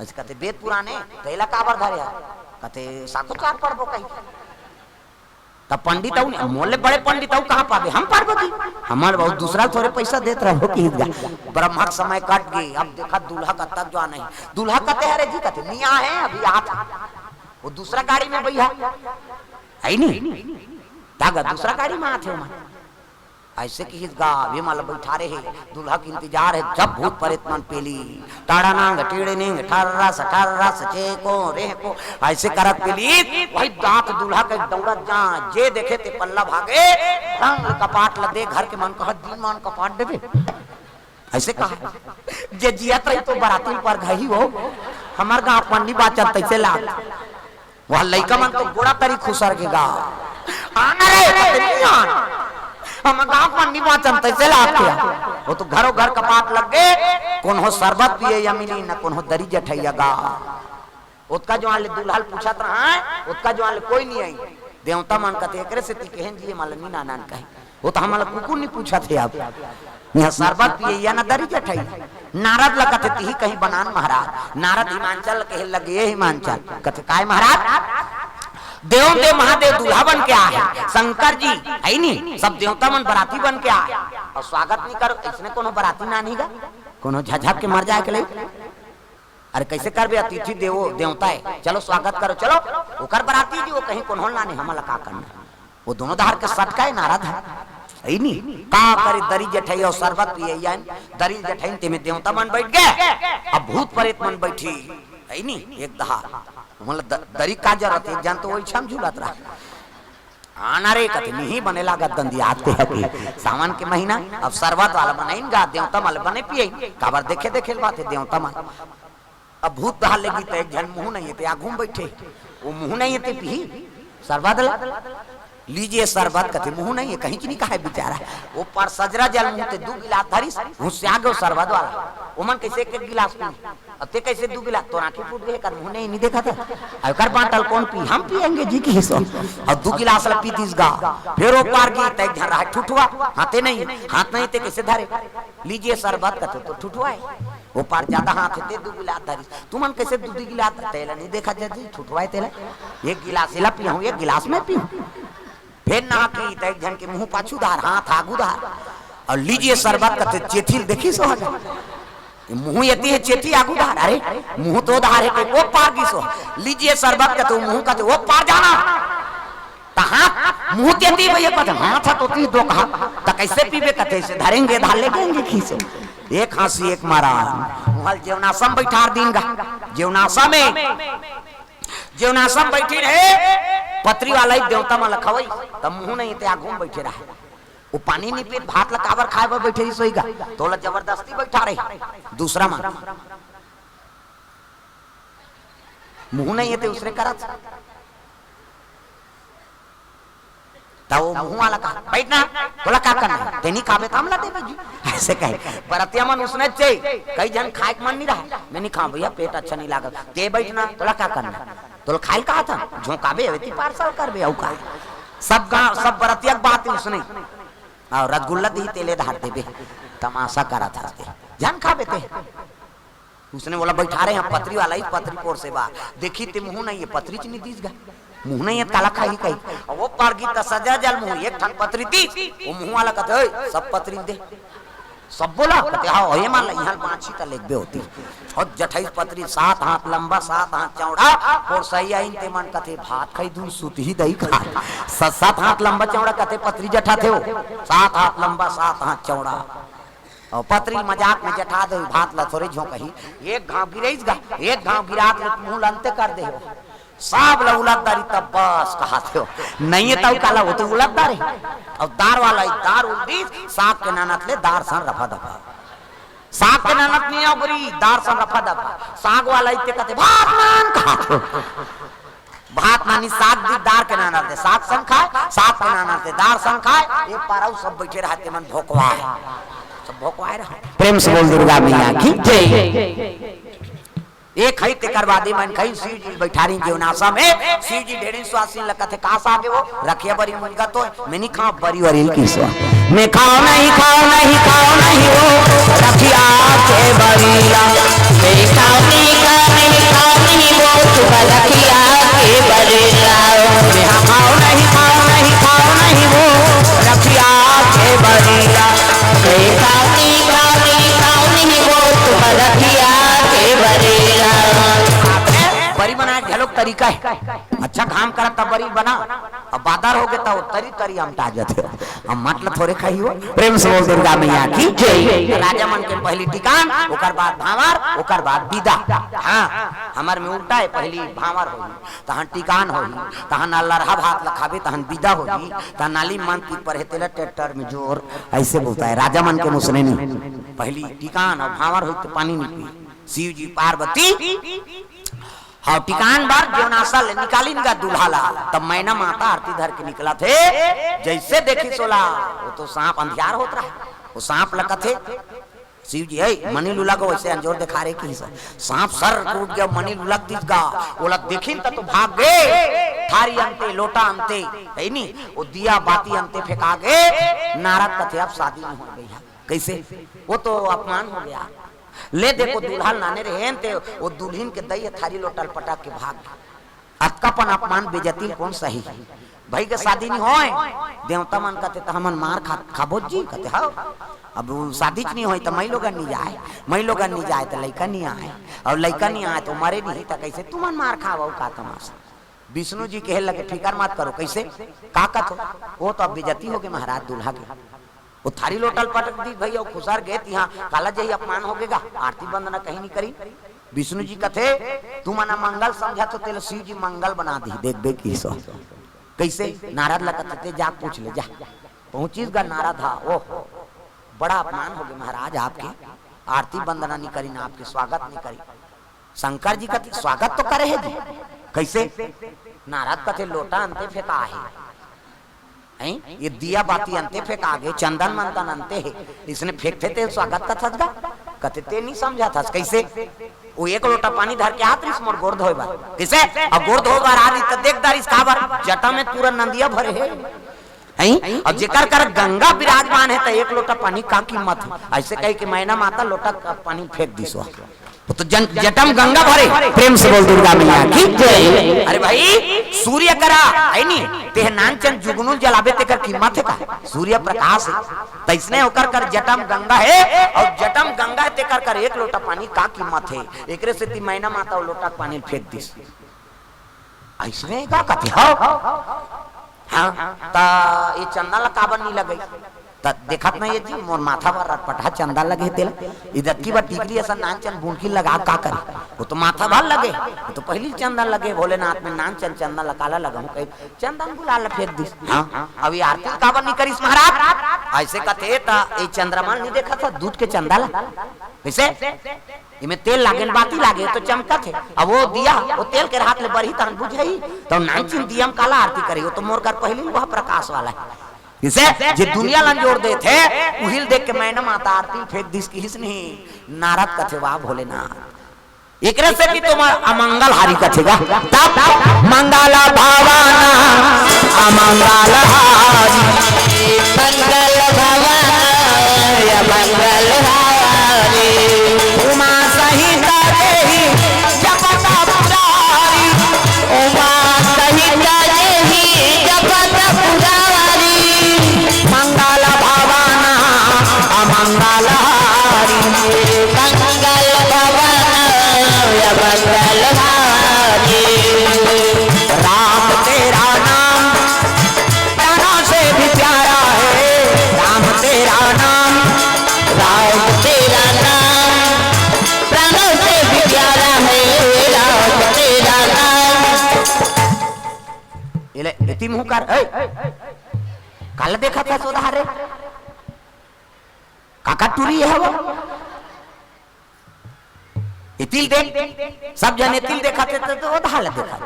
Speaker 1: ऐसे कहते वेद पुराने पहला काबर धरे कहते साकुचार पढ़बो कहीं, तब पंडित मोले बड़े पंडित कहाँ पावे हम पार्वती, हमारे बहुत दूसरा थोड़े पैसा देते रहो कि ब्रह्मा समय कट गई। अब देखा दूल्हा का तक जो नहीं, दूल्हा कहते अरे जी कहते मियाँ है अभी आप, वो दूसरा गाड़ी में भैया है नहीं तागा दूसरा गाड़ी में आते हो ऐसे कि गा विमल बैठा रहे, दूल्हा की इंतजार है जब भूत प्रेत मन पेली टाड़ा नांग टीड़े निंग ठारा सचे को रे को ऐसे करत पेली वही दांत दूल्हा के दौड़त जा जे देखे ते पल्ला भागे रंग कपाट लदे घर के मन कह दिन मन कपाट देवे ऐसे कहा जे जियत रही तो बराती पर घही हो हमार गांव पंडी बात चलते से लाग वह लइका मन तो गोड़ा तरी खुसर के गा आना रे हम गांव पर निवाचन तैसे लाते वो तो घरों घर कपाट लग गए, कौन हो शरबत पिए या मिली न कौन हो दरी जठैया गा उसका जो आले दूल्हा पूछत रहा है उसका जो आले कोई नहीं आई देवता मन कहते एकरे से ती कहन जी मालनी नानान कहे वो तो हमारा कुकुर नहीं पूछा थे आप यहाँ शरबत पिए या न दरी जठैया। नारद लगते ती कहीं बनान महाराज, नारद हिमांचल कहे लगे हिमांचल कहते काय महाराज देव देव महादेव दूल्हा बन के आए, शंकर जी है नहीं सब देवता मन बराती बन के आए और स्वागत नहीं करो इसने कोनो बराती ना नहीं गा कोनो झझक के मर जाए के लिए अरे कैसे करबे अतिथि देवो देवता है चलो स्वागत करो चलो ओकर बराती जी वो कहीं कोनो ना नहीं हमला का करना वो दोनों धार के सटकाए नारद है नहीं का करे दरी जठई और शरबत पिए यान दरी जठई ते में देवता मन बैठ गए अब भूत प्रेत मन बैठी है नहीं एक दहार मतलब दरी का जरूरत है जान तो वही छम झूलत रहा आना रे कते नहीं बने लागत दंदी आते है सावन के महीना अब शरबत वाला बनाइन गा देवता वाले बने पिए काबर देखे देखे बात है देवता मान अब भूत दहा लेगी तो एक जन मुंह नहीं है ते घूम बैठे वो मुंह नहीं है ते पी शरबत लीजिए शरबत कते मुंह नहीं है कहीं की नहीं कहा है बेचारा वो पर सजरा जल मुंह ते 2 गिलास धरी मुझसे आगे शरबत वाला ओमन कैसे एक गिलास पी अब ते कैसे 2 गिलास तो आंखें फूट गए कर मुंह नहीं देखा था अकर बाटल कौन पी हम पिएंगे जी की हिस्सा और 2 गिलास ला पीतीस गा फिर वो पार की तक झर रहा ठुठुआ हाथे नहीं हाथ नहीं ते कैसे धरे लीजिए शरबत कते तो ठुठुआ है वो पार ज्यादा हाथ थे 2 गिलास धरी तुमन कैसे 2 गिलास तेला नहीं देखा जी ठुठुआ तेला एक गिलास ला पीऊं एक गिलास में पीऊं फिर ना की तक जन के मुंह पाछू धार हाथ आगू धार और लीजिए शरबत कते चेथी देखी सो मुंह यती है चेथी आगू धार अरे मुंह तो धार है वो पार की सो लीजिए शरबत कते मुंह कते वो पार जाना मुंह तेती भैया कते हाथ तो ती दो कहा त कैसे पीबे कते से धरेंगे धार लेंगे खींचे एक हंसी एक मारा वहल जेवनासम बैठार दिन गा जेवनासा में जेवनासम बैठी रहे पत्री वाला ही देवता में लखवई तब मुंह नहीं ते घूम बैठे रहे वो पानी नहीं पीत भात लकाबर खाए पर बैठे सोईगा तो ला जबरदस्ती बैठा रहे दूसरा मन मुंह नहीं है ते उसने करा तो वो मुंह वाला कहा बैठना तोला का करना तेनी खाबे ताम ला दे जी ऐसे कहे परतिया मन उसने चाहिए कई जन खाए मन नहीं रहा मैं नहीं खा भैया पेट अच्छा नहीं लागत ते बैठना तोला का करना तो खाइल कहा था झोंकाबे वेती पार्सल करबे औ का सब गांव सब बरतिया बात उसने और रसगुल्ला दी तेले धार देबे तमाशा करा था जान खाबे ते उसने बोला बैठा रहे हैं पत्री वाला ही पत्री पोर से बा देखी ते मुंह नहीं है पत्री च नहीं दीस गा मुंह नहीं है काला खाई कही और वो पार की सजा जल मुंह एक ठन पत्री दी वो मुंह वाला कहते सब पत्री दे सब बोला कहते हाँ ये मान यहाँ माछी का लेख होती और 28 पत्री 7 हाथ लंबा 7 हाथ चौड़ा और सही आई ते मन कथे भात खाई दूं सुत ही दही खा 7 हाथ लंबा चौड़ा कथे पत्री जठा थे 7 हाथ लंबा 7 हाथ चौड़ा और पत्री मजाक में जठा दे भात ला थोड़े झों कही एक घाव गिरेज गा एक घाव गिरात मुंह लंते कर दे हो सब उलटदारी तब बस कहा थे नहीं है तब काला वो तो उलटदारी और दार वाला दार उल्टी साग के नानत ले दार सन रफा दफा साग के नानत नहीं आओ बुरी दार सन रफा दफा साग वाला इतने कहते भात नान कहा थे भात नानी साग दी दार के नानत दे साग सन खाए साग के नानत दे दार सन खाए एक पाराऊ सब बैठे रहते मन भोकवा सब भोकवाए रहा प्रेम से बोल दुर्गा मैया की जय एक खई ते करवादी मन खई शिव जी बैठारी जीवनासा में शिव जी ढेरी स्वासी लकथे का सागे वो रखिया बरी मुनगा तो मैं नहीं खा बरी वरील की सो मैं खाओ नहीं वो रखिया के बरीला
Speaker 3: मैं खाओ नहीं वो तुम रखिया के बरीला
Speaker 1: मैं खाओ नहीं वो रखिया के बरीला
Speaker 3: मैं खाओ नहीं वो तुम रखिया के बरीला
Speaker 1: बरी बना झलक तरीका है अच्छा काम करा तब बरी बना अब बादर हो गए तो तरी तरी हम ता जाते हम मतलब थोड़े खाई हो प्रेम से बोल दुर्गा मैया की जय राजा मन के पहली टिकान ओकर बाद भावर ओकर बाद विदा हां हमर में उल्टा है पहली भावर होई तहन टिकान होई तहन लरहा भात लखाबे तहन विदा होई तहन नाली मन की पर हेतेला ट्रैक्टर में जोर ऐसे बोलता है राजा मन के मुसने नहीं पहली टिकान और भावर होई तो पानी निकली शिव जी पार्वती हाँ टिकान बार जीवनासा ले निकाली इनका दूल्हा ला तब मैना माता आरती धर के निकला थे जैसे देखी सोला वो तो सांप अंधियार होता रहा वो सांप लगा थे शिव जी है मनी लुला को वैसे अंजोर दिखा रहे कि सांप सर टूट गया मनी लुलक दिख गा बोला देखिन तो भाग गए थारी अंते लोटा अंते है नी वो दिया बाती अंते फेंका गए नारद कथे अब शादी नहीं हो गई कैसे वो तो अपमान हो गया ले देखो दूल्हा नाने रहे ते वो दुल्हन के दई थारी लोटल पटाक के भाग अक्कापन अपमान बेजती कौन सही भाई के शादी नहीं होए देवता मन कहते तो हमन मार खाबो जी कहते हाँ अब शादी नहीं होई तो मई लोगन नहीं जाए तो लड़का नहीं आए और लड़का नहीं आए तो मरे नहीं तो कैसे तुमन मार खाओ का तमाशा विष्णु जी कहे लगे फिकर मत करो कैसे का कथो वो तो अब बेजती हो गए महाराज दूल्हा के वो थारी लोटल पटक दी भैया खुसार गए यहाँ काला जही अपमान हो गएगा आरती वंदना कहीं नहीं करी विष्णु जी कथे तुम मना मंगल समझा तो तेल शिव जी मंगल बना दी देख बे की सो कैसे नारद लगते जा पूछ ले जा पहुंचीस गा नारद था ओह बड़ा अपमान हो गया महाराज आपके आरती वंदना नहीं करी ना आपके स्वागत नहीं करी शंकर जी कथे स्वागत तो करे है जी कैसे नारद कथे लोटा अंते फेंका है ये दिया बाती अंते फेंक आगे चंदन मंदन अंते है इसने फेंकते थे स्वागत का थसगा कहते ते नहीं समझा था कैसे वो एक लोटा पानी धर के हाथ इस मोर गोड़ धोएबा कैसे अब गोड़ धोएबा आ रही तो देख दार इस काबर जटा में पूरा नंदिया भरे है अब जेकर कर गंगा विराजमान है तो एक लोटा पानी का कीमत है ऐसे कहे कि मैना माता लोटा पानी फेंक दी सो तो जटम गंगा भरे प्रेम से बोल दुर्गा मैया की जय अरे भाई सूर्य करा है नी तेह नानचन जुगनू जलाबे तेकर कीमत है का सूर्य प्रकाश है तो इसने होकर कर जटम गंगा है और जटम गंगा तेकर कर एक लोटा पानी का कीमत है एकरे से ती मैना माता लोटा पानी फेंक दी ऐसे का कहते हाँ ता ये चंदा ला काबर नहीं लगे देखत नहीं ये जी मोर माथा पर रटपटा चंदा लगे तेल इधर की बात टिकली ऐसा नानचन बुनकी लगा का करे वो तो माथा भर लगे वो तो पहली चंदा लगे भोलेनाथ में नानचन चंदा लकाला लगा हूं कहीं चंदन गुलाल फेंक दी हां अभी आरती काबर नहीं करी महाराज ऐसे कहते ता ये चंद्रमा नहीं देखा था दूध के चंदा ला कैसे इमे तेल लागे बाती लागे तो चमका थे अब वो दिया वो तेल के हाथ ले बरही तन बुझई तो नानचन दियम काला आरती करी वो तो मोर कर पहली वह प्रकाश वाला है इसे जे दुनिया लंजोर दे थे उहिल देख के मैंने माता आरती फेंक दिस की हिस नहीं नारद कथे वाह भोलेनाथ एकरे से भी तुम अमंगल हारी कथेगा तब मंगला भावाना अमंगल हारी
Speaker 3: मंगल भवाना मंगल हारी
Speaker 1: उमा सहित देही जपता पुरारी
Speaker 3: उमा सहित देही जपता पुरारी
Speaker 1: मंगल भावाना अमंगल इति मुंह कर कल देखा था सुधारे काका टूरी है वो इतिल देख सब जन इतिल देखा थे तो वो धाल देखा था।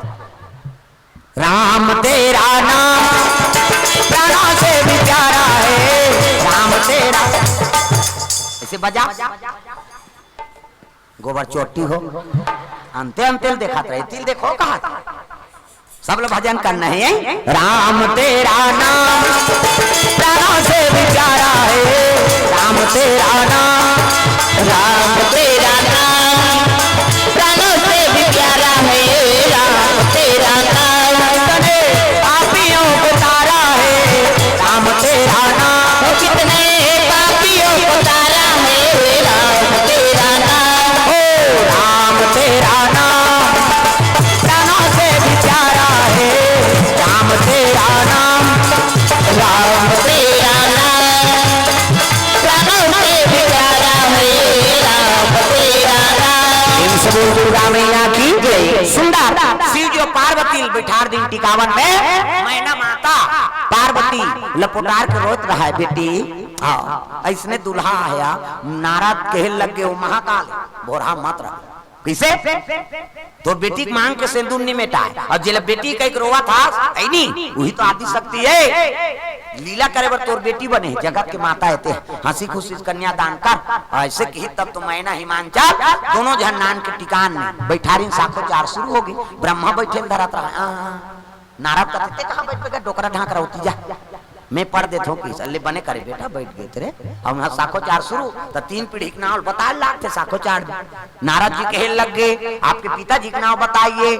Speaker 1: राम तेरा नाम प्राणों से भी प्यारा है राम तेरा ऐसे बजा गोबर चोटी हो अंते अंतेल देखा था इतिल देखो कहा था सब लोग भजन करना है राम तेरा नाम प्राणों से भी प्यारा है राम तेरा नाम
Speaker 3: प्राणों से भी प्यारा है राम तेरा नाम
Speaker 1: पापियों को तारा है राम तेरा नाम
Speaker 3: कितने पापियों को तारा है राम तेरा नाम
Speaker 1: ओ राम तेरा नाम प्राणों से भी प्यारा है राम तेरा नाम
Speaker 3: प्राणों से भी प्यारा है राम तेरा नाम।
Speaker 1: बोल दुर्गा मैया की जय। सुंदर शिव जो पार्वती बिठार दिन टिकावन में मैना माता पार्वती लपोटार के रोत रहा है बेटी ऐसने दुल्हा आया नारद कहे लग गए वो महाकाल बोरा मत रहा किसे तो बेटी की मांग के सिंदूर नहीं मेटा है और जिला बेटी का एक रोवा था नहीं वही तो आदि शक्ति है लीला करे बर तोर बेटी बने जगत के माता है हंसी खुशी कन्या दान कर ऐसे की तब तो मैना हिमांचल दोनों जन नान के टिकान में बैठारी साखो चार शुरू हो गई ब्रह्मा बैठे धरत रहा नारद कहते कहाँ बैठ गया डोकरा ढाक रहा होती जा मैं पढ़ देता हूँ कि अल्ले बने करे बेटा बैठ गए तेरे और वहां साखो चार शुरू तो 3 पीढ़ी के नाम बता लाख थे साखो चार नारद जी कहे लग गए आपके पिताजी के नाम बताइए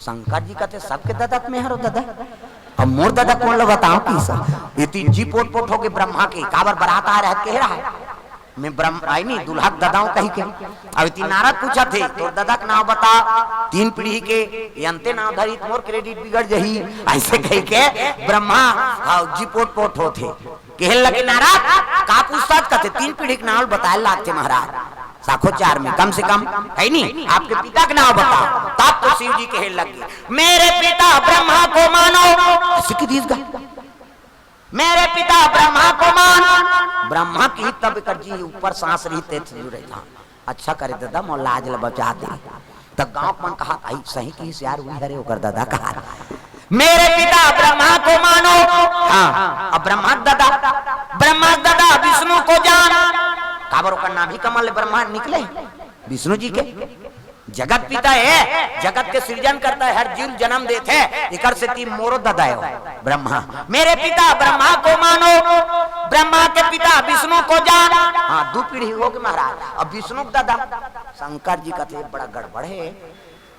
Speaker 1: शंकर जी कहते सबके दादा में हरो दादा अब मोर दादा कौन लो बताओ की ये 3 जी पोट पोट हो गए ब्रह्मा के काबर बरात आ रहा है कह रहा है मैं ब्रह्म आई नहीं दुल्हा दादाओं कही के अब इतनी नारद पूछा थे तो दादा का नाम बता 3 पीढ़ी के अंते नाम धरी मोर क्रेडिट बिगड़ जही ऐसे कही के ब्रह्मा जी पोट पोट होते कह लगे नारद का पूछता कहते 3 पीढ़ी के नाम बताए लागते महाराज साखो चार में कम से कम है नहीं आपके पिता का नाम बताओ तब तो शिव जी कहे लगे मेरे पिता ब्रह्मा को मानो मेरे पिता ब्रह्मा को मान ब्रह्मा की तब कर जी ऊपर सांस रहते थे अच्छा करे दादा मोर लाज ल बचा दे तब गांव मन कहा आई सही की यार हुई हरे ओकर दादा कहा मेरे पिता ब्रह्मा को मानो हाँ अब ब्रह्मा दादा विष्णु को जान काबर ओकर नाभि कमल ब्रह्मा निकले विष्णु जी के जगत पिता है जगत के सृजन करता है हर जीव जन्म देते है इकर से 3 मोरो दादा है ब्रह्मा मेरे पिता ब्रह्मा को मानो ब्रह्मा के पिता विष्णु को जान हाँ 2 पीढ़ी हो गए महाराज अब विष्णु दादा शंकर जी का थे बड़ा गड़बड़ है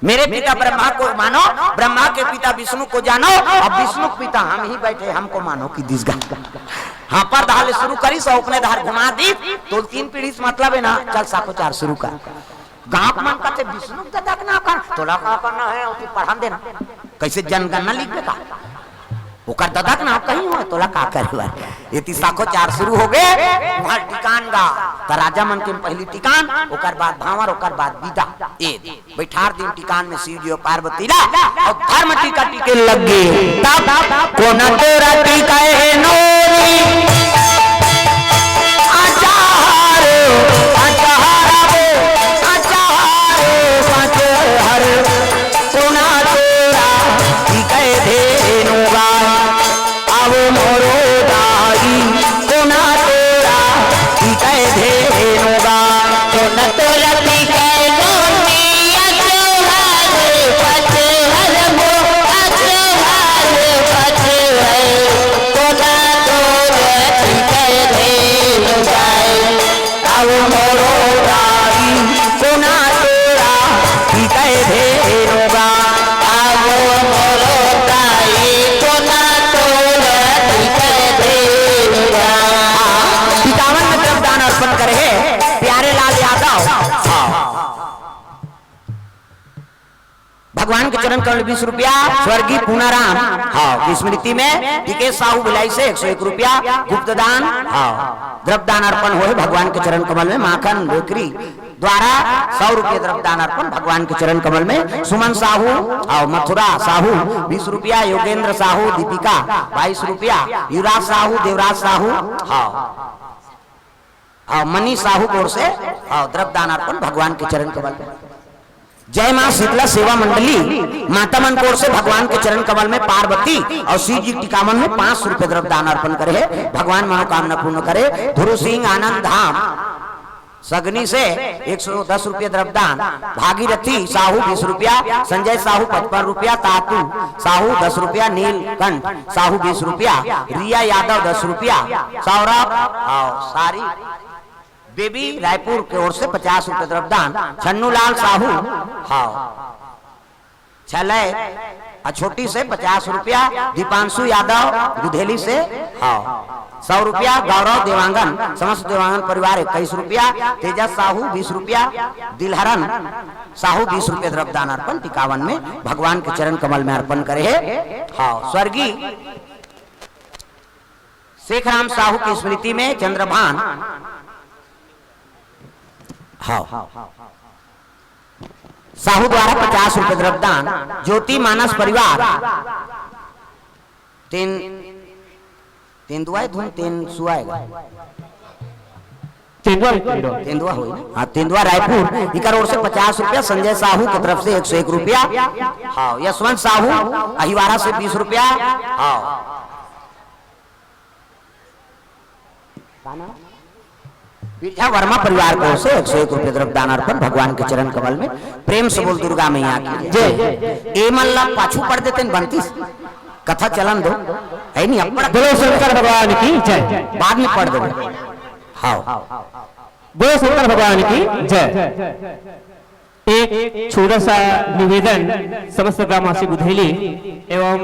Speaker 1: मेरे पिता ब्रह्मा को मानो ब्रह्मा के पिता विष्णु को जानो अब विष्णु पिता हम ही बैठे हमको मानो कि दिस हाँ पर धाल शुरू करी सौ अपने धार घुमा दी तो 3 पीढ़ी से मतलब है ना चल साखो चार शुरू कर गांव मन कहते विष्णु दादा का नाम कर तोला का करना है उसी पढ़ा देना कैसे जनगणना लिख बेका ओकर दादा का नाम कहीं हो तोला का करे इति साखो चार शुरू हो गए वहां टिकान गा त राजा मन के पहली टिकान ओकर बाद भावर ओकर बाद विदा ए बैठार दिन टिकान में शिव जी और पार्वती ला और धर्म टीका टिके लग गए तब कोना तोरा टीका है नोरी आचार
Speaker 3: कोना तो
Speaker 1: के चरण कमल 20 रुपया। स्वर्गीय पूनाराम हाँ की स्मृति में टिकेश साहू भिलाई से 101 रुपया गुप्त दान हाँ द्रव्य दान अर्पण हुए भगवान के चरण कमल में। माखन बेकरी द्वारा 100 रुपये द्रव्य दान अर्पण भगवान के चरण कमल में। सुमन साहू और मथुरा साहू 20 रुपया। योगेंद्र साहू दीपिका 22 रुपया। युवराज साहू देवराज साहू हाँ मनी साहू कोर से द्रव्य दान अर्पण भगवान के चरण कमल में। जय मां शीतला सेवा मंडली माता मन कोर से भगवान के चरण कमल में पार्वती और शिव जी टिकावन में 500 रुपये द्रव्य दान अर्पण करे। भगवान मनोकामना पूर्ण करे। ध्रुव सिंह आनंद धाम सगनी से 110 रुपये द्रव्य दान। भागीरथी साहू 20 रुपया। संजय साहू 55 रुपया। तातू साहू 10 रुपया। नीलकंठ साहू 20 रुपया। रिया यादव 10 रुपया। सौरभ सारी बेबी रायपुर की ओर से 50 रुपये द्रव्य दान। छन्नू लाल साहू छलय छोटी से 50 रुपया। दीपांशु यादव गुधेली से 100 रुपया। गौरव देवांगन समस्त देवांगन परिवार 21 रुपया। तेजस साहू 20 रुपया। दिलहरन साहू 20 रुपये द्रव्य दान अर्पण टिकावन में भगवान के चरण कमल में अर्पण करे है। स्वर्गीय शेखराम साहू की स्मृति में चंद्रभान साहू द्वारा 50 रुपये द्रव्य दान। ज्योति मानस परिवार तेंदुआ धुन तेंदुआ तेंदुआ हुई ना हाँ तेंदुआ रायपुर इकर ओर से 50 रुपया। संजय साहू की तरफ से 101 रुपया। यशवंत साहू अहिवारा से 20 रुपया। विद्या वर्मा परिवार को से 101 रुपये द्रव्य दान अर्पण भगवान के चरण कमल में। प्रेम से बोल दुर्गा मैया की जय। ए मल्ला पाछू पढ़ देते बनती कथा चलन दो है नहीं अब
Speaker 2: बोलो शंकर भगवान की जय।
Speaker 1: बाद में पढ़ दो
Speaker 2: बोलो शंकर भगवान की जय। एक छोटा सा निवेदन समस्त ग्रामवासी गुधेली एवं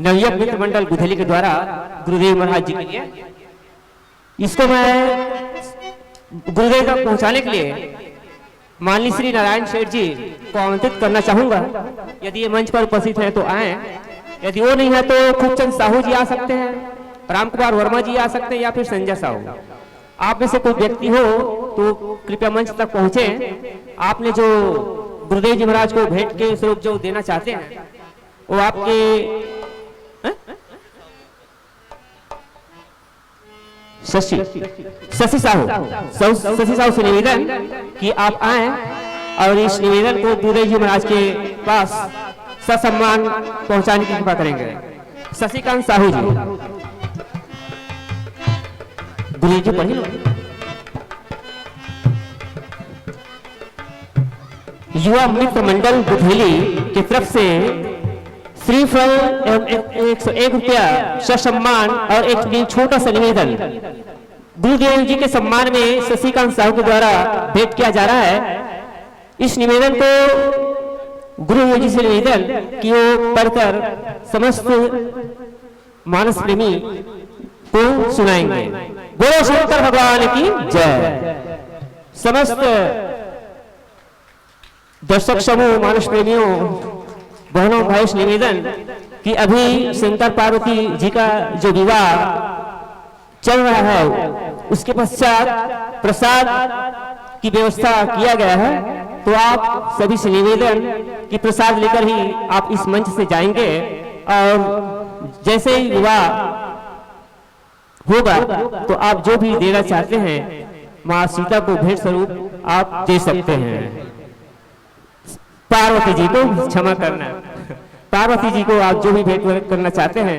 Speaker 2: नवयुवक मित्र मंडल गुधेली के द्वारा गुरुदेव महाराज जी के लिए इसको मैं गुरुदेव तक पहुंचाने के लिए माननीय श्री नारायण सेठ जी को आमंत्रित करना चाहूंगा। यदि ये मंच पर उपस्थित है तो आए। यदि वो नहीं है तो खूबचंद साहू जी आ सकते हैं, राम कुमार वर्मा जी आ सकते हैं या फिर संजय साहू। आप में से कोई व्यक्ति हो तो कृपया मंच तक पहुंचे। आपने जो गुरुदेव जी महाराज को भेंट के स्वरूप जो देना चाहते हैं वो आपके शशि साहू से निवेदन कि आप आए और इस निवेदन को गुरुदेव जी महाराज के पास ससम्मान पहुंचाने की कृपा करेंगे। शशिकांत साहू जी गुरुदेव जी पढ़ी लो। युवा मित्र मंडल गुधेली की तरफ से श्रीफल एवं 101 रुपया ससम्मान और एक छोटा सा निवेदन गुरुदेव जी के सम्मान में शशिकांत साहू के द्वारा भेंट किया जा रहा है। इस निवेदन को गुरुदेव जी से निवेदन कि वो पढ़कर समस्त मानस प्रेमी को सुनाएंगे। बोलो शंकर भगवान की जय। समस्त दर्शक समूह मानस प्रेमियों बहनों भाई से निवेदन कि अभी शंकर पार्वती जी का जो विवाह चल रहा है उसके पश्चात प्रसाद की व्यवस्था किया गया है। तो आप सभी से निवेदन कि प्रसाद लेकर ही आप इस मंच से जाएंगे और जैसे ही विवाह होगा तो आप जो भी देना चाहते हैं माँ सीता को भेंट स्वरूप आप दे सकते हैं। पार्वती जी को क्षमा करना, पार्वती जी को आप जो भी भेंट करना चाहते हैं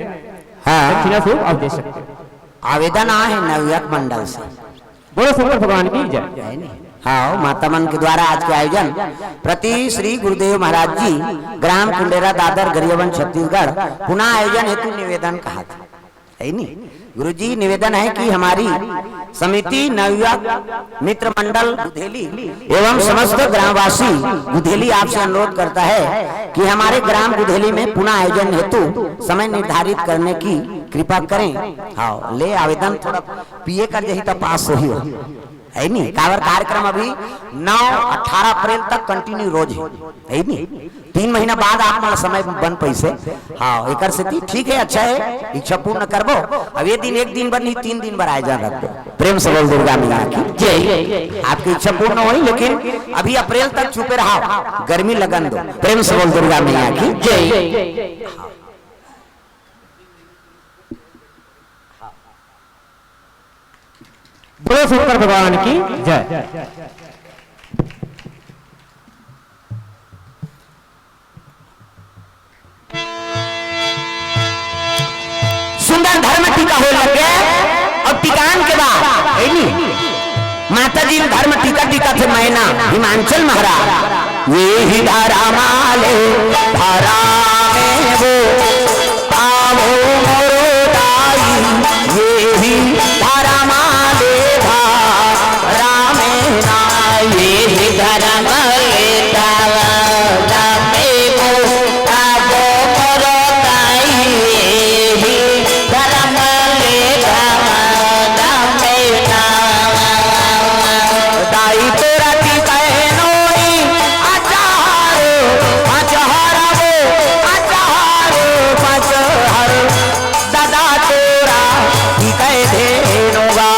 Speaker 2: दक्षिणा स्वरूप आप दे सकते हैं।
Speaker 1: आवेदन आए नवयुवक मंडल से।
Speaker 2: बोलो शंकर भगवान की जय।
Speaker 1: हाँ माता मन के द्वारा आज के आयोजन प्रति श्री गुरुदेव महाराज जी ग्राम कुंडेरा दादर गरियाबंद छत्तीसगढ़ पुनः आयोजन हेतु निवेदन कहा था है नहीं। गुरु जी निवेदन है कि हमारी समिति नवयुवक मित्र मंडल गुधेली एवं समस्त ग्रामवासी गुधेली आपसे अनुरोध करता है कि हमारे ग्राम गुधेली में पुनः आयोजन हेतु समय निर्धारित करने की कृपा करें। हाँ ले आवेदन थोड़ा पिए कर जही तो पास हो ही हो है नहीं। कावर कार्यक्रम अभी 9-18 अप्रैल तक कंटिन्यू रोज है नहीं। 3 महीना बाद आप मतलब समय बन पैसे। हाँ एक ठीक है, अच्छा है, इच्छा पूर्ण करबो। अब ये दिन एक दिन बनी 3 दिन बर आए जा रखो। प्रेम से बोल दुर्गा मैया की जय। आपकी इच्छा पूर्ण हुई, लेकिन अभी अप्रैल तक छुपे रहा, गर्मी लगन दो। प्रेम से बोल दुर्गा मैया की जय।
Speaker 2: बोलो शंकर भगवान की जय।
Speaker 1: सुंदर धर्म टीका हो लगे और टीकान के बाद माता जी धर्म टीका टीका थे मैना हिमांचल महाराज ये ही धारा माले धारा में वो आवो मोरो दाई ये ही धारा माले धारा में ना
Speaker 3: ये ही धारा माले धारा में वो आवो मोरो दाई ये ही धारा माले धारा में ना
Speaker 1: दाई तोरा की बहनोई आचारो आचारा वो आचारो पचहर दादा तोरा की कह धेनुगा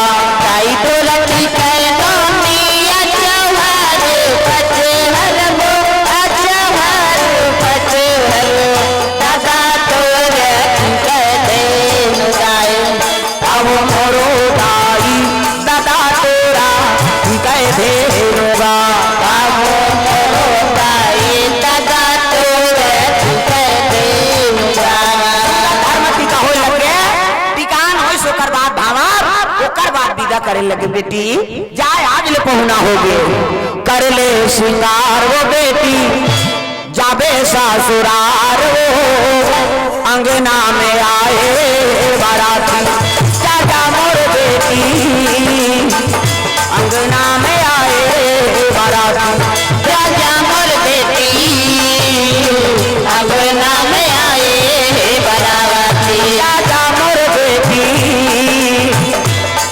Speaker 3: दाई तोरा की कहनोनी अचहर पचहर वो अचहर पचहर दादा तोरा की कहनुगा
Speaker 1: अब मोरो दाई दादा तोरा की कह धेनुगा करे लगे बेटी जाए आज ले पहुना हो गए कर ले श्रृंगार वो बेटी जाबे ससुरार वो अंगना में आए बाराती चाचा मोर बेटी अंगना में आए बाराती
Speaker 3: राजा मोर बेटी अंगना में आए बाराती
Speaker 1: चाचा मोर बेटी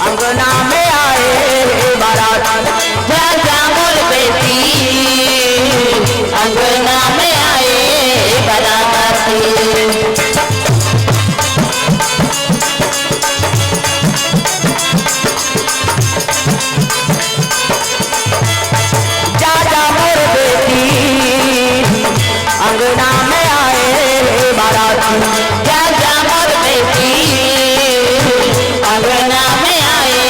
Speaker 1: अंगना में आए बाराती
Speaker 3: राजा मोर बेटी अंगना में आए बाराती
Speaker 1: चाचा मोर बेटी अंगना में आए बाराती
Speaker 3: राजा मोर बेटी अंगना में आए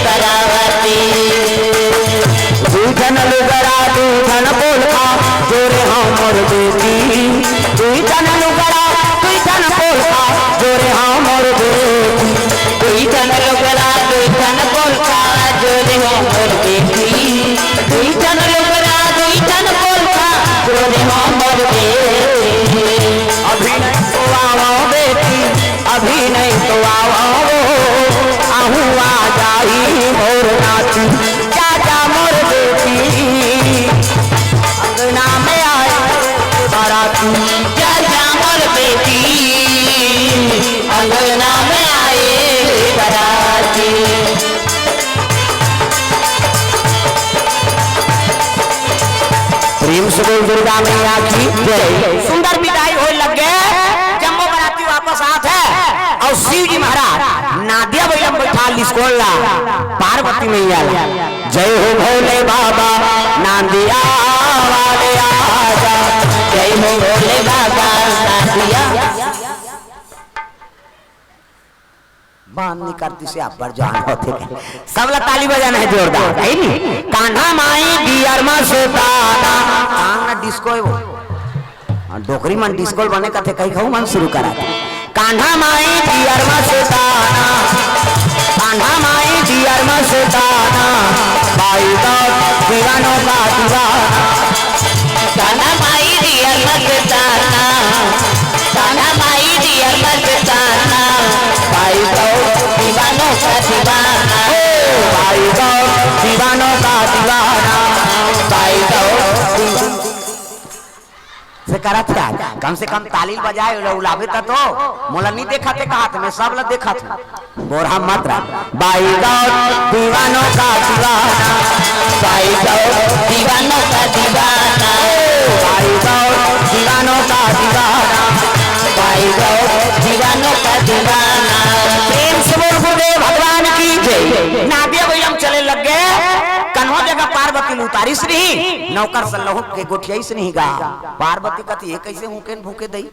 Speaker 3: बाराती
Speaker 1: दूधन लुगरा दूधन बोलखा जोरे हाँ मोर बेटी दूधन लुगरा दूधन बोलखा जोरे हाँ मोर बेटी
Speaker 3: कोई धन लोगरा कोई धन बोलका जोरे हो मोर बेटी कोई धन लोगरा कोई धन बोलका जोरे हो मोर बेटी
Speaker 1: अभी नहीं तो आओ बेटी अभी नहीं तो आओ आहू आ जाई मोर नाती चाचा मोर बेटी अंगना में आए बाराती
Speaker 3: राजा मोर बेटी अंगना में आए बाराती
Speaker 1: प्रेम से बोल दुर्गा मैया की जय। सुंदर विदाई हो लगे जम्बो बराती वापस आत है और शिव जी महाराज नादिया बैलम बैठा लिस्कोला पार्वती मैया जय हो भोले बाबा नादिया वाले आजा
Speaker 3: जय हो भोले बाबा नादिया
Speaker 1: बांध नहीं करती से आप जान होते सब लोग ताली बजाना है जोरदार है नी कान्हा माई बियर मा सोताना कान्हा डिस्को है वो डोकरी मन डिस्को बने का थे कहीं खाऊ मन शुरू करा कान्हा माई बियर मा सोताना कान्हा माई बियर मा सोताना भाई का दीवानों का दीवाना
Speaker 3: कान्हा माई दिया मस्ताना कान्हा माई दिया मस्ताना भाई तो दीवानों का दीवाना
Speaker 1: भाई का दीवानों का दीवाना
Speaker 3: भाई तो
Speaker 1: से करा था कम से कम ताली बजाए उलावे तो मोला नहीं देखा थे कहा मैं सब ला देखा था बोरा मात्रा बाई गाओ दीवानों का दीवाना
Speaker 3: भाई जाओ दीवानों का दीवाना
Speaker 1: बाई गाओ दीवानों का दीवाना
Speaker 3: भाई जाओ दीवानों का दीवाना
Speaker 1: प्रेम से बोल गुरुदेव भगवान की जय नादिया भैया हम चले लग गए कन्हो जगह पार्वती उतारी से नहीं नौकर सल्लहु के गोठिया से नहीं गा पार्वती कथी कैसे हुकेन भूखे दई